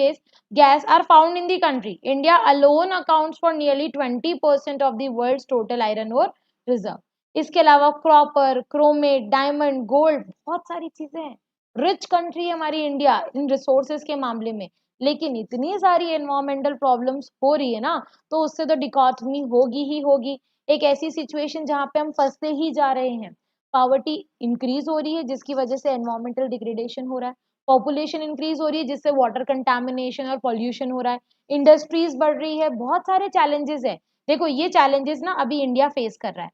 gas are found in the country. India alone accounts for nearly 20% of the world's total iron ore reserve. इसके अलावा क्रॉपर, क्रोमेट, डायमंड, गोल्ड, बहुत सारी चीजें हैं। रिच कंट्री है हमारी India in resources के मामले में, लेकिन इतनी सारी एनवायरमेंटल प्रॉब्लम्स हो रही है ना, तो उससे तो डिकॉटमी होगी ही होगी। एक ऐसी सिचुएशन जहाँ पे हम फंसते ही जा रहे हैं, पावर्टी इंक्रीज हो रही है जिसकी वजह से एनवायरमेंटल डिग्रेडेशन हो रहा है, पॉपुलेशन इंक्रीज हो रही है जिससे वाटर कंटामिनेशन और पॉल्यूशन हो रहा है, इंडस्ट्रीज बढ़ रही है, बहुत सारे चैलेंजेस है। देखो, ये चैलेंजेस ना अभी इंडिया फेस कर रहा है।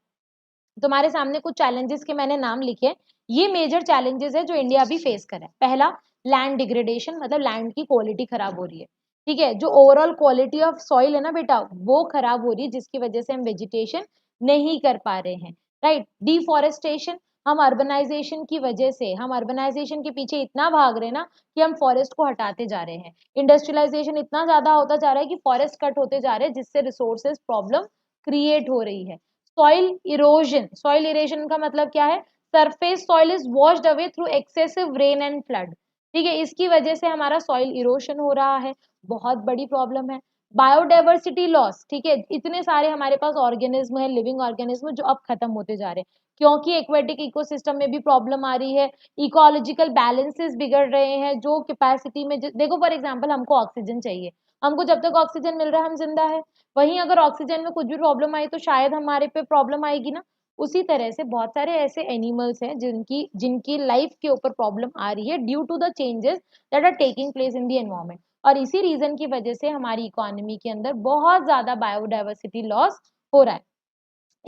तुम्हारे सामने कुछ चैलेंजेस के मैंने नाम लिखे, ये मेजर चैलेंजेस है जो इंडिया अभी फेस कर रहा है। पहला, लैंड डिग्रेडेशन, मतलब लैंड की क्वालिटी खराब हो रही है, ठीक है। जो ओवरऑल क्वालिटी ऑफ सॉइल है ना बेटा, वो खराब हो रही है जिसकी वजह से हम वेजिटेशन नहीं कर पा रहे हैं, राइट। डिफॉरेस्टेशन, हम अर्बनाइजेशन की वजह से, हम अर्बनाइजेशन के पीछे इतना भाग रहे हैं ना कि हम फॉरेस्ट को हटाते जा रहे हैं। इंडस्ट्रियलाइजेशन इतना ज्यादा होता जा रहा है कि फॉरेस्ट कट होते जा रहे हैं जिससे रिसोर्सेज प्रॉब्लम क्रिएट हो रही है। सॉइल इरोजन का मतलब क्या है, surface soil is washed away through excessive rain and flood, ठीक है। इसकी वजह से हमारा सॉइल इरोशन हो रहा है, बहुत बड़ी प्रॉब्लम है। बायोडाइवर्सिटी लॉस, ठीक है, इतने सारे हमारे पास ऑर्गेनिज्म है, लिविंग ऑर्गेनिज्म, जो अब खत्म होते जा रहे हैं क्योंकि एक्वेटिक इकोसिस्टम में भी प्रॉब्लम आ रही है, इकोलॉजिकल बैलेंसेस बिगड़ रहे हैं, जो कैपेसिटी में देखो फॉर एग्जांपल हमको ऑक्सीजन चाहिए, हमको जब तक ऑक्सीजन मिल रहा है हम जिंदा है, वहीं अगर ऑक्सीजन में कुछ भी प्रॉब्लम आई तो शायद हमारे पे प्रॉब्लम आएगी ना। उसी तरह से बहुत सारे ऐसे एनिमल्स हैं जिनकी जिनकी लाइफ के ऊपर प्रॉब्लम आ रही है due to the changes that are taking place in the environment, और इसी रीजन की वजह से हमारी इकोनॉमी के अंदर बहुत ज्यादा बायोडाइवर्सिटी लॉस हो रहा है।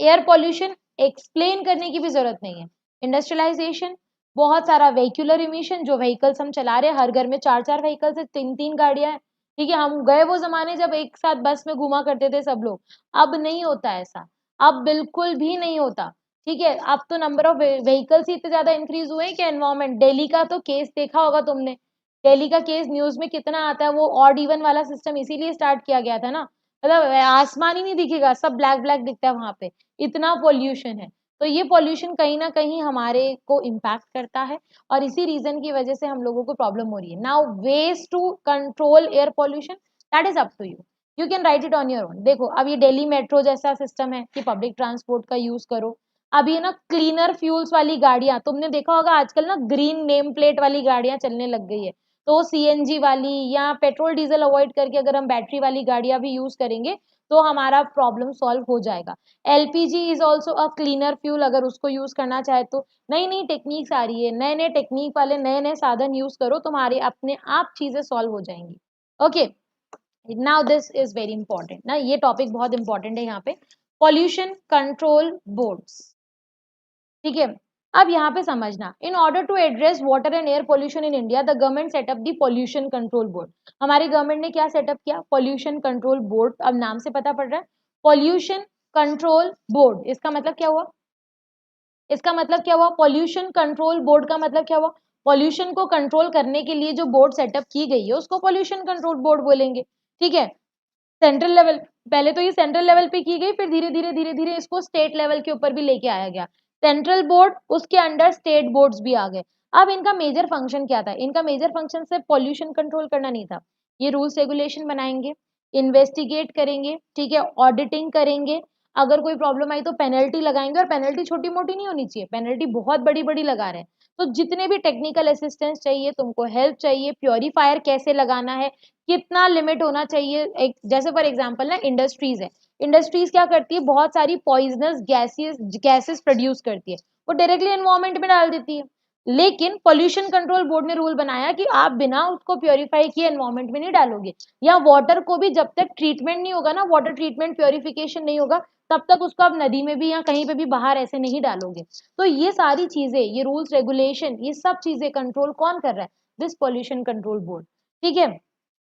एयर पॉल्यूशन एक्सप्लेन करने की भी जरूरत नहीं है, इंडस्ट्रियलाइजेशन, बहुत सारा व्हीकुलर इमिशन, जो व्हीकल्स हम चला रहे हैं, हर घर में चार चार व्हीकल्स है, तीन तीन गाड़ियां हैं, ठीक है, हम गए वो जमाने जब एक साथ बस में घुमा करते थे सब लोग, अब नहीं होता ऐसा, अब बिल्कुल भी नहीं होता, ठीक है, अब तो नंबर ऑफ व्हीकल्स ही इतने ज्यादा इंक्रीज हुए हैं कि एनवायरमेंट, दिल्ली का तो केस देखा होगा तुमने, दिल्ली का केस न्यूज में कितना आता है, वो ऑड इवन वाला सिस्टम इसीलिए स्टार्ट किया गया था ना, मतलब आसमान ही नहीं दिखेगा, सब ब्लैक ब्लैक दिखता है वहां पे, इतना पॉल्यूशन है। तो ये पॉल्यूशन कहीं ना कहीं हमारे को इम्पैक्ट करता है, और इसी रीजन की वजह से हम लोगों को प्रॉब्लम हो रही है। Now ways to control air pollution, that is up to you, you can write it on your own. देखो अब ये दिल्ली मेट्रो जैसा सिस्टम है कि पब्लिक ट्रांसपोर्ट का यूज करो, अब ये ना क्लीनर फ्यूल्स वाली गाड़ियां, तुमने देखा होगा आजकल ना ग्रीन नेम प्लेट वाली गाड़ियां चलने लग गई है, तो सीएनजी वाली या पेट्रोल डीजल अवॉइड करके अगर हम बैटरी वाली गाड़ियां भी यूज करेंगे तो हमारा प्रॉब्लम सॉल्व हो जाएगा। LPG is also a cleaner fuel, अगर उसको यूज करना चाहे तो नई नई टेक्निक्स आ रही है, नए नए टेक्निक वाले नए नए साधन यूज करो, तुम्हारे अपने आप चीजें सॉल्व हो जाएंगी। Okay, now this is very important ना, ये टॉपिक बहुत इंपॉर्टेंट है यहाँ पे, पॉल्यूशन कंट्रोल बोर्ड्स, ठीक है। अब यहाँ पे समझना, in order to address water and air pollution in India the government set up the pollution control board. हमारी गवर्नमेंट ने क्या सेटअप किया, पोल्यूशन कंट्रोल बोर्ड, अब नाम से पता पड़ रहा है पोल्यूशन कंट्रोल बोर्ड, इसका मतलब क्या हुआ, इसका मतलब क्या हुआ, पॉल्यूशन कंट्रोल बोर्ड का मतलब क्या हुआ, पॉल्यूशन को कंट्रोल करने के लिए जो बोर्ड सेटअप की गई है उसको पॉल्यूशन कंट्रोल बोर्ड बोलेंगे, ठीक है। सेंट्रल लेवल, पहले तो ये सेंट्रल लेवल पे की गई, फिर धीरे धीरे इसको स्टेट लेवल के ऊपर भी लेके आया गया, सेंट्रल बोर्ड, उसके अंडर स्टेट बोर्ड्स भी आ गए। अब इनका मेजर फंक्शन क्या था, इनका मेजर फंक्शन सिर्फ पॉल्यूशन कंट्रोल करना नहीं था, ये रूल्स रेगुलेशन बनाएंगे, इन्वेस्टिगेट करेंगे, ठीक है, ऑडिटिंग करेंगे, अगर कोई प्रॉब्लम आई तो पेनल्टी लगाएंगे, और पेनल्टी छोटी मोटी नहीं होनी चाहिए, पेनल्टी बहुत बड़ी बड़ी लगा रहे हैं। तो जितने भी टेक्निकल असिस्टेंस चाहिए, तुमको हेल्प चाहिए, प्योरीफायर कैसे लगाना है, कितना लिमिट होना चाहिए, एक जैसे फॉर एग्जांपल ना इंडस्ट्रीज है, इंडस्ट्रीज क्या करती है, बहुत सारी पॉइजनस गैसेस प्रोड्यूस करती है, वो डायरेक्टली एनवायरमेंट में डाल देती है, लेकिन पोल्यूशन कंट्रोल बोर्ड ने रूल बनाया कि आप बिना उसको प्योरीफाई किए एनवायरमेंट में नहीं डालोगे, या वाटर को भी जब तक ट्रीटमेंट नहीं होगा ना, वाटर ट्रीटमेंट प्योरिफिकेशन नहीं होगा, तब तक उसको आप नदी में भी या कहीं पे भी बाहर ऐसे नहीं डालोगे। तो ये सारी चीजें, ये रूल्स रेगुलेशन, ये सब चीजें कंट्रोल कौन कर रहा है, दिस पोल्यूशन कंट्रोल बोर्ड, ठीक है।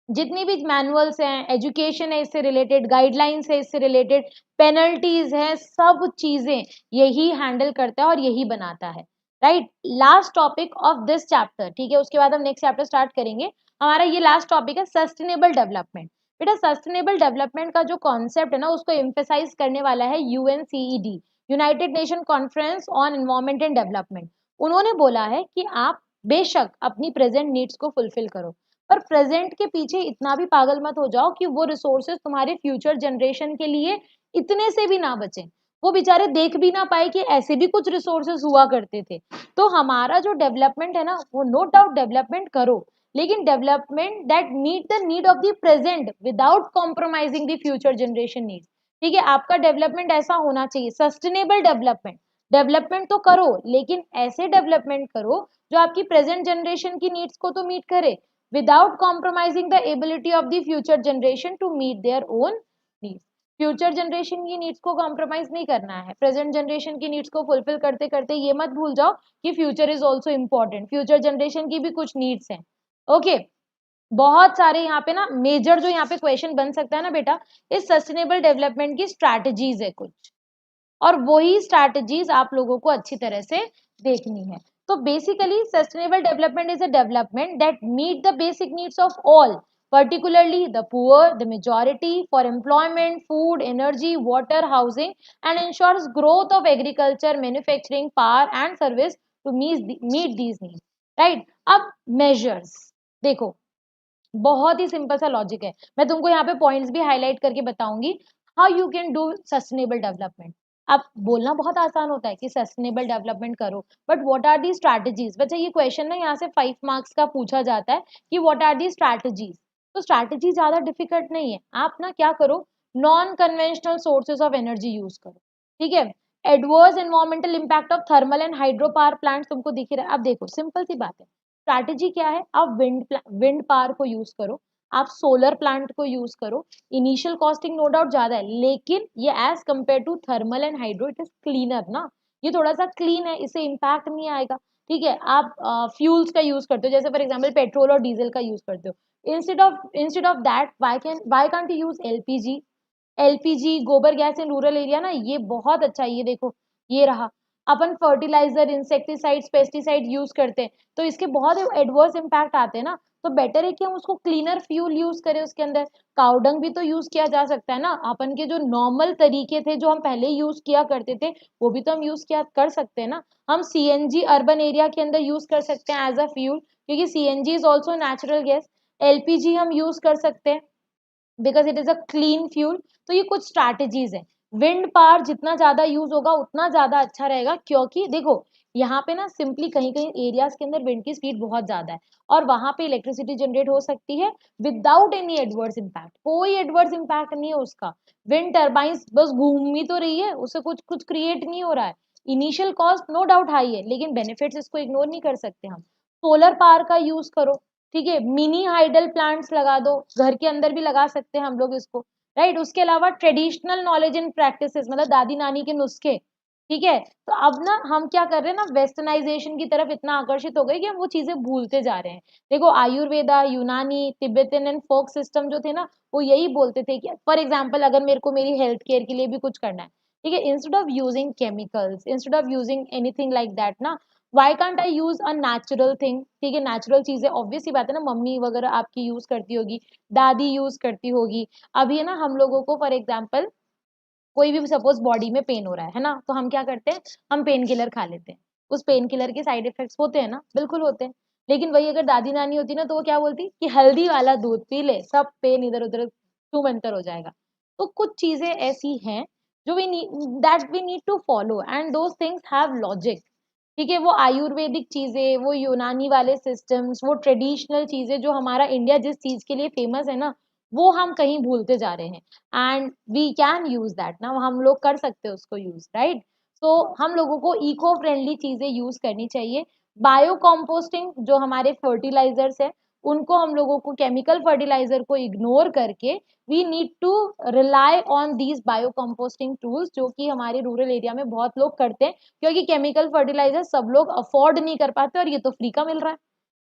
जितनी भी मैनुअल्स हैं, एजुकेशन है इससे रिलेटेड, गाइडलाइंस है इससे रिलेटेड, पेनल्टीज है, सब चीजें यही हैंडल करता है और यही बनाता है, right. Last topic of this chapter, ठीक है, उसके बाद हम नेक्स्ट चैप्टर स्टार्ट करेंगे, हमारा ये लास्ट टॉपिक है सस्टेनेबल डेवलपमेंट। बेटा सस्टेनेबल डेवलपमेंट का जो कॉन्सेप्ट है ना, उसको एम्फेसाइज करने वाला है UNCED, united nation conference on environment and development. उन्होंने बोला है कि आप बेशक अपनी प्रेजेंट नीड्स को फुलफिल करो, पर प्रेजेंट के पीछे इतना भी पागल मत हो जाओ कि वो रिसोर्सेज तुम्हारे फ्यूचर जनरेशन के लिए इतने से भी ना बचे, वो बेचारे देख भी ना पाए कि ऐसे भी कुछ रिसोर्सेज हुआ करते थे। तो हमारा जो डेवलपमेंट है ना, वो नो डाउट डेवलपमेंट करो, लेकिन development that meet the need of the present without compromising the future generation needs, ठीक है। आपका डेवलपमेंट ऐसा होना चाहिए, सस्टेनेबल डेवलपमेंट, डेवलपमेंट तो करो लेकिन ऐसे डेवलपमेंट करो जो आपकी प्रेजेंट जनरेशन की नीड्स को तो मीट करे, without compromising the ability of the future generation to meet their own needs। Future generation की नीड्स को कॉम्प्रोमाइज नहीं करना है, प्रेजेंट जनरेशन की नीड्स को फुलफिल करते करते ये मत भूल जाओ कि future is also important, future generation की भी कुछ नीड्स हैं। ओके, बहुत सारे यहाँ पे ना मेजर जो यहाँ पे क्वेश्चन बन सकता है ना बेटा, इस सस्टेनेबल डेवलपमेंट की स्ट्रैटेजीज है कुछ, और वही स्ट्रैटेजीज आप लोगों को अच्छी तरह से देखनी है। तो basically sustainable development is a development that meet the basic needs of all, particularly the poor, the majority, for employment, food, energy, water, housing, and ensures growth of agriculture, manufacturing, power, and service to meet these needs, right। अब measures देखो, बहुत ही simple सा logic है। मैं तुमको यहाँ पे points भी हाईलाइट करके बताऊंगी how you can do sustainable development. अब बोलना बहुत आसान होता है कि सस्टेनेबल डेवलपमेंट करो, but what are the strategies. बच्चा ये क्वेश्चन ना यहाँ से 5 मार्क्स का पूछा जाता है कि व्हाट आर दी स्ट्रैटेजीज। तो स्ट्रैटेजी ज्यादा डिफिकल्ट नहीं है, आप ना क्या करो, non conventional sources of energy use करो, ठीक है। Adverse environmental impact of thermal and hydro power plant तुमको दिख रहा है। अब देखो सिंपल सी बात है, स्ट्रैटेजी क्या है, आप विंड पावर को यूज करो, आप सोलर प्लांट को यूज करो। इनिशियल कॉस्टिंग नो डाउट ज्यादा है, लेकिन ये as compare to thermal and hydro it is cleaner ना, ये थोड़ा सा क्लीन है, इससे इम्पैक्ट नहीं आएगा, ठीक है। आप फ्यूल्स का यूज करते हो, जैसे फॉर एग्जाम्पल पेट्रोल और डीजल का यूज करते हो, instead of that why can't you use LPG. LPG गोबर गैस इन रूरल एरिया ना, ये बहुत अच्छा है। ये देखो, ये रहा, अपन फर्टिलाइजर इंसेक्टिसाइड्स पेस्टिसाइड यूज करते हैं, तो इसके बहुत एडवर्स इम्पैक्ट आते हैं ना। तो बेटर है कि हम उसको क्लीनर फ्यूल यूज करें उसके अंदर। काउडंग भी तो यूज किया जा सकता है ना, अपन के जो नॉर्मल तरीके थे जो हम पहले यूज किया करते थे, वो भी तो हम यूज किया कर सकते हैं ना। हम सीएनजी अर्बन एरिया के अंदर यूज कर सकते हैं एज अ फ्यूल, क्योंकि CNG is also natural gas. LPG हम यूज कर सकते हैं because it is a clean fuel. तो ये कुछ स्ट्रैटेजीज है। विंड पावर जितना ज्यादा यूज होगा उतना ज्यादा अच्छा रहेगा, क्योंकि देखो यहाँ पे ना सिंपली कहीं कहीं एरियाज के अंदर विंड की स्पीड बहुत ज्यादा है, और वहां पे इलेक्ट्रिसिटी जनरेट हो सकती है विदाउट एनी एडवर्स इम्पैक्ट, कोई एडवर्स इम्पैक्ट नहीं है उसका। विंड टर्बाइंस बस घूम ही तो रही है, उससे कुछ कुछ क्रिएट नहीं हो रहा है। Initial cost no doubt high है, लेकिन बेनिफिट्स इसको इग्नोर नहीं कर सकते हम। सोलर पावर का यूज करो, ठीक है, मिनी हाइडल प्लांट्स लगा दो, घर के अंदर भी लगा सकते हैं हम लोग इसको, राइट। उसके अलावा ट्रेडिशनल नॉलेज एंड प्रैक्टिसेस, मतलब दादी नानी के नुस्खे, ठीक है। तो अब ना हम क्या कर रहे हैं ना, वेस्टर्नाइजेशन की तरफ इतना आकर्षित हो गए कि हम वो चीजें भूलते जा रहे हैं। देखो आयुर्वेदा, यूनानी, तिब्बतन एंड फोक सिस्टम जो थे ना, वो यही बोलते थे कि फॉर एग्जाम्पल अगर मेरे को मेरी हेल्थ केयर के लिए भी कुछ करना है, ठीक है, instead of using chemicals, instead of using anything like that ना, why can't I use a natural thing, ठीक है। नेचुरल चीजें ऑब्वियस सी बात है ना, मम्मी वगैरह आपकी यूज करती होगी, दादी यूज करती होगी। अभी है ना हम लोगों को फॉर एग्जाम्पल कोई भी सपोज बॉडी में पेन हो रहा है ना, तो हम क्या करते हैं, हम पेन किलर खा लेते हैं। उस पेन किलर के साइड इफेक्ट्स होते हैं ना, बिल्कुल होते हैं। लेकिन वही अगर दादी नानी होती ना, तो वो क्या बोलती कि हल्दी वाला दूध पी ले, सब पेन इधर उधर छूमंतर हो जाएगा। तो कुछ चीजें ऐसी हैं जो we need to follow, and those things have logic, ठीक है। वो आयुर्वेदिक चीजें, वो यूनानी वाले सिस्टम्स, वो ट्रेडिशनल चीजें जो हमारा इंडिया जिस चीज के लिए फेमस है ना, वो हम कहीं भूलते जा रहे हैं। And we can use that ना, हम लोग कर सकते हैं उसको यूज, राइट। तो हम लोगों को इको फ्रेंडली चीजें यूज करनी चाहिए। बायो कंपोस्टिंग जो हमारे फर्टिलाइजर्स है, उनको हम लोगों को केमिकल फर्टिलाइजर को इग्नोर करके we need to rely on these bio composting tools, जो कि हमारे रूरल एरिया में बहुत लोग करते हैं, क्योंकि केमिकल फर्टिलाइजर सब लोग अफोर्ड नहीं कर पाते, और ये तो फ्री का मिल रहा है,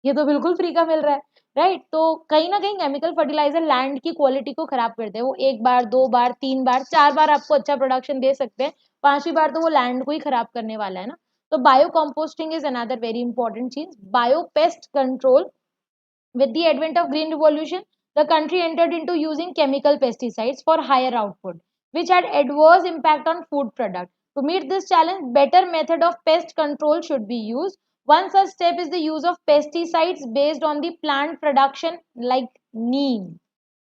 ये तो बिल्कुल फ्री का मिल रहा है, राइट। तो कहीं ना कहीं केमिकल फर्टिलाइजर लैंड की क्वालिटी को खराब करते हैं। वो एक बार, दो बार, तीन बार, चार बार आपको अच्छा प्रोडक्शन दे सकते हैं, पांचवी बार तो वो लैंड को ही खराब करने वाला है ना। तो bio composting is another very important चीज। Bio pest control, with the advent of green revolution, the country entered into using chemical pesticides for higher output, which had adverse impact on food product. To meet this challenge, better method of pest control should be used. One such step is the use of pesticides based on the plant production like neem.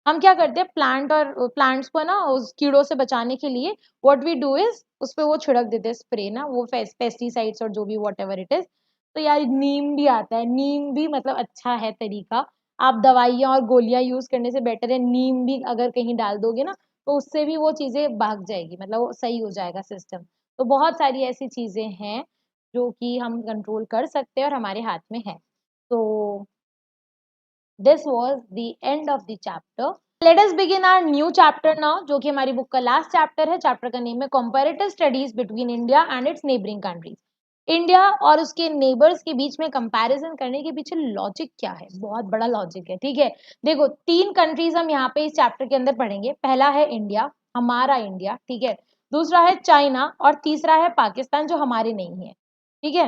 हम क्या करते हैं, plants को ना उस कीड़ों से बचाने के लिए व्हाट वी डू इज उस पे वो छिड़क देते हैं स्प्रे ना, वो पेस्टिसाइड्स और जो भी वॉट एवर इट इज। तो यार नीम भी आता है, नीम भी मतलब अच्छा है तरीका। आप दवाइयाँ और गोलियां यूज करने से बेटर है नीम भी अगर कहीं डाल दोगे ना, तो उससे भी वो चीजें भाग जाएगी, मतलब वो सही हो जाएगा सिस्टम। तो बहुत सारी ऐसी चीजें हैं जो कि हम कंट्रोल कर सकते हैं और हमारे हाथ में है। तो this was the end of the chapter. Let us begin our new chapter now, जो कि हमारी बुक का लास्ट चैप्टर है। चैप्टर का नेम है comparative studies between India and its neighbouring countries. India और उसके नेबर्स के बीच में कंपैरिजन करने के पीछे लॉजिक क्या है, बहुत बड़ा लॉजिक है, ठीक है। देखो तीन कंट्रीज हम यहाँ पे इस चैप्टर के अंदर पढ़ेंगे। पहला है इंडिया, हमारा इंडिया, ठीक है। दूसरा है चाइना, और तीसरा है पाकिस्तान जो हमारे नहीं है, ठीक है।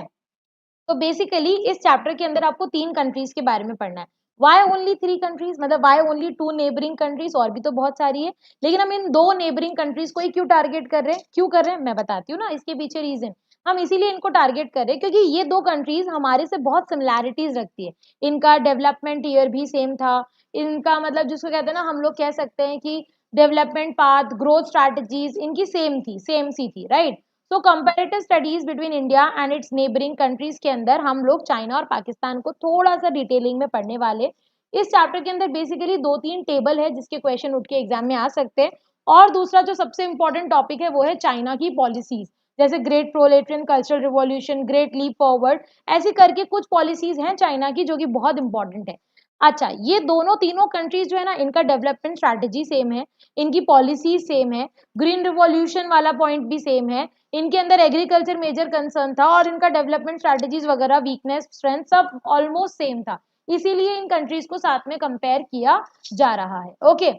तो बेसिकली इस चैप्टर के अंदर आपको तीन कंट्रीज के बारे में पढ़ना है। वाई ओनली थ्री कंट्रीज, मतलब why only two neighbouring countries, और भी तो बहुत सारी है, लेकिन हम इन दो नेबरिंग कंट्रीज को ही क्यों टारगेट कर रहे हैं, क्यों कर रहे हैं मैं बताती हूँ ना इसके पीछे रीजन। हम इसीलिए इनको टारगेट कर रहे हैं क्योंकि ये दो कंट्रीज हमारे से बहुत सिमिलैरिटीज रखती है। इनका डेवलपमेंट ईयर भी सेम था, इनका मतलब जिसको कहते हैं ना, हम लोग कह सकते हैं कि डेवलपमेंट पाथ, ग्रोथ स्ट्रैटेजीज इनकी सेम सी थी, राइट। तो comparative studies between India and its neighbouring countries के अंदर हम लोग चाइना और पाकिस्तान को थोड़ा सा डिटेलिंग में पढ़ने वाले। इस चैप्टर के अंदर बेसिकली 2-3 टेबल है जिसके क्वेश्चन उठ के एग्जाम में आ सकते हैं। और दूसरा जो सबसे इंपॉर्टेंट टॉपिक है वो है चाइना की पॉलिसीज, जैसे great proletarian cultural revolution, great leap forward, ऐसे करके कुछ पॉलिसीज हैं चाइना की जो कि बहुत इंपॉर्टेंट है। अच्छा, ये दोनों तीनों कंट्रीज जो है ना, इनका डेवलपमेंट स्ट्रैटेजी सेम है, इनकी पॉलिसी सेम है, ग्रीन रिवॉल्यूशन वाला पॉइंट भी सेम है, इनके अंदर एग्रीकल्चर मेजर कंसर्न था और इनका डेवलपमेंट स्ट्रैटेजीज वगैरह, वीकनेस, स्ट्रेंथ सब ऑलमोस्ट सेम था। इसीलिए इन कंट्रीज को साथ में कंपेयर किया जा रहा है। ओके,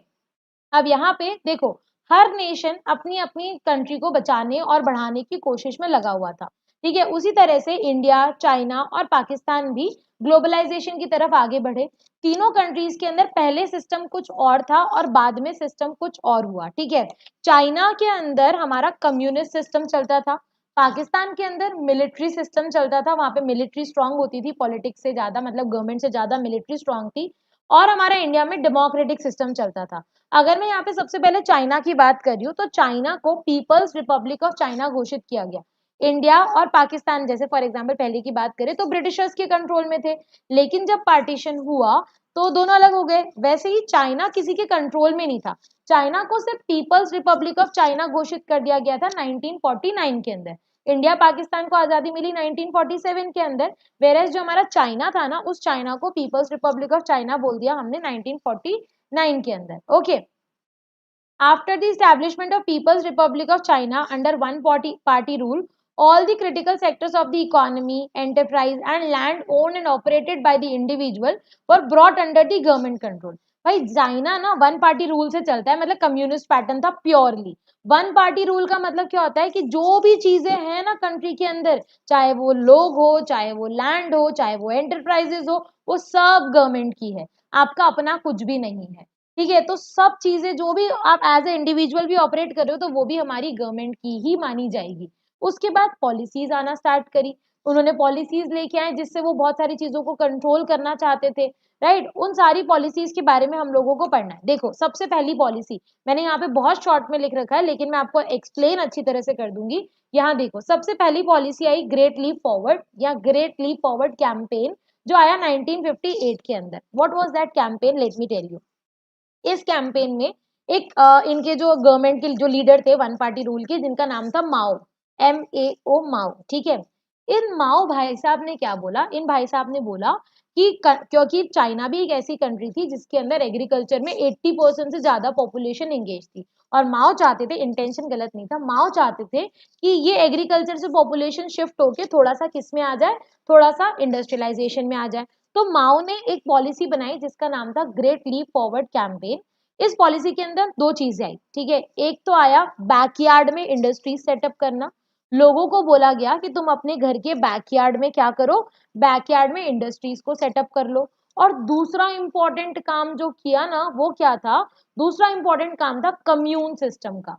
अब यहाँ पे देखो, हर नेशन अपनी अपनी कंट्री को बचाने और बढ़ाने की कोशिश में लगा हुआ था, ठीक है। उसी तरह से इंडिया, चाइना और पाकिस्तान भी ग्लोबलाइजेशन की तरफ आगे बढ़े। तीनों कंट्रीज के अंदर पहले सिस्टम कुछ और था और बाद में सिस्टम कुछ और हुआ, ठीक है। चाइना के अंदर हमारा कम्युनिस्ट सिस्टम चलता था, पाकिस्तान के अंदर मिलिट्री सिस्टम चलता था, वहां पे मिलिट्री स्ट्रांग होती थी पॉलिटिक्स से ज्यादा, मतलब गवर्नमेंट से ज्यादा मिलिट्री स्ट्रांग थी। और हमारा इंडिया में डेमोक्रेटिक सिस्टम चलता था। अगर मैं यहाँ पे सबसे पहले चाइना की बात कर रही हूँ तो चाइना को पीपल्स रिपब्लिक ऑफ चाइना घोषित किया गया। इंडिया और पाकिस्तान जैसे फॉर एग्जांपल पहले की बात करें तो ब्रिटिशर्स के कंट्रोल में थे, लेकिन जब पार्टीशन हुआ तो दोनों अलग हो गए। वैसे ही चाइना किसी के कंट्रोल में नहीं था, चाइना को सिर्फ पीपल्स रिपब्लिक ऑफ चाइना घोषित कर दिया गया था 1949 के अंदर। इंडिया पाकिस्तान को आजादी मिली 1947 के अंदर, वेरएज जो हमारा चाइना था ना, उस चाइना को पीपल्स रिपब्लिक ऑफ चाइना बोल दिया हमने 1949 के अंदर। Okay, after the establishment of People's Republic of China under one party rule, all the critical sectors of the economy, enterprise and land owned and operated by the individual were brought under the government control. भाई China ना one party rule से चलता है, मतलब communist pattern था purely. One party rule का मतलब क्या होता है कि जो भी चीजें हैं ना कंट्री के अंदर, चाहे वो लोग हो, चाहे वो लैंड हो, चाहे वो एंटरप्राइजेस हो, वो सब गवर्नमेंट की है, आपका अपना कुछ भी नहीं है, ठीक है। तो सब चीजें जो भी आप एज ए इंडिविजुअल भी ऑपरेट कर रहे हो तो वो भी हमारी गवर्नमेंट की ही मानी जाएगी। उसके बाद पॉलिसीज आना स्टार्ट करी, उन्होंने पॉलिसीज लेके आए जिससे वो बहुत सारी चीजों को कंट्रोल करना चाहते थे, राइट। उन सारी पॉलिसीज के बारे में हम लोगों को पढ़ना है। देखो, सबसे पहली पॉलिसी मैंने यहाँ पे बहुत शॉर्ट में लिख रखा है, लेकिन मैं आपको एक्सप्लेन अच्छी तरह से कर दूंगी। यहाँ देखो, सबसे पहली policy I great leap Forward या ग्रेट लीप फॉरवर्ड कैंपेन, जो आया 1958 के अंदर। What was that campaign, let me tell you. इस कैंपेन में एक इनके जो गवर्नमेंट के जो लीडर थे वन पार्टी रूल के, जिनका नाम था माओ, MAO, माओ, ठीक है। इन माओ भाई साहब ने क्या बोला, इन भाई साहब ने बोला कि क्योंकि चाइना भी एक ऐसी कंट्री थी जिसके अंदर एग्रीकल्चर में 80% से ज्यादा पॉपुलेशन एंगेज थी, और माओ चाहते थे, इंटेंशन गलत नहीं था, माओ चाहते थे कि ये एग्रीकल्चर से पॉपुलेशन शिफ्ट होके थोड़ा सा किस में आ जाए, थोड़ा सा इंडस्ट्रियलाइजेशन में आ जाए। तो माओ ने एक पॉलिसी बनाई जिसका नाम था ग्रेट लीप फॉरवर्ड कैंपेन। इस पॉलिसी के अंदर दो चीजें आई, ठीक है। एक तो आया बैकयार्ड में इंडस्ट्रीज सेटअप करना, लोगों को बोला गया कि तुम अपने घर के बैकयार्ड में क्या करो, बैकयार्ड में इंडस्ट्रीज को सेटअप कर लो। और दूसरा इंपॉर्टेंट काम जो किया ना, वो क्या था, दूसरा इंपॉर्टेंट काम था कम्यून सिस्टम का।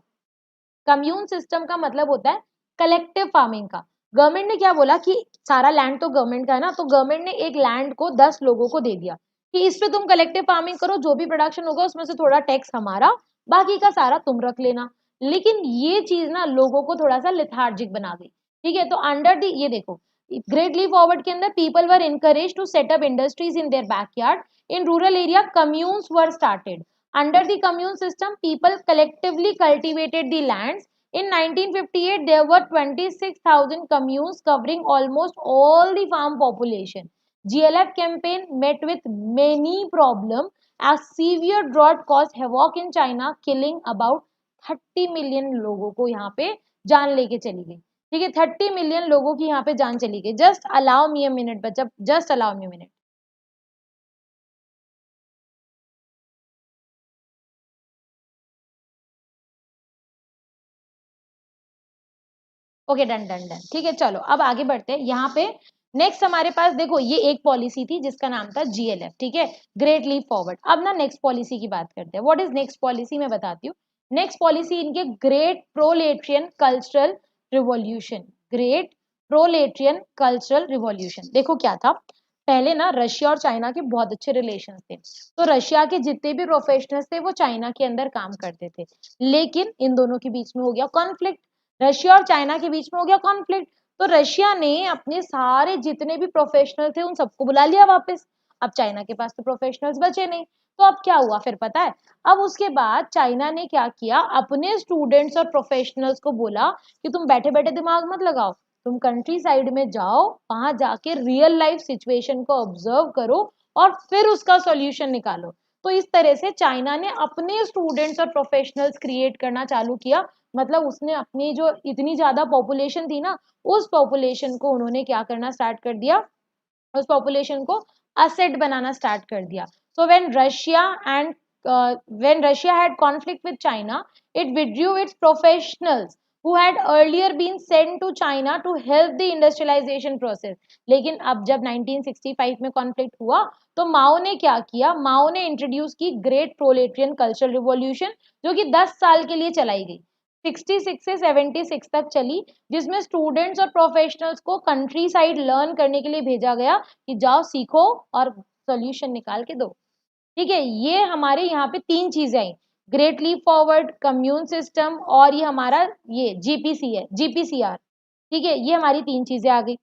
कम्यून सिस्टम का मतलब होता है कलेक्टिव फार्मिंग का। गवर्नमेंट ने क्या बोला कि सारा लैंड तो गवर्नमेंट का है ना, तो गवर्नमेंट ने एक लैंड को 10 लोगों को दे दिया कि इस पे तुम कलेक्टिव फार्मिंग करो, जो भी प्रोडक्शन होगा उसमें से थोड़ा टैक्स हमारा, बाकी का सारा तुम रख लेना। लेकिन ये चीज ना लोगों को थोड़ा सा लिथार्जिक बना गई, ठीक है। तो अंडर दी, ये देखो, ग्रेट लीप फॉरवर्ड के अंदर people were encourage to set up industries in their backyard. In rural area communes were started. Under the commune system, people collectively cultivated the lands. In 1958, there were 26,000 communes covering almost all the farm population. GLF campaign met with many problems as severe drought caused havoc in China, killing about 30 million लोगों को यहाँ पे जान लेके चली गई, ठीक है। 30 मिलियन लोगों की यहाँ पे जान चली गई। Just allow me a minute बच्चा, just allow me a minute. Okay, done done done, ठीक है। चलो अब आगे बढ़ते हैं। यहाँ पे नेक्स्ट हमारे पास देखो, ये एक पॉलिसी थी जिसका नाम था GLF, ठीक है, ग्रेट लीप फॉरवर्ड। अब ना नेक्स्ट पॉलिसी की बात करते हैं। व्हाट इज नेक्स्ट पॉलिसी, मैं बताती हूँ। नेक्स्ट पॉलिसी इनके great proletarian cultural revolution. Great proletarian cultural revolution. देखो क्या था, पहले ना रशिया और चाइना के बहुत अच्छे रिलेशन थे, तो रशिया के जितने भी प्रोफेशनल्स थे वो चाइना के अंदर काम करते थे, लेकिन इन दोनों के बीच में हो गया कॉन्फ्लिक्ट, रशिया और चाइना के बीच में हो गया कॉन्फ्लिक्ट। तो रशिया ने अपने सारे जितने भी प्रोफेशनल थे उन सबको बुला लिया वापस। अब चाइना के पास तो प्रोफेशनल्स बचे नहीं, तो अब क्या हुआ फिर पता है, अब उसके बाद चाइना ने क्या किया, अपने स्टूडेंट्स और प्रोफेशनल्स को बोला कि तुम बैठे बैठे दिमाग मत लगाओ, तुम कंट्री साइड में जाओ, वहां जाके रियल लाइफ सिचुएशन को ऑब्जर्व करो और फिर उसका सॉल्यूशन निकालो। तो इस तरह से चाइना ने अपने स्टूडेंट्स और प्रोफेशनल्स क्रिएट करना चालू किया, मतलब उसने अपनी जो इतनी ज्यादा पॉपुलेशन थी ना, उस पॉपुलेशन को उन्होंने क्या करना स्टार्ट कर दिया, उस पॉपुलेशन को असेट बनाना स्टार्ट कर दिया। सो when Russia had conflict with China, it withdrew its professionals who had earlier been sent to China to help the industrialization process। लेकिन अब जब 1965 में कॉन्फ्लिक्ट हुआ तो माओ ने क्या किया, माओ ने इंट्रोड्यूस की ग्रेट प्रोलेटरियन कल्चरल रिवॉल्यूशन, जो कि 10 साल के लिए चलाई गई, 66 से 76 तक चली, जिसमें स्टूडेंट्स और प्रोफेशनल्स को कंट्री साइड लर्न करने के लिए भेजा गया कि जाओ सीखो और सोल्यूशन निकाल के दो। ठीक है, ये हमारे यहाँ पे तीन चीजें आई, great leap forward, commune system, और ये हमारा ये जीपीसी है, जीपीसीआर। ठीक है, ये हमारी तीन चीजें आ गई।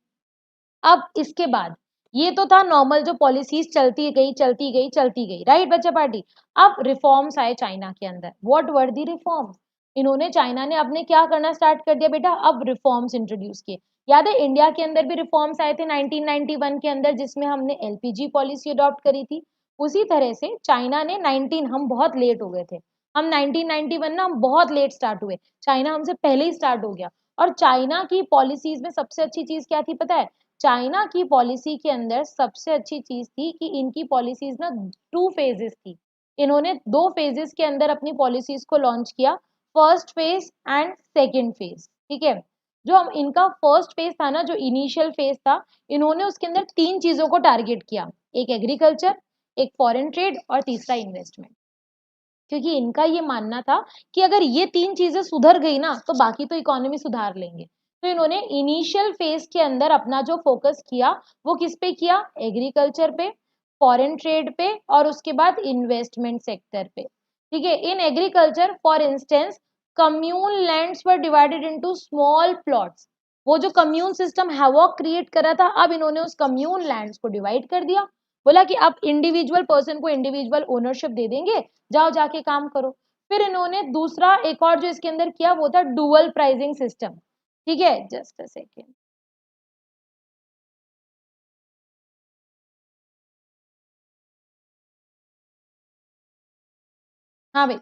अब इसके बाद ये तो था नॉर्मल जो पॉलिसीज चलती गई चलती गई चलती गई, राइट बच्चा पार्टी। अब रिफॉर्म्स आए चाइना के अंदर, व्हाट वर दी रिफॉर्म्स, इन्होंने चाइना ने अपने क्या करना स्टार्ट कर दिया बेटा, अब रिफॉर्म्स इंट्रोड्यूस किए। याद है इंडिया के अंदर भी रिफॉर्म्स आए थे 1991 के अंदर, जिसमें हमने एलपीजी पॉलिसी अडॉप्ट करी थी। उसी तरह से चाइना ने 19, हम बहुत लेट हो गए थे, हम 1991 ना हम बहुत लेट स्टार्ट हुए, चाइना हमसे पहले ही स्टार्ट हो गया। और चाइना की पॉलिसीज में सबसे अच्छी चीज क्या थी पता है, चाइना की पॉलिसी के अंदर सबसे अच्छी चीज थी कि इनकी पॉलिसीज ना 2 फेजेस थी, इन्होंने 2 फेजेस के अंदर अपनी पॉलिसीज को लॉन्च किया, first phase and second phase. ठीक है, जो हम इनका फर्स्ट फेज था ना, जो इनिशियल फेज था, इन्होंने उसके अंदर 3 चीजों को टारगेट किया, एक एग्रीकल्चर, एक फॉरेन ट्रेड और तीसरा इन्वेस्टमेंट। क्योंकि इनका ये मानना था कि अगर ये 3 चीजें सुधर गई ना तो बाकी तो इकोनॉमी सुधार लेंगे। तो इन्होंने इनिशियल फेज के अंदर अपना जो फोकस किया वो किस पे किया, एग्रीकल्चर पे, फॉरेन ट्रेड पे और उसके बाद इन्वेस्टमेंट सेक्टर पे। ठीक है, in agriculture for instance commune lands were divided into small plots. वो जो कम्यून सिस्टम हैवॉक क्रिएट करा था, अब इन्होंने उस कम्यून लैंड्स को डिवाइड कर दिया, बोला कि अब इंडिविजुअल पर्सन को इंडिविजुअल ओनरशिप दे देंगे, जाओ जाके काम करो। फिर इन्होंने दूसरा एक और जो इसके अंदर किया वो था डुअल प्राइसिंग सिस्टम। ठीक है, जस्ट अ सेकेंड। हाँ भाई,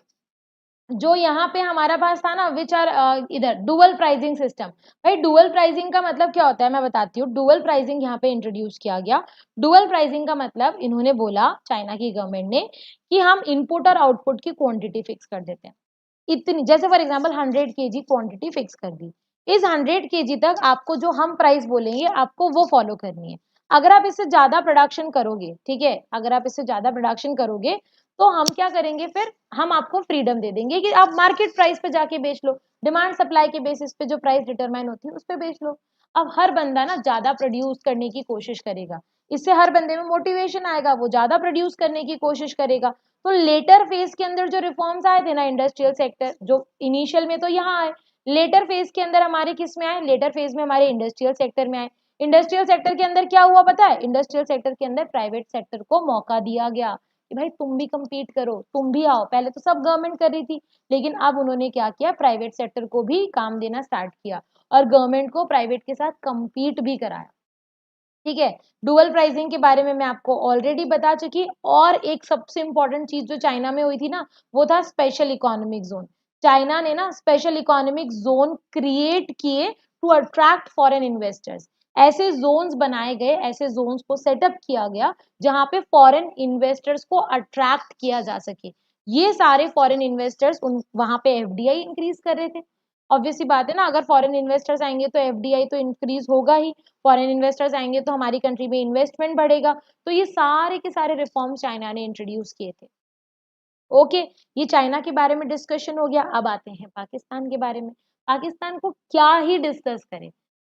जो यहाँ पे हमारा पास था ना विच आर इधर डुअल प्राइसिंग सिस्टम। भाई डुअल प्राइसिंग का मतलब क्या होता है मैं बताती हूँ, डुअल प्राइसिंग यहाँ पे इंट्रोड्यूस किया गया। डुअल प्राइसिंग का मतलब इन्होंने बोला, चाइना की गवर्नमेंट ने, कि हम इनपुट और आउटपुट की क्वांटिटी फिक्स कर देते हैं, इतनी, जैसे for example 100 kg quantity fix कर दी, इस 100 kg तक आपको जो हम प्राइस बोलेंगे आपको वो फॉलो करनी है। अगर आप इससे ज्यादा प्रोडक्शन करोगे, ठीक है, अगर आप इससे ज्यादा प्रोडक्शन करोगे तो हम क्या करेंगे, फिर हम आपको फ्रीडम दे देंगे कि आप मार्केट प्राइस पे जाके बेच लो, डिमांड सप्लाई के बेसिस पे जो प्राइस डिटरमाइन होती है उस पे बेच लो। अब हर बंदा ना ज्यादा प्रोड्यूस करने की कोशिश करेगा, इससे हर बंदे में मोटिवेशन आएगा, वो ज्यादा प्रोड्यूस करने की कोशिश करेगा। तो लेटर फेज के अंदर जो रिफॉर्म्स आए थे ना इंडस्ट्रियल सेक्टर, जो इनिशियल में तो यहाँ आए, लेटर फेज के अंदर हमारे किस में आए, लेटर फेज में हमारे इंडस्ट्रियल सेक्टर में आए। इंडस्ट्रियल सेक्टर के अंदर क्या हुआ पता है, इंडस्ट्रियल सेक्टर के अंदर प्राइवेट सेक्टर को मौका दिया गया कि भाई तुम भी compete करो, तुम भी आओ। पहले तो सब गवर्नमेंट कर रही थी, लेकिन अब उन्होंने क्या किया, प्राइवेट सेक्टर को भी काम देना स्टार्ट किया और गवर्नमेंट को प्राइवेट के साथ compete भी कराया। ठीक है, डुअल प्राइसिंग के बारे में मैं आपको ऑलरेडी बता चुकी। और एक सबसे इंपॉर्टेंट चीज जो चाइना में हुई थी ना, वो था स्पेशल इकोनॉमिक जोन। चाइना ने ना स्पेशल इकोनॉमिक जोन क्रिएट किए टू अट्रैक्ट फॉरेन इन्वेस्टर्स। ऐसे जोन्स बनाए गए, ऐसे जोन्स को सेटअप किया गया जहां पे फॉरेन इन्वेस्टर्स को अट्रैक्ट किया जा सके। ये सारे फॉरेन इन्वेस्टर्स उन वहां पे एफडीआई इंक्रीज कर रहे थे। ऑब्वियसली बात है ना, अगर फॉरेन इन्वेस्टर्स आएंगे तो एफडीआई तो इंक्रीज होगा ही, फॉरेन इन्वेस्टर्स आएंगे तो हमारी कंट्री में इन्वेस्टमेंट बढ़ेगा। तो ये सारे के सारे रिफॉर्म्स चाइना ने इंट्रोड्यूस किए थे। ओके, ये चाइना के बारे में डिस्कशन हो गया। अब आते हैं पाकिस्तान के बारे में। पाकिस्तान को क्या ही डिस्कस करें,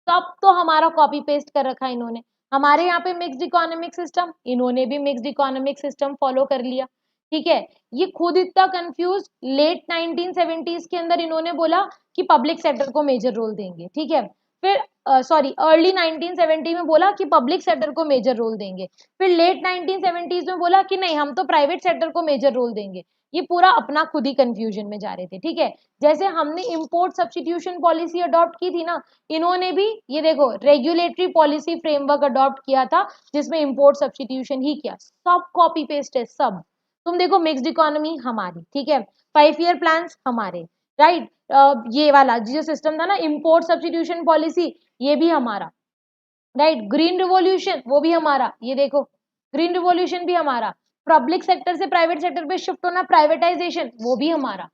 सब तो हमारा कॉपी पेस्ट कर रखा है इन्होंने। हमारे यहाँ पे मिक्स्ड इकोनॉमिक सिस्टम, इन्होंने भी मिक्स्ड इकोनॉमिक सिस्टम फॉलो कर लिया। ठीक है, ये खुद इतना कंफ्यूज, लेट 1970s के अंदर इन्होंने बोला कि पब्लिक सेक्टर को मेजर रोल देंगे। ठीक है, फिर सॉरी अर्ली 1970 में बोला कि पब्लिक सेक्टर को मेजर रोल देंगे, फिर लेट 1970s में बोला कि नहीं हम तो प्राइवेट सेक्टर को मेजर रोल देंगे। ये पूरा अपना खुद ही कंफ्यूजन में जा रहे थे। ठीक है, जैसे हमने इंपोर्ट सब्स्टिट्यूशन पॉलिसी अडॉप्ट की थी ना, इन्होंने भी ये देखो रेगुलेटरी पॉलिसी फ्रेमवर्क अडॉप्ट किया था जिसमें इंपोर्ट सब्स्टिट्यूशन ही किया। सब कॉपी पेस्ट है सब। तुम देखो मिक्स्ड इकोनॉमी हमारी, ठीक है, 5 ईयर प्लान हमारे, राइट, ये वाला जो सिस्टम था ना इंपोर्ट सब्स्टिट्यूशन पॉलिसी, ये भी हमारा, राइट, ग्रीन रिवॉल्यूशन वो भी हमारा, ये देखो ग्रीन रिवॉल्यूशन भी हमारा, पब्लिक सेक्टर से प्राइवेट सेक्टर पे शिफ्ट होना प्राइवेटाइजेशन वो भी हमारा,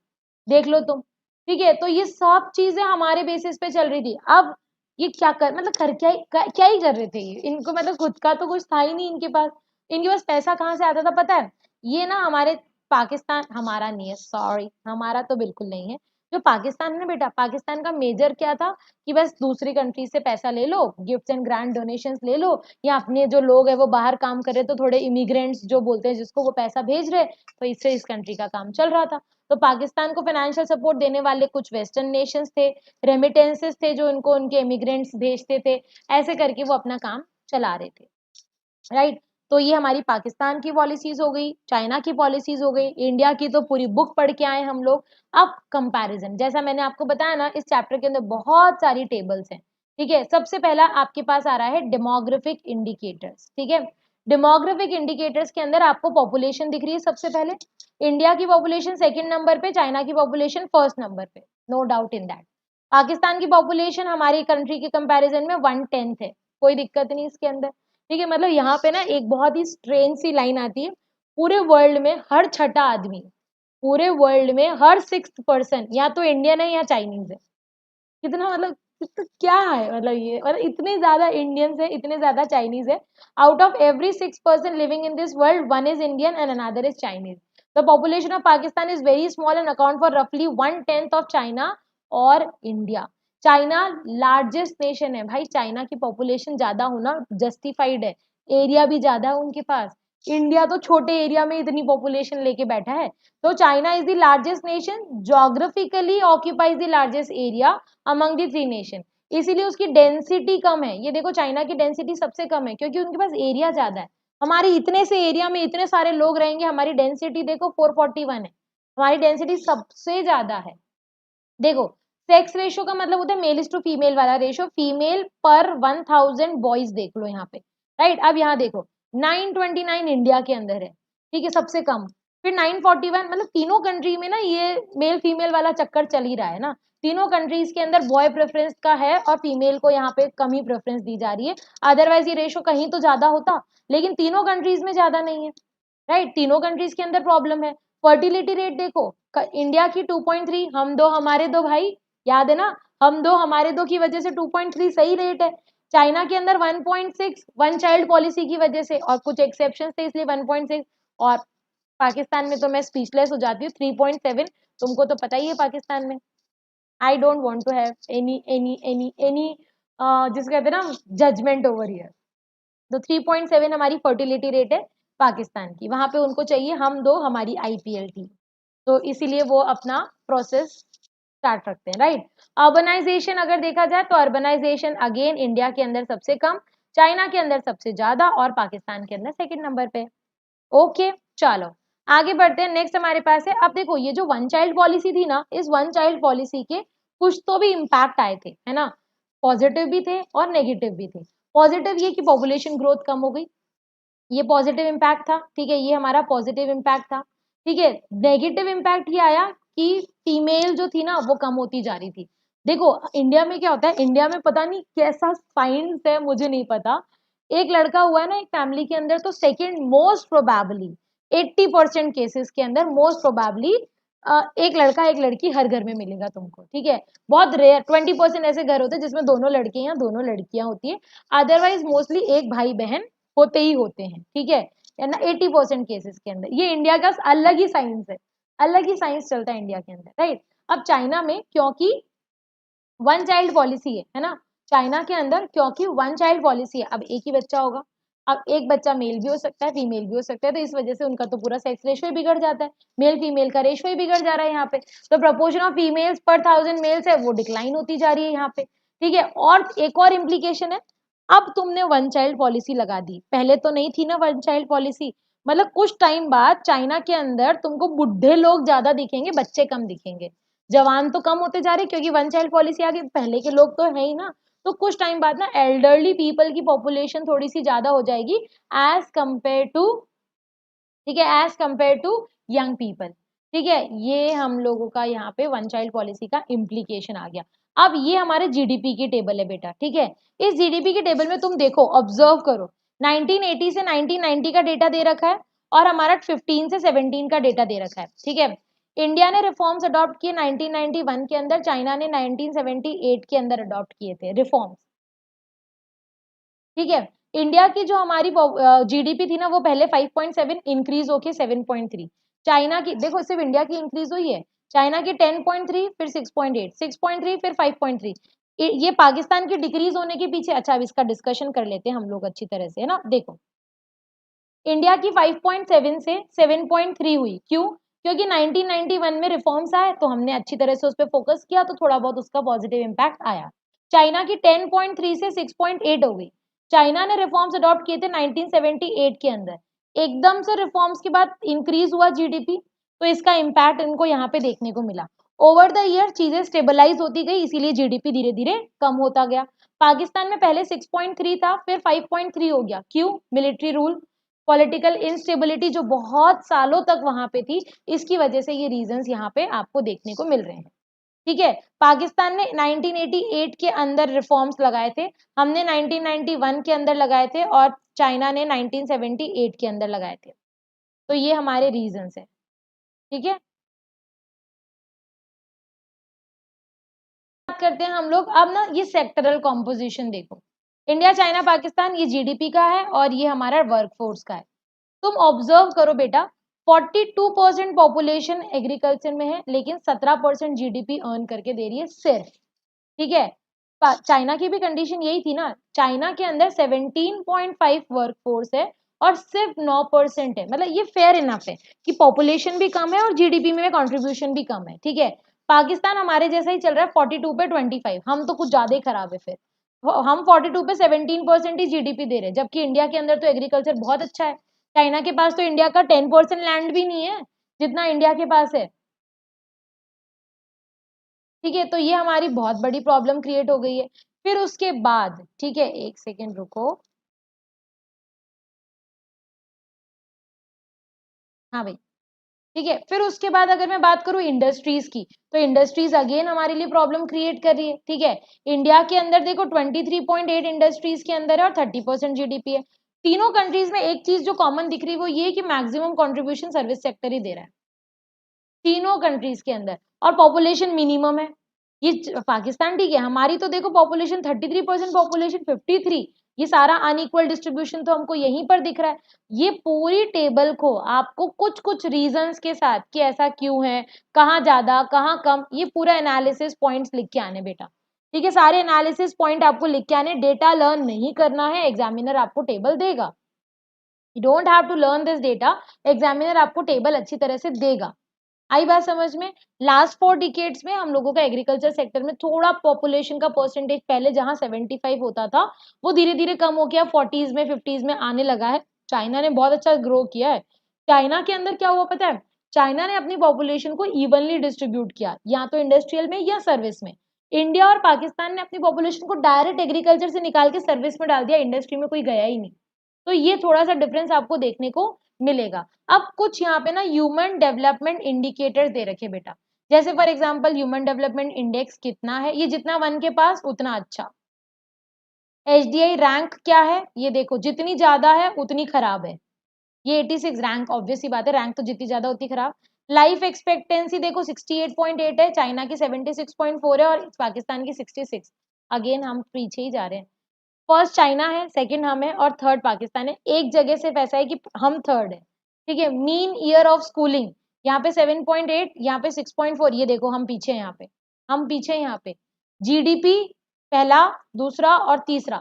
देख लो तुम। ठीक है, तो ये सब चीजें हमारे बेसिस पे चल रही थी। अब ये क्या कर मतलब कर क्या ही कर रहे थे ये, इनको मतलब खुद का तो कुछ था ही नहीं इनके पास पैसा कहाँ से आता था पता है? ये ना हमारे पाकिस्तान, हमारा नहीं है सॉरी, हमारा तो बिल्कुल नहीं है, जो पाकिस्तान है ना बेटा, पाकिस्तान का मेजर क्या था कि बस दूसरी कंट्री से पैसा ले लो, गिफ्ट्स एंड ग्रांड डोनेशंस ले लो, या अपने जो लोग है वो बाहर काम कर रहे तो थोड़े इमिग्रेंट्स जो बोलते हैं जिसको वो पैसा भेज रहे, तो इससे इस कंट्री का काम चल रहा था। तो पाकिस्तान को फाइनेंशियल सपोर्ट देने वाले कुछ वेस्टर्न नेशंस थे, रेमिटेंसेस थे जो उनको उनके इमिग्रेंट्स भेजते थे, ऐसे करके वो अपना काम चला रहे थे, राइट। तो ये हमारी पाकिस्तान की पॉलिसीज हो गई, चाइना की पॉलिसीज हो गई, इंडिया की तो पूरी बुक पढ़ के आए हम लोग। अब कंपैरिजन, जैसा मैंने आपको बताया ना इस चैप्टर के अंदर बहुत सारी टेबल्स हैं। ठीक है, सबसे पहला आपके पास आ रहा है डेमोग्राफिक इंडिकेटर्स। ठीक है, डेमोग्राफिक इंडिकेटर्स के अंदर आपको पॉपुलेशन दिख रही है सबसे पहले, इंडिया की पॉपुलेशन सेकंड नंबर पे, चाइना की पॉपुलेशन फर्स्ट नंबर पे, no doubt in that. Pakistan की पॉपुलेशन हमारी कंट्री के कंपैरिजन में 1/10 है, कोई दिक्कत नहीं इसके अंदर। ठीक है, मतलब यहाँ पे ना एक बहुत ही स्ट्रेंज सी लाइन आती है, पूरे वर्ल्ड में हर छठा आदमी, पूरे वर्ल्ड में हर 6th पर्सन या तो इंडियन है या चाइनीज है। कितना मतलब क्या है मतलब ये, मतलब इतने ज्यादा इंडियंस है, इतने ज्यादा चाइनीज है। Out of every 6 person living in this world, one is Indian and another is Chinese. The population of Pakistan is very small and account for रफली 1/10 ऑफ चाइना और इंडिया। चाइना लार्जेस्ट नेशन है भाई, China की population ज्यादा होना justified है, area भी ज्यादा है उनके पास। इंडिया तो छोटे एरिया में इतनी पॉपुलेशन लेके बैठा है। तो China is the largest nation, geographically occupies the largest area among the 3 nation, इसीलिए उसकी डेंसिटी कम है। ये देखो चाइना की डेंसिटी सबसे कम है क्योंकि उनके पास एरिया ज्यादा है। हमारे इतने से एरिया में इतने सारे लोग रहेंगे, हमारी डेंसिटी देखो 441 है, हमारी डेंसिटी सबसे ज्यादा है। देखो सेक्स रेशो का मतलब होता है मेल टू फीमेल वाला रेशो, फीमेल पर 1000 बॉयज देख लो यहाँ पे, राइट। अब यहाँ देखो 929 इंडिया के अंदर है, ठीक है, सबसे कम। फिर 941, मतलब तीनों कंट्री में ना ये मेल फीमेल वाला चक्कर चल ही रहा है ना, तीनों कंट्रीज के अंदर बॉय प्रेफरेंस का है और फीमेल को यहाँ पे कम ही प्रेफरेंस दी जा रही है। अदरवाइज ये रेशो कहीं तो ज्यादा होता, लेकिन तीनों कंट्रीज में ज्यादा नहीं है, राइट। तीनों कंट्रीज के अंदर प्रॉब्लम है। फर्टिलिटी रेट देखो, इंडिया की 2.3, हम दो हमारे दो भाई, याद है ना, हम दो हमारे दो की वजह से 2.3 सही रेट है। चाइना के अंदर 1.6 वन चाइल्ड पॉलिसी की वजह से, और कुछ एक्सेप्शन थे इसलिए 1.6, और पाकिस्तान में तो मैं स्पीचलेस हो जाती हूँ 3.7, तुमको तो पता ही है पाकिस्तान में। I don't want to have any जिसको कहते हैं ना जजमेंट ओवर हियर। तो 3.7 हमारी फर्टिलिटी रेट है पाकिस्तान की, वहां पे उनको चाहिए हम दो हमारी आईपीएल टीम, तो इसीलिए वो अपना प्रोसेस स्टार्ट रखते हैं, राइट। अर्बनाइजेशन अगर देखा जाए तो अर्बनाइजेशन अगेन इंडिया के अंदर सबसे कम, चाइना के अंदर सबसे ज्यादा और पाकिस्तान के अंदर सेकंड नंबर पे। ओके, चलो आगे बढ़ते हैं। नेक्स्ट हमारे पास है, अब देखो ये जो वन चाइल्ड पॉलिसी थी ना, इस वन चाइल्ड पॉलिसी के कुछ तो भी इम्पैक्ट आए थे, है ना, पॉजिटिव भी थे और नेगेटिव भी थे। पॉजिटिव ये कि पॉपुलेशन ग्रोथ कम हो गई, ये पॉजिटिव इम्पैक्ट था, ठीक है, ये हमारा पॉजिटिव इम्पैक्ट था। ठीक है, नेगेटिव इम्पैक्ट ये आया कि फीमेल जो थी ना वो कम होती जा रही थी। देखो इंडिया में क्या होता है, इंडिया में पता नहीं कैसा साइंस है मुझे नहीं पता, एक लड़का हुआ है ना एक फैमिली के अंदर, तो सेकेंड मोस्ट प्रोबेबली 80% केसेस के अंदर मोस्ट प्रोबेबली एक लड़का एक लड़की हर घर में मिलेगा तुमको। ठीक है, बहुत रेयर 20% ऐसे घर होते हैं जिसमें दोनों लड़के या दोनों लड़कियां होती है, अदरवाइज मोस्टली एक भाई बहन होते ही होते हैं। ठीक है, या ना 80% केसेस के अंदर, ये इंडिया का अलग ही साइंस है, अलग ही साइंस चलता है इंडिया के अंदर, राइट। अब चाइना में क्योंकि वन चाइल्ड पॉलिसी है ना, चाइना के अंदर क्योंकि वन चाइल्ड पॉलिसी है, अब एक ही बच्चा होगा, अब एक बच्चा मेल भी हो सकता है फीमेल भी हो सकता है, तो इस वजह से उनका तो पूरा सेक्स रेशियो ही बिगड़ जाता है, मेल फीमेल का रेशियो ही बिगड़ जा रहा है यहाँ पे, तो प्रपोर्शन ऑफ फीमेल्स पर 1000 मेल्स है वो डिक्लाइन होती जा रही है यहाँ पे, ठीक है। और एक और इम्प्लीकेशन है, अब तुमने वन चाइल्ड पॉलिसी लगा दी, पहले तो नहीं थी ना वन चाइल्ड पॉलिसी, मतलब कुछ टाइम बाद चाइना के अंदर तुमको बुढ़े लोग ज्यादा दिखेंगे, बच्चे कम दिखेंगे, जवान तो कम होते जा रहे क्योंकि वन चाइल्ड पॉलिसी आ गई, पहले के लोग तो है ही ना, तो कुछ टाइम बाद ना एल्डरली पीपल की पॉपुलेशन थोड़ी सी ज्यादा हो जाएगी एज कंपेयर टू, ठीक है, as compare to young people, ठीक है। ये हम लोगों का यहाँ पे वन चाइल्ड पॉलिसी का इम्प्लीकेशन आ गया। अब ये हमारे जीडीपी की टेबल है बेटा, ठीक है, इस जीडीपी की टेबल में तुम देखो ऑब्जर्व करो, 1980 से 1990 का डेटा दे रखा है और हमारा 15 से 17 का डेटा दे रखा है, ठीक है। इंडिया ने रिफॉर्म्स अडॉप्ट किए 1991 के अंदर, चाइना ने 1978 के अंदर अडॉप्ट किए थे रिफॉर्म्स, ठीक है। इंडिया की जो हमारी जीडीपी थी ना वो पहले 5.7 इंक्रीज होके 7.3, चाइना की देखो सिर्फ इंडिया की इंक्रीज हुई है, चाइना की 10.3 फिर 6.8, 6.3 फिर 5.3, ये पाकिस्तान की डिक्रीज होने के पीछे, अच्छा अब इसका डिस्कशन कर लेते हैं हम लोग अच्छी तरह से, है ना। देखो इंडिया की 5.7 से 7.3 हुई, क्यों, क्योंकि 1991 में रिफॉर्म्स आए तो हमने अच्छी तरह से उस पर फोकस किया तो थोड़ा बहुत उसका पॉजिटिव इम्पैक्ट आया। चाइना की 10.3 से 6.8 हो गई, चाइना ने रिफॉर्म्स अडॉप्ट किए थे 1978 के अंदर, एकदम से रिफॉर्म्स के बाद इंक्रीज हुआ जीडीपी, तो इसका इम्पैक्ट इनको यहाँ पे देखने को मिला। ओवर द ईयर चीजें स्टेबलाइज होती गई, इसीलिए जीडीपी धीरे धीरे कम होता गया। पाकिस्तान में पहले 6.3 था फिर 5.3 हो गया, क्यों, मिलिट्री रूल, पॉलिटिकल इंस्टेबिलिटी जो बहुत सालों तक वहां पे थी, इसकी वजह से ये रीजंस यहाँ पे आपको देखने को मिल रहे हैं, ठीक है। पाकिस्तान ने 1988 के अंदर रिफॉर्म्स लगाए थे, हमने 1991 के अंदर लगाए थे और चाइना ने 1978 के अंदर लगाए थे, तो ये हमारे रीजंस है, ठीक है। बात करते हैं हम लोग अब ना, ये सेक्टरल कॉम्पोजिशन देखो, इंडिया चाइना पाकिस्तान ये जीडीपी का है और ये हमारा वर्कफोर्स का है। तुम ऑब्जर्व करो बेटा, 42% पॉपुलेशन एग्रीकल्चर में है लेकिन 17% जीडीपी अर्न करके दे रही है सिर्फ, ठीक है। चाइना की भी कंडीशन यही थी ना, चाइना के अंदर 17.5 वर्कफोर्स है और सिर्फ 9% है, मतलब ये फेयर इनफ है कि पॉपुलेशन भी कम है और जीडीपी में कंट्रीब्यूशन भी कम है, ठीक है। पाकिस्तान हमारे जैसा ही चल रहा है 42 पे 25, हम तो कुछ ज्यादा ही खराब है फिर, हम 42 पे 17% ही जीडीपी दे रहे हैं, जबकि इंडिया के अंदर तो एग्रीकल्चर बहुत अच्छा है, चाइना के पास तो इंडिया का 10% लैंड भी नहीं है जितना इंडिया के पास है, ठीक है। तो ये हमारी बहुत बड़ी प्रॉब्लम क्रिएट हो गई है। फिर उसके बाद, ठीक है, एक सेकेंड रुको, हाँ भाई, ठीक है। फिर उसके बाद अगर मैं बात करूं इंडस्ट्रीज की, तो इंडस्ट्रीज अगेन हमारे लिए प्रॉब्लम क्रिएट कर रही है, ठीक है। इंडिया के अंदर देखो 23.8 इंडस्ट्रीज के अंदर है और 30% जीडीपी है। तीनों कंट्रीज में एक चीज जो कॉमन दिख रही है वो ये कि मैक्सिमम कंट्रीब्यूशन सर्विस सेक्टर ही दे रहा है तीनों कंट्रीज के अंदर, और पॉपुलेशन मिनिमम है। ये पाकिस्तान ठीक है, हमारी तो देखो पॉपुलेशन 33%, पॉपुलेशन 53, ये सारा अनइक्वल डिस्ट्रीब्यूशन तो हमको यहीं पर दिख रहा है। ये पूरी टेबल को आपको कुछ कुछ रीजंस के साथ कि ऐसा क्यों है, कहाँ ज्यादा कहाँ कम, ये पूरा एनालिसिस पॉइंट्स लिख के आने बेटा, ठीक है। सारे एनालिसिस पॉइंट आपको लिख के आने, डेटा लर्न नहीं करना है, एग्जामिनर आपको टेबल देगा, you don't have to learn this data, examiner आपको टेबल अच्छी तरह से देगा। आई बात समझ में। लास्ट 4 डिकेड्स में हम लोगों का एग्रीकल्चर सेक्टर में थोड़ा पॉपुलेशन का परसेंटेज पहले जहां 75 होता था वो धीरे धीरे कम हो गया, 40s में 50s में आने लगा है। चाइना ने बहुत अच्छा ग्रो किया है। चाइना के अंदर क्या हुआ पता है, चाइना ने अपनी पॉपुलेशन को इवनली डिस्ट्रीब्यूट किया, या तो इंडस्ट्रियल में या सर्विस में। इंडिया और पाकिस्तान ने अपनी पॉपुलेशन को डायरेक्ट एग्रीकल्चर से निकाल के सर्विस में डाल दिया, इंडस्ट्री में कोई गया ही नहीं। तो ये थोड़ा सा डिफरेंस आपको देखने को मिलेगा। अब कुछ यहाँ पे ना ह्यूमन डेवलपमेंट इंडिकेटर्स दे रखे बेटा, जैसे for example human development index कितना है, ये जितना 1 के पास उतना अच्छा। एचडीआई रैंक क्या है, ये देखो जितनी ज्यादा है उतनी खराब है, ये 86 रैंक, ऑब्वियस सी बात है, रैंक तो जितनी ज्यादा उतनी खराब। लाइफ एक्सपेक्टेंसी देखो 68.8 है, चाइना की 76.4 है और पाकिस्तान की 66। अगेन हम पीछे ही जा रहे हैं, फर्स्ट चाइना है, सेकंड हम है और थर्ड पाकिस्तान है, एक जगह सिर्फ ऐसा है कि हम थर्ड है, ठीक है। मीन ईयर ऑफ स्कूलिंग यहाँ पे 7.8, यहाँ पे 6.4, ये देखो हम पीछे हैं, यहाँ पे हम पीछे हैं, यहाँ पे जीडीपी पहला, दूसरा और तीसरा,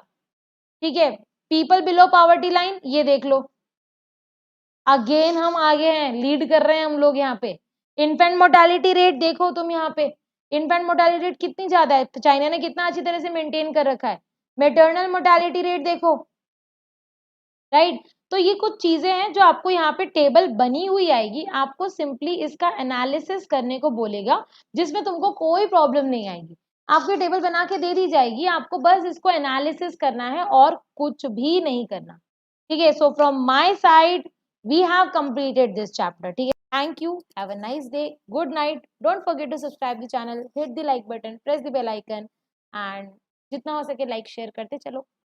ठीक है। पीपल बिलो पॉवर्टी लाइन, ये देख लो, अगेन हम आगे हैं, लीड कर रहे हैं हम लोग यहाँ पे। इन्फेंट मोर्टेलिटी रेट देखो तुम यहाँ पे, इन्फेंट मोर्टेलिटी रेट कितनी ज्यादा है, तो चाइना ने कितना अच्छी तरह से मेंटेन कर रखा है। मेटर्नल मोर्टेलिटी रेट देखो, राइट। तो ये कुछ चीजें हैं जो आपको यहाँ पे टेबल बनी हुई आएगी, आपको सिंपली इसका एनालिसिस करने को बोलेगा, जिसमें तुमको कोई प्रॉब्लम नहीं आएगी। आपको टेबल बना के दे दी जाएगी, आपको बस इसको एनालिसिस करना है और कुछ भी नहीं करना, ठीक है। So from my side we have completed this chapter, ठीक है। Thank you, have a nice day, good night, don't forget to subscribe the channel, hit the like button, press the bell icon, and जितना हो सके like share करते चलो।